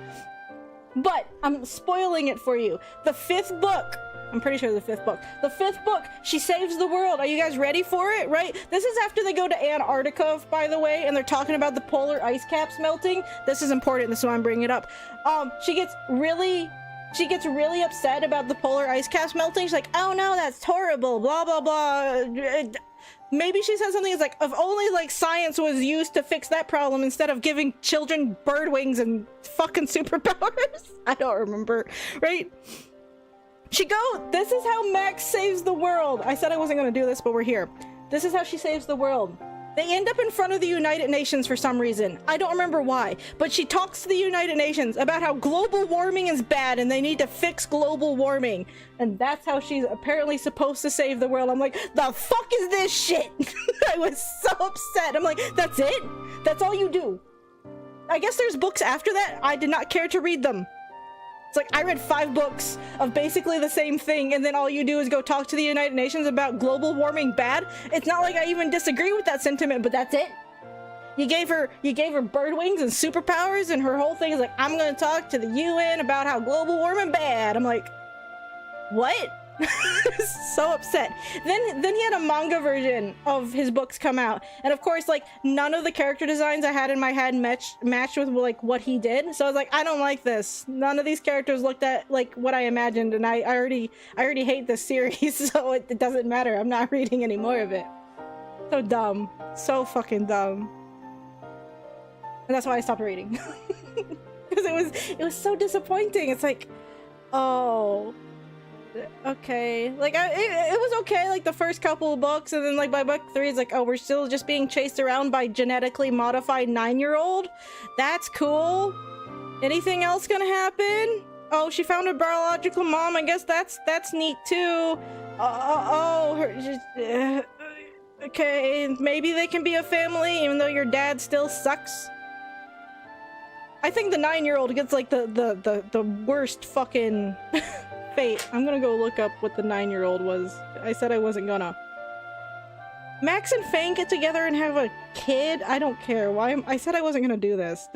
But I'm spoiling it for you. The 5th book, I'm pretty sure the 5th book. The 5th book, she saves the world. Are you guys ready for it? Right? This is after they go to Antarctica, by the way, and they're talking about the polar ice caps melting. This is important. This is why I'm bringing it up. She gets really upset about the polar ice caps melting. She's like, oh no, that's horrible, blah, blah, blah. Maybe she said something that's like, if only like science was used to fix that problem instead of giving children bird wings and fucking superpowers. I don't remember, right? This is how Max saves the world. I said I wasn't gonna do this, but we're here. This is how she saves the world. They end up in front of the United Nations for some reason. I don't remember why, but she talks to the United Nations about how global warming is bad and they need to fix global warming. And that's how she's apparently supposed to save the world. I'm like, the fuck is this shit? I was so upset. I'm like, that's it? That's all you do? I guess there's books after that. I did not care to read them. It's like, I read 5 books of basically the same thing, and then all you do is go talk to the United Nations about global warming bad. It's not like I even disagree with that sentiment, but that's it. You gave her bird wings and superpowers, and her whole thing is like, I'm gonna talk to the UN about how global warming bad. I'm like, what? So upset. Then he had a manga version of his books come out, and of course, like, none of the character designs I had in my head matched with like what he did. So I was like, I don't like this. None of these characters looked at like what I imagined, and I already hate this series, so it doesn't matter. I'm not reading any more of it. So dumb. So fucking dumb. And that's why I stopped reading. Because it was so disappointing. It's like, oh, okay, like it was okay like the first couple of books, and then like by book 3 it's like, oh, we're still just being chased around by genetically modified 9-year-old. That's cool. Anything else gonna happen? Oh, she found her biological mom. I guess that's neat too. Okay, maybe they can be a family even though your dad still sucks. I think the 9-year-old gets like the worst fucking fate. I'm gonna go look up what the 9-year-old was. I said I wasn't gonna. Max and Fang get together and have a kid? I don't care. Why? I said I wasn't gonna do this.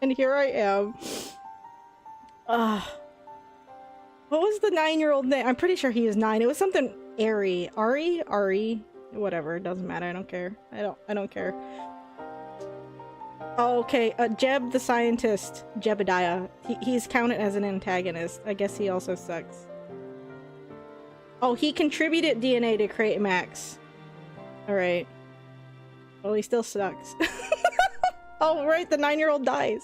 And here I am. What was the 9-year-old name? I'm pretty sure he is 9. It was something Ari. Whatever, it doesn't matter. I don't care. I don't care. Oh, okay, Jeb the scientist, Jebediah. He's counted as an antagonist. I guess he also sucks. Oh, he contributed DNA to create Max. Alright. Well, he still sucks. Oh, right, the 9-year-old dies.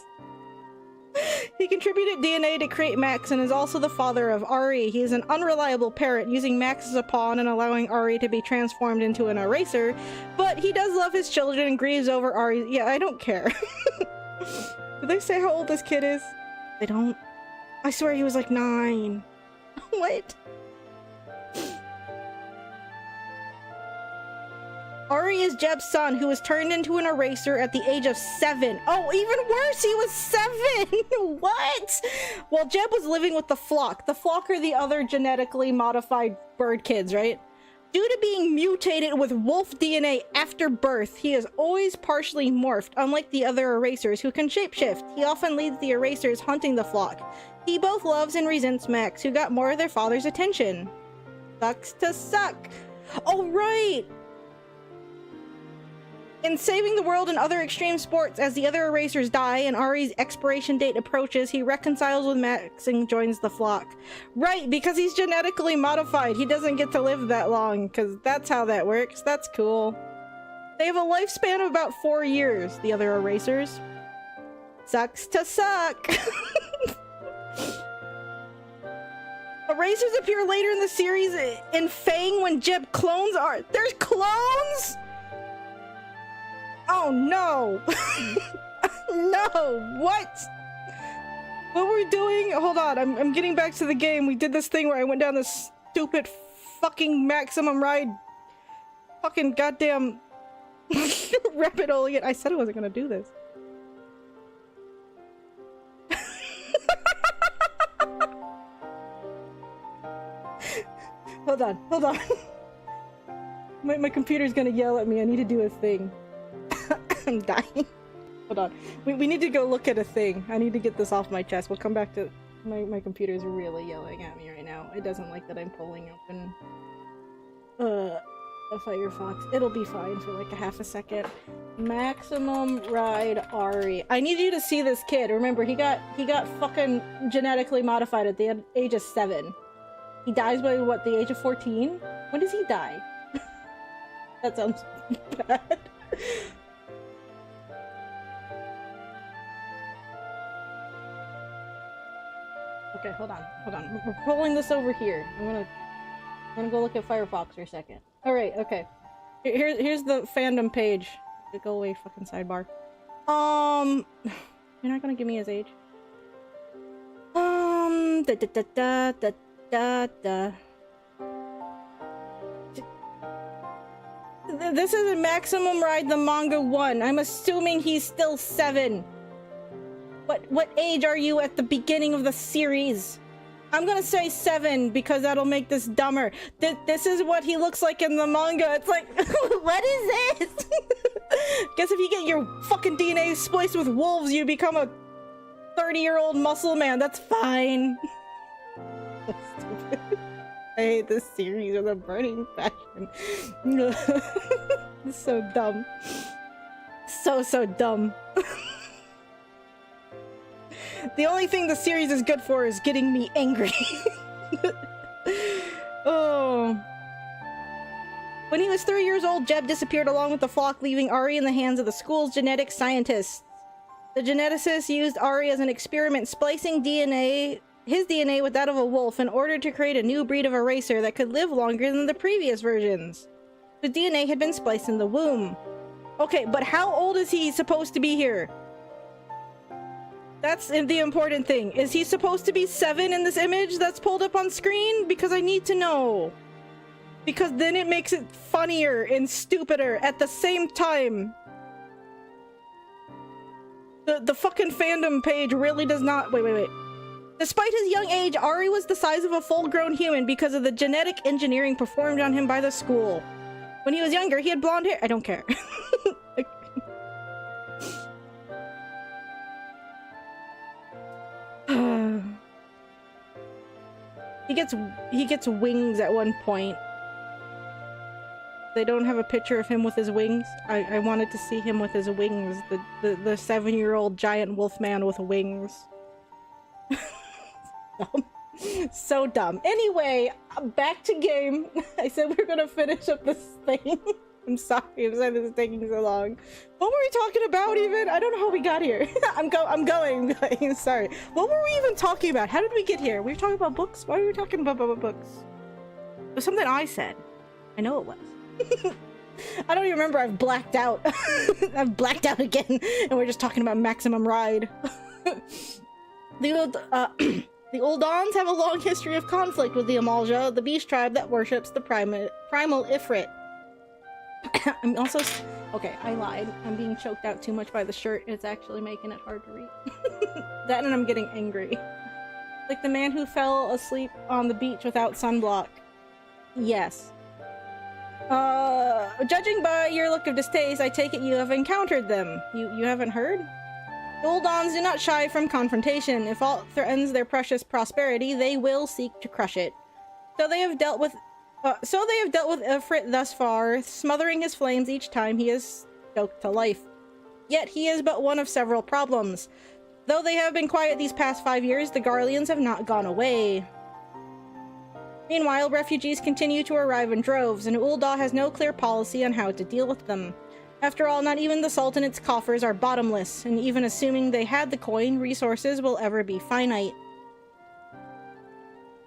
He contributed DNA to create Max and is also the father of Ari. He is an unreliable parent, using Max as a pawn and allowing Ari to be transformed into an eraser. But he does love his children and grieves over Ari. Yeah, I don't care. Did they say how old this kid is? They don't. I swear he was like 9. What? Ari is Jeb's son, who was turned into an eraser at the age of 7. Oh, even worse, he was 7! What? Well, Jeb was living with the flock. The flock are the other genetically modified bird kids, right? Due to being mutated with wolf DNA after birth, he is always partially morphed, unlike the other erasers who can shapeshift. He often leads the erasers hunting the flock. He both loves and resents Max, who got more of their father's attention. Sucks to suck. Oh, right! In saving the world in other extreme sports, as the other erasers die and Ari's expiration date approaches, he reconciles with Max and joins the flock. Right, because he's genetically modified. He doesn't get to live that long, because that's how that works. That's cool. They have a lifespan of about 4 years, the other erasers. Sucks to suck. Erasers appear later in the series in Fang when Jeb clones are- There's clones?! Oh no! No! What? What were we doing? Hold on, I'm getting back to the game. We did this thing where I went down this stupid fucking maximum ride. Fucking goddamn rabbit hole again. I said I wasn't gonna do this. Hold on, hold on. My computer's gonna yell at me. I need to do a thing. I'm dying. Hold on. We need to go look at a thing. I need to get this off my chest. We'll come back to... My computer's really yelling at me right now. It doesn't like that I'm pulling open a Firefox. It'll be fine for like a half a second. Maximum Ride Ari. I need you to see this kid. Remember, he got fucking genetically modified at the age of 7. He dies by what, the age of 14? When does he die? That sounds bad. Okay, hold on. We're pulling this over here. I'm gonna go look at Firefox for a second. Alright, okay. Here's the fandom page. Go away, fucking sidebar. You're not gonna give me his age? This is a Maximum Ride the Manga 1. I'm assuming he's still 7. What age are you at the beginning of the series? I'm gonna say 7 because that'll make this dumber. This is what he looks like in the manga. It's like, what is this? Guess if you get your fucking DNA spliced with wolves, you become a 30-year-old muscle man. That's fine. That's stupid. I hate this series with a burning passion. It's so dumb. So dumb. The only thing the series is good for is getting me angry. Oh. When he was 3 years old, Jeb disappeared along with the flock, leaving Ari in the hands of the school's genetic scientists. The geneticists used Ari as an experiment, splicing his DNA with that of a wolf in order to create a new breed of eraser that could live longer than the previous versions. The DNA had been spliced in the womb. Okay, but how old is he supposed to be here? That's the important thing. Is he supposed to be 7 in this image that's pulled up on screen? Because I need to know. Because then it makes it funnier and stupider at the same time. The fucking fandom page really does not... Wait. Despite his young age, Ari was the size of a full-grown human because of the genetic engineering performed on him by the school. When he was younger, he had blonde hair. I don't care. He gets wings at one point. They don't have a picture of him with his wings. I wanted to see him with his wings. The 7-year-old giant wolf man with wings. Dumb. So dumb. Anyway, back to game. I said we're gonna finish up this thing. I'm sorry this is taking so long. What were we talking about even? I don't know how we got here. I'm going. Sorry. What were we even talking about? How did we get here? We were talking about books? Why were we talking about books? It was something I said. I know it was. I don't even remember. I've blacked out. I've blacked out again. And we're just talking about Maximum Ride. The Uldans have a long history of conflict with the Amalja, the beast tribe that worships the primal Ifrit. I'm also... Okay, I lied. I'm being choked out too much by the shirt. It's actually making it hard to read. That and I'm getting angry. Like the man who fell asleep on the beach without sunblock. Yes. Judging by your look of distaste, I take it you have encountered them. You haven't heard? The Uldans do not shy from confrontation. If all threatens their precious prosperity, they will seek to crush it. So they have dealt with Ifrit thus far, smothering his flames each time he is stoked to life. Yet he is but one of several problems. Though they have been quiet these past 5 years, the Garleans have not gone away. Meanwhile, refugees continue to arrive in droves, and Ul'dah has no clear policy on how to deal with them. After all, not even the Sultanate's coffers are bottomless, and even assuming they had the coin, resources will ever be finite.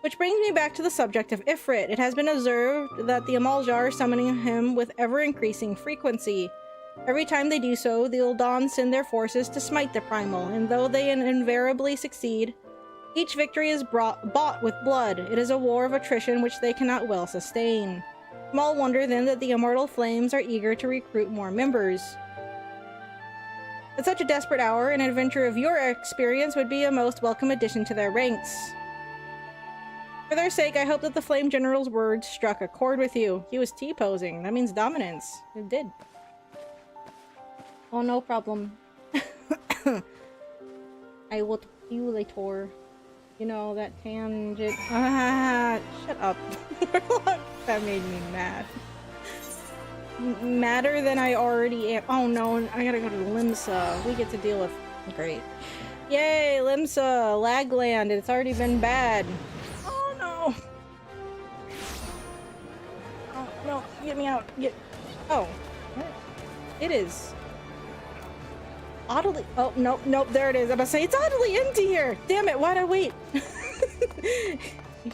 Which brings me back to the subject of Ifrit. It has been observed that the Amalja are summoning him with ever-increasing frequency. Every time they do so, the Uldans send their forces to smite the Primal, and though they invariably succeed, each victory is bought with blood. It is a war of attrition which they cannot well sustain. Small wonder then that the Immortal Flames are eager to recruit more members. At such a desperate hour, an adventure of your experience would be a most welcome addition to their ranks. For their sake, I hope that the Flame General's words struck a chord with you. He was T-posing. That means dominance. It did. Oh, no problem. I will talk to you later. You know, that tangent. Ah, shut up. That made me mad. Madder than I already am. Oh no, I gotta go to Limsa. We get to deal with... Great. Yay, Limsa! Lagland. It's already been bad. Oh no! Oh no, get me out. Get... Oh. It is. Oddly... Oh, nope, nope, there it is. I'm about to say, it's oddly empty here! Damn it, why'd I wait? You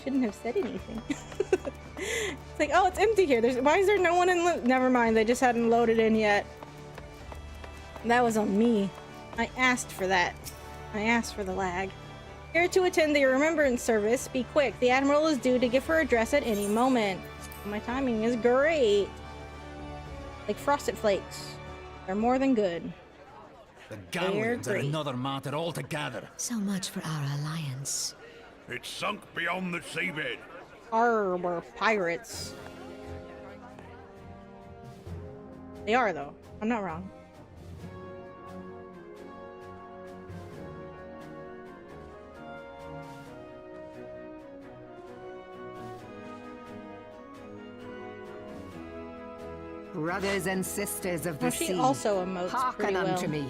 shouldn't have said anything. It's like, oh, it's empty here. Why is there no one in... Never mind, they just hadn't loaded in yet. That was on me. I asked for that. I asked for the lag. Here to attend the remembrance service. Be quick. The Admiral is due to give her address at any moment. My timing is great. Like Frosted Flakes. They're more than good. The galleons are another matter altogether. So much for our alliance. It's sunk beyond the seabed. Arr, we're pirates. They are, though. I'm not wrong. Brothers and sisters of the She sea, also emotes pretty hearken well. unto me.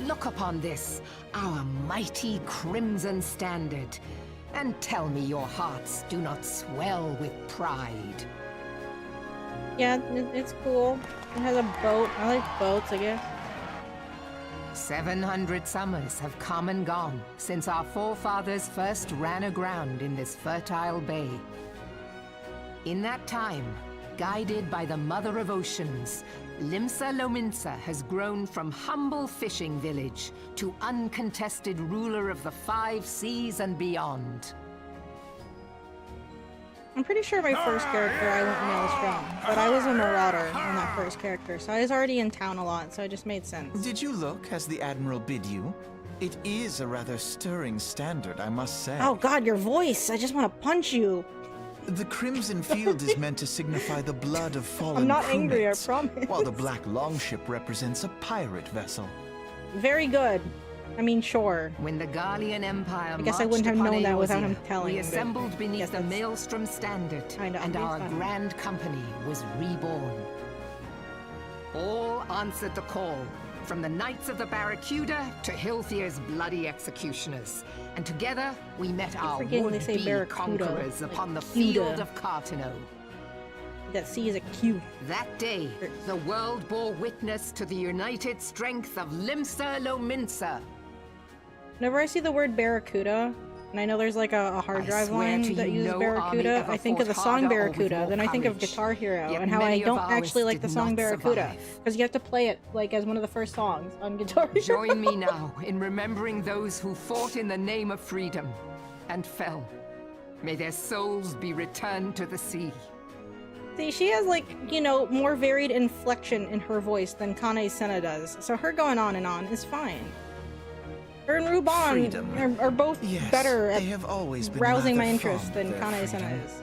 Look upon this, our mighty crimson standard, and tell me your hearts do not swell with pride. Yeah, it's cool. It has a boat. I like boats, I guess. 700 summers have come and gone since our forefathers first ran aground in this fertile bay. In that time, guided by the Mother of Oceans, Limsa Lominsa has grown from humble fishing village to uncontested ruler of the 5 seas and beyond. I'm pretty sure my first character I went Maelstrom, but I was a marauder on that first character, so I was already in town a lot, so it just made sense. Did you look as the Admiral bid you? It is a rather stirring standard, I must say. Oh god, your voice! I just want to punch you! The crimson field is meant to signify the blood of fallen I'm not angry, I crewmates, promise. while the black longship represents a pirate vessel. Very good. I mean, sure. When the Garlean Empire I guess I wouldn't have marched upon known that without him Eorzea, telling we me, but assembled yes, beneath the that's Maelstrom standard, kinda and obvious, our huh? grand company was reborn. All answered the call, from the Knights of the Barracuda to Hilthier's bloody executioners. And together, we met our forgetting they say would-be Barracuda, conquerors like upon the Cuda. field of Cartano. That C is a Q. That day, the world bore witness to the united strength of Limsa Lominsa. Whenever I see the word Barracuda, and I know there's like a hard I drive swear line to that you, uses no army Barracuda, ever I think of the fought song harder or with Barracuda, more then I think of courage. Guitar Hero, Yet and how I many of don't ours actually like the did song not Barracuda. survive. Because you have to play it like as one of the first songs on Guitar Hero. Join me now in remembering those who fought in the name of freedom and fell. May their souls be returned to the sea. See, she has like, you know, more varied inflection in her voice than Kane Senna does, so her going on is fine. Her and Ruban are both Yes, better at they have always been rousing my rather interest fond than of their Kane Senna freedom. is.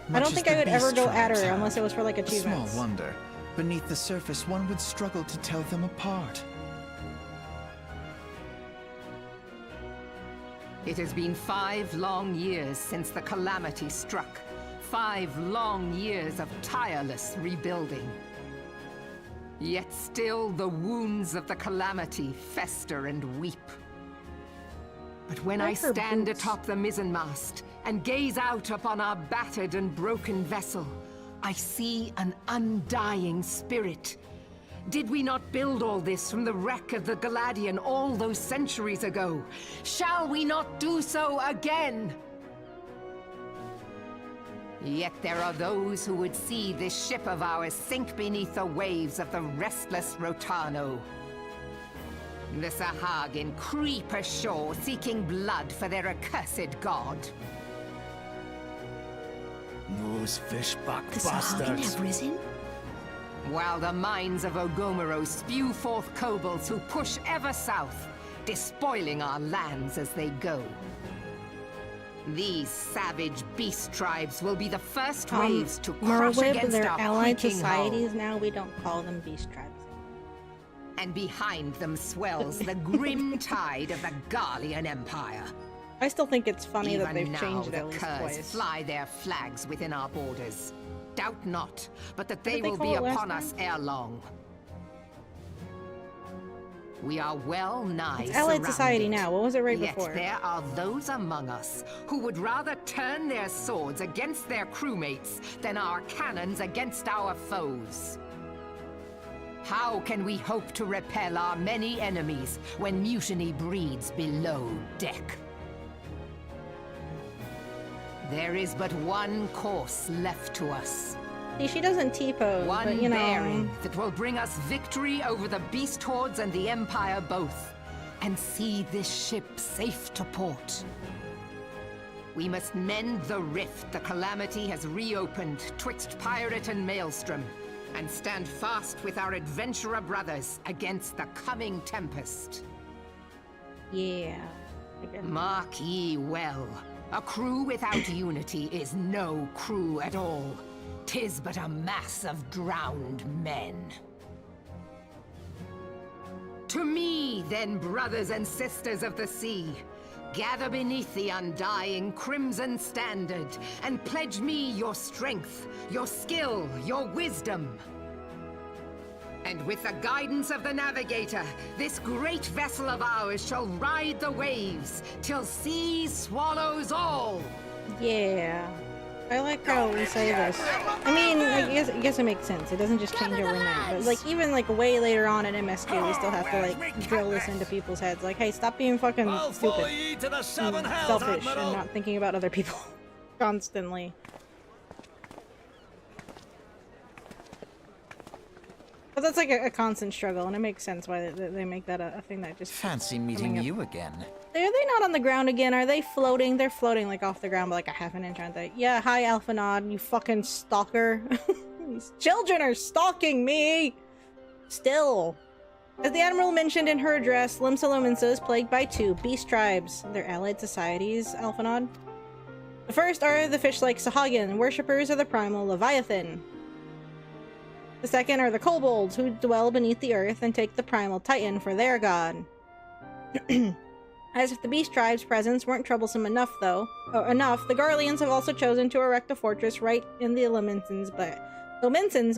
I Much don't as think the I would ever beast go at her tribes have. unless it was for like achievements. Small wonder. Beneath the surface, one would struggle to tell them apart. It has been 5 long years since the calamity struck. 5 long years of tireless rebuilding. Yet still the wounds of the calamity fester and weep. But when I Like her stand boots. atop the mizzenmast and gaze out upon our battered and broken vessel, I see an undying spirit. Did we not build all this from the wreck of the Galadian all those centuries ago? Shall we not do so again? Yet there are those who would see this ship of ours sink beneath the waves of the restless Rotano. The Sahagin creep ashore seeking blood for their accursed god. Those fishback The Sahagin bastards. have risen? While the mines of Ogomero spew forth kobolds who push ever south, despoiling our lands as they go. These savage beast tribes will be the first waves to crush Merwib, against they're our allied creaking societies hull. now. We don't call them beast tribes. And behind them swells the grim tide of the Garlean Empire. I still think it's funny that Even they've now, changed it the at least Curs twice. fly their flags within our borders. Doubt not, but that they did they will call be it last upon us ere long. We are well nigh It's allied surrounded. society now. What was it right Yet before? there are those among us who would rather turn their swords against their crewmates than our cannons against our foes. How can we hope to repel our many enemies when mutiny breeds below deck? There is but one course left to us. See, she doesn't T-pose, One but you know... bearing that will bring us victory over the beast hordes and the Empire both, and see this ship safe to port. We must mend the rift the Calamity has reopened twixt pirate and maelstrom, and stand fast with our adventurer brothers against the coming tempest. Yeah. I guess. Mark ye well, a crew without unity is no crew at all. 'Tis but a mass of drowned men. To me, then, brothers and sisters of the sea, gather beneath the undying crimson standard, and pledge me your strength, your skill, your wisdom. And with the guidance of the navigator, this great vessel of ours shall ride the waves, till sea swallows all. Yeah. I like how we say this. I mean, I guess it makes sense. It doesn't just change overnight. But like even like way later on in MSQ, we still have to like drill this into people's heads. Like, hey, stop being fucking stupid, and selfish, and not thinking about other people constantly. But that's like a constant struggle, and it makes sense why they make that a thing that just Fancy meeting you again. Are they not on the ground again? Are they floating? They're floating like off the ground by like a half an inch, aren't they? Yeah, hi Alphanod, you fucking stalker. These children are stalking me! Still. As the Admiral mentioned in her address, Limsa Lominsa is plagued by two beast tribes. They're allied societies, Alphanod. The first are the fish-like Sahagin, worshippers of the primal Leviathan. The second are the kobolds, who dwell beneath the earth and take the primal Titan for their god. As if the beast tribe's presence weren't troublesome enough, the Garleans have also chosen to erect a fortress right in the Lominson's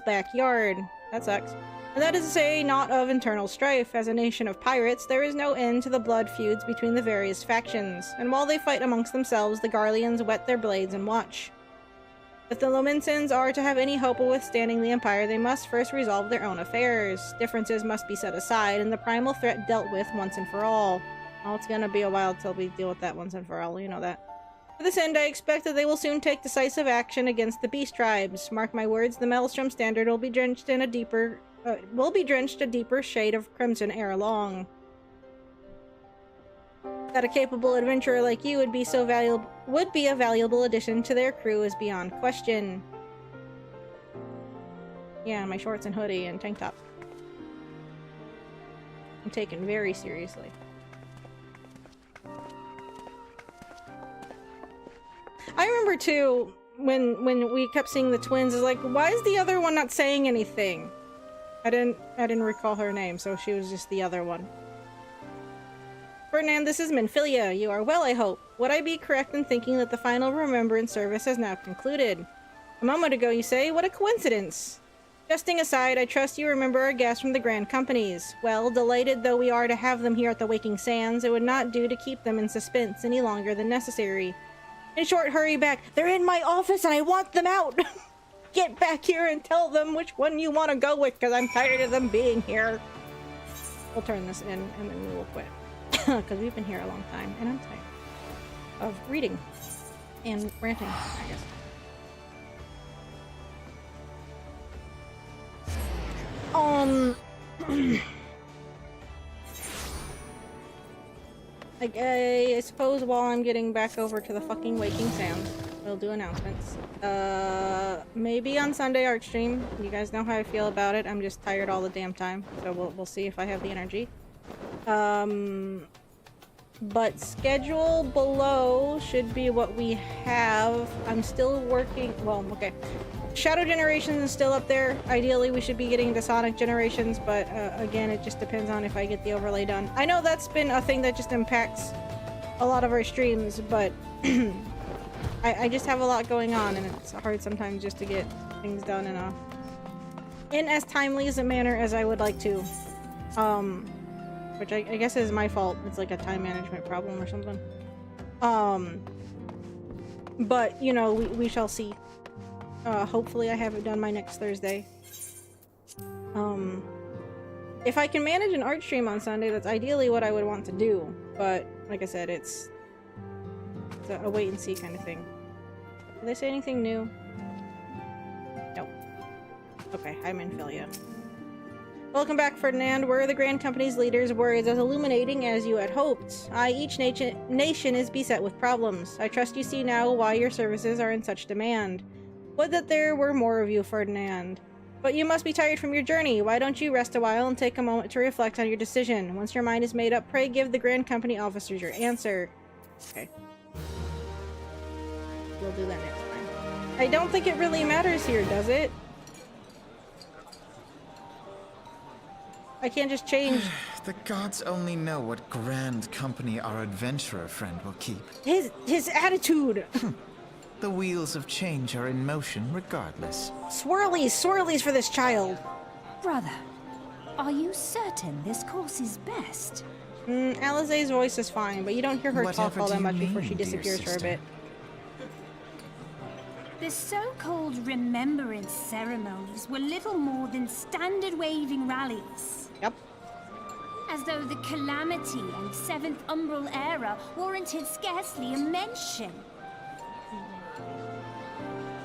backyard. That sucks. And that is to say, not of internal strife. As a nation of pirates, there is no end to the blood feuds between the various factions, and while they fight amongst themselves, the Garleans whet their blades and watch. If the Lominsons are to have any hope of withstanding the Empire, they must first resolve their own affairs. Differences must be set aside, and the primal threat dealt with once and for all. Well, it's gonna be a while till we deal with that once and for all, you know that. To this end, I expect that they will soon take decisive action against the beast tribes. Mark my words, the Maelstrom Standard will be drenched in a deeper shade of crimson ere long. That a capable adventurer like you would be a valuable addition to their crew is beyond question. Yeah, my shorts and hoodie and tank top. I'm taken very seriously. I remember too when we kept seeing the twins, is like, why is the other one not saying anything? I didn't recall her name, so she was just the other one. Ferdinand, this is Minfilia. You are well, I hope. Would I be correct in thinking that the final remembrance service has now concluded? A moment ago, you say? What a coincidence! Jesting aside, I trust you remember our guests from the Grand Companies. Well, delighted though we are to have them here at the Waking Sands, it would not do to keep them in suspense any longer than necessary. In short, hurry back. They're in my office and I want them out! Get back here and tell them which one you want to go with, because I'm tired of them being here. We'll turn this in and then we will quit. Because we've been here a long time, and I'm tired of reading and ranting, I guess. I suppose while I'm getting back over to the fucking Waking Sands, we'll do announcements. Maybe on Sunday art stream. You guys know how I feel about it. I'm just tired all the damn time, so we'll see if I have the energy. but schedule below should be what we have. I'm still working. Well, okay. Shadow Generations is still up there. Ideally, we should be getting to Sonic Generations, but again, it just depends on if I get the overlay done. I know that's been a thing that just impacts a lot of our streams, but I just have a lot going on, and it's hard sometimes just to get things done in as timely as a manner as I would like to. Which I guess is my fault. It's like a time management problem or something. But, you know, we shall see. Hopefully I have it done by next Thursday. If I can manage an art stream on Sunday, that's ideally what I would want to do. But, like I said, it's a wait and see kind of thing. Did they say anything new? Nope. Okay, I'm in Philia. Welcome back, Ferdinand. Were the Grand Company's leaders' words as illuminating as you had hoped? Each nation is beset with problems. I trust you see now why your services are in such demand. Would that there were more of you, Ferdinand. But you must be tired from your journey. Why don't you rest a while and take a moment to reflect on your decision? Once your mind is made up, pray give the Grand Company officers your answer. Okay. We'll do that next time. I don't think it really matters here, does it? I can't just change. The gods only know what grand company our adventurer friend will keep. His attitude! The wheels of change are in motion regardless. Swirlies for this child! Brother, are you certain this course is best? Alizé's voice is fine, but you don't hear her Whatever talk all do that you much before mean, she dear disappears for a sister? bit. The so-called remembrance ceremonies were little more than standard waving rallies. Yep. As though the calamity and 7th Umbral era warranted scarcely a mention.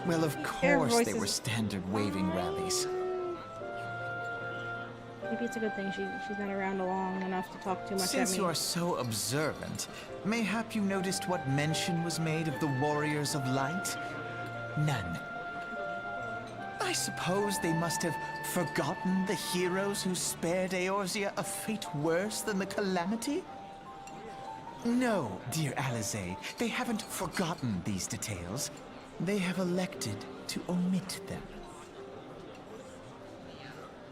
Well, of Their course they voices- were standard waving rallies. Maybe it's a good thing she's not around long enough to talk too much Since at you me. are so observant, mayhap you noticed what mention was made of the Warriors of Light? None. I suppose they must have forgotten the heroes who spared Eorzea a fate worse than the calamity? No, dear Alizé, they haven't forgotten these details. They have elected to omit them.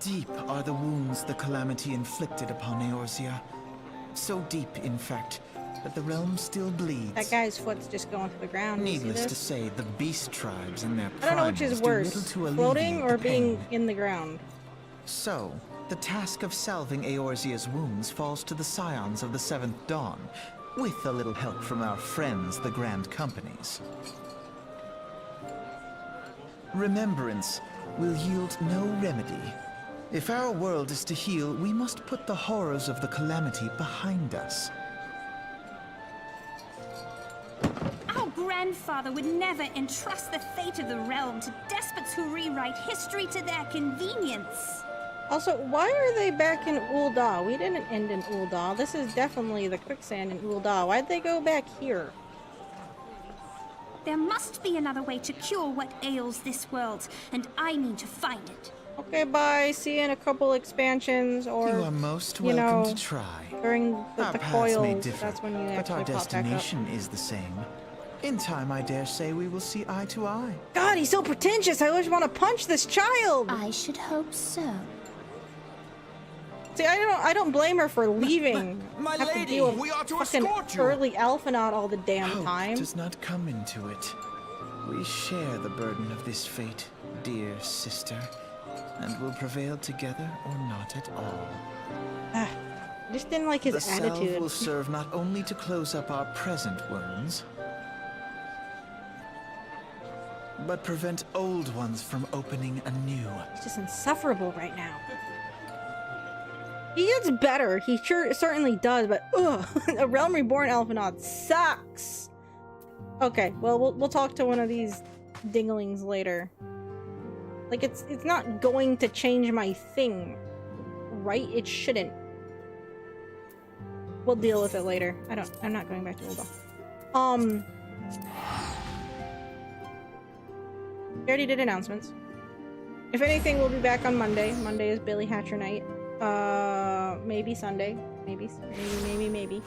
Deep are the wounds the calamity inflicted upon Eorzea. So deep, in fact, that the realm still bleeds. That guy's foot's just going to the ground. You see Needless to this? say, the beast tribes and their I don't know which primals is do worse, little to floating alleviate or the being pain. in the ground. So, the task of salving Eorzea's wounds falls to the scions of the 7th Dawn, with a little help from our friends, the Grand Companies. Remembrance will yield no remedy. If our world is to heal, we must put the horrors of the calamity behind us. Our grandfather would never entrust the fate of the realm to despots who rewrite history to their convenience. Also, why are they back in Ul'dah? We didn't end in Ul'dah. This is definitely the quicksand in Ul'dah. Why'd they go back here? There must be another way to cure what ails this world, and I need to find it. Okay, bye. See you in a couple expansions, or You are most you welcome know, to try. during the Our paths may coils. differ, That's when you but actually our pop back up. destination is the same. In time, I dare say we will see eye to eye. God, he's so pretentious. I always want to punch this child. I should hope so. See, I don't blame her for leaving. My Have to lady, deal with we are to fucking escort you. early Alphinaud all the damn Hope time. does not come into it. We share the burden of this fate, dear sister, and will prevail together or not at all. I just didn't like his The salve attitude. will serve not only to close up our present wounds, but prevent old ones from opening anew. He's just insufferable right now. He gets better. He certainly does, but ugh, a Realm Reborn Alphinaud sucks. Okay, well, we'll talk to one of these dinglings later. Like, it's not going to change my thing, right? It shouldn't. We'll deal with it later. I'm not going back to Ul'dah. We already did announcements. If anything, we'll be back on Monday. Monday is Billy Hatcher night. Maybe Sunday. Maybe.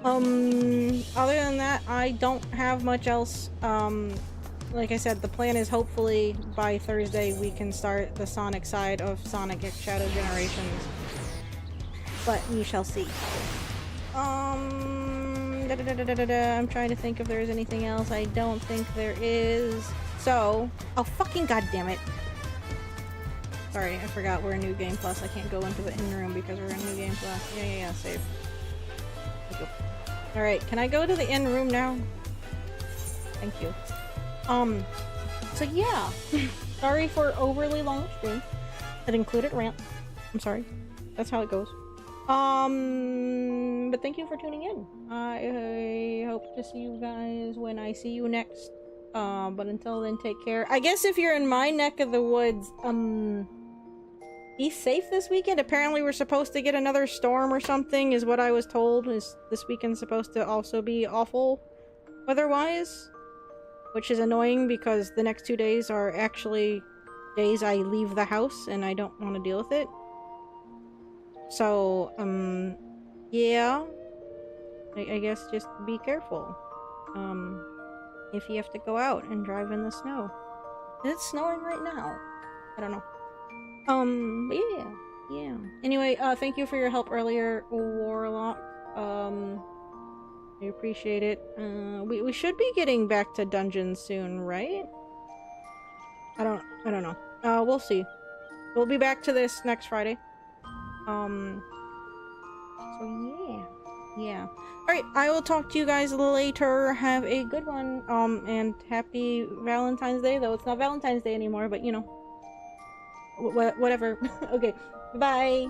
Other than that, I don't have much else. Like I said, the plan is hopefully by Thursday we can start the Sonic side of Sonic X Shadow Generations. But we shall see. I'm trying to think if there's anything else. I don't think there is. So, oh fucking goddammit. Sorry, I forgot we're in New Game Plus. I can't go into the in room because we're in New Game Plus. Yeah, save. Alright, can I go to the in room now? Thank you. So yeah. Sorry for overly long stream. That included rant. I'm sorry. That's how it goes. But thank you for tuning in. I hope to see you guys when I see you next. But until then, take care. I guess if you're in my neck of the woods, be safe this weekend. Apparently we're supposed to get another storm or something, is what I was told. Is this weekend's supposed to also be awful weather-wise? Which is annoying because the next 2 days are actually days I leave the house and I don't want to deal with it. So, yeah. I guess just be careful. If you have to go out and drive in the snow. Is it snowing right now? I don't know. But yeah. Anyway, thank you for your help earlier, Warlock. I appreciate it. We should be getting back to dungeons soon, right? I don't know. We'll see. We'll be back to this next Friday. So yeah. Alright, I will talk to you guys later. Have a good one. And happy Valentine's Day, though it's not Valentine's Day anymore, but you know. Whatever. Okay, bye.